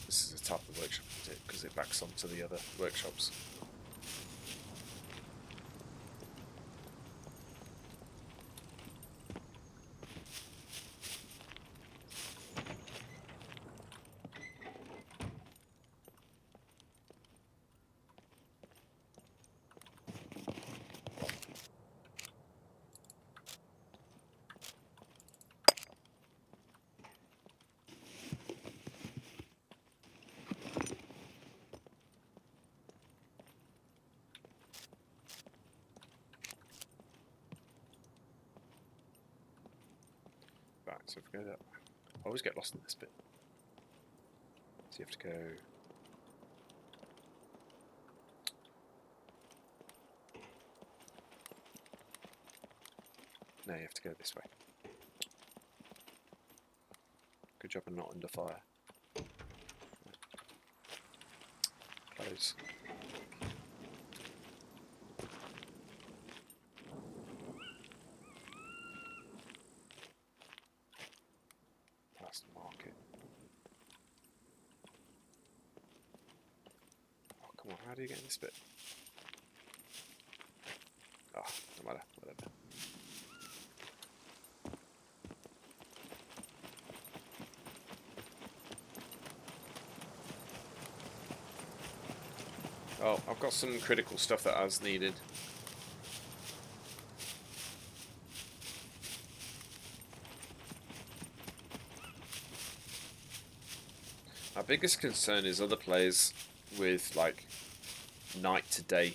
is the type of workshop, is it? Because it backs onto the other workshops. Right, so if we go that way. I always get lost in this bit. So you have to go. No, you have to go this way. Good job I'm not under fire. Close. That's the market. Come on, how do you get in this bit? Oh, no matter, whatever. Oh, I've got some critical stuff that I was needed. My biggest concern is other players with like night to day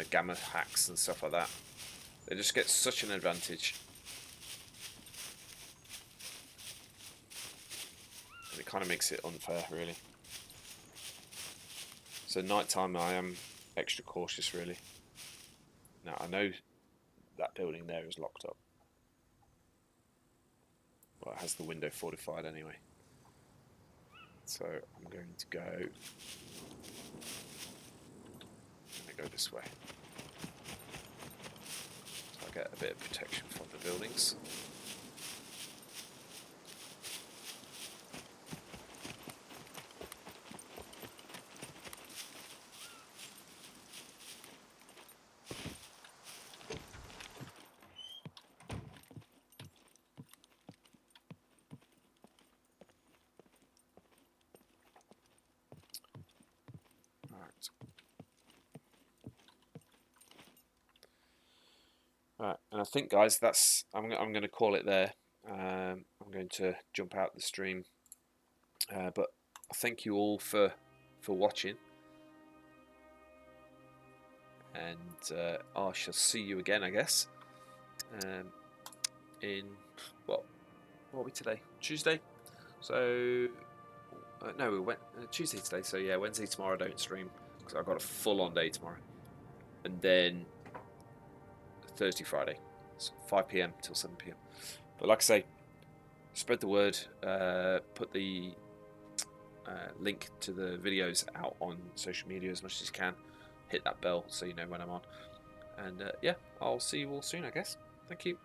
gamma hacks and stuff like that. They just get such an advantage. And it kind of makes it unfair, really. So nighttime I am extra cautious, really. Now I know that building there is locked up. Well, it has the window fortified anyway. So I'm going to go this way. So I get a bit of protection from the buildings. Right, and I think, guys, that's I'm going to call it there. I'm going to jump out the stream, but I thank you all for watching, and I shall see you again, I guess, in what are we today? Tuesday. So no, we went Tuesday today. So yeah, Wednesday tomorrow I don't stream because I've got a full-on day tomorrow, and then Thursday, Friday. 5 p.m. till 7 p.m. But like I say, spread the word, put the link to the videos out on social media as much as you can. Hit that bell so you know when I'm on. And yeah, I'll see you all soon, I guess. Thank you.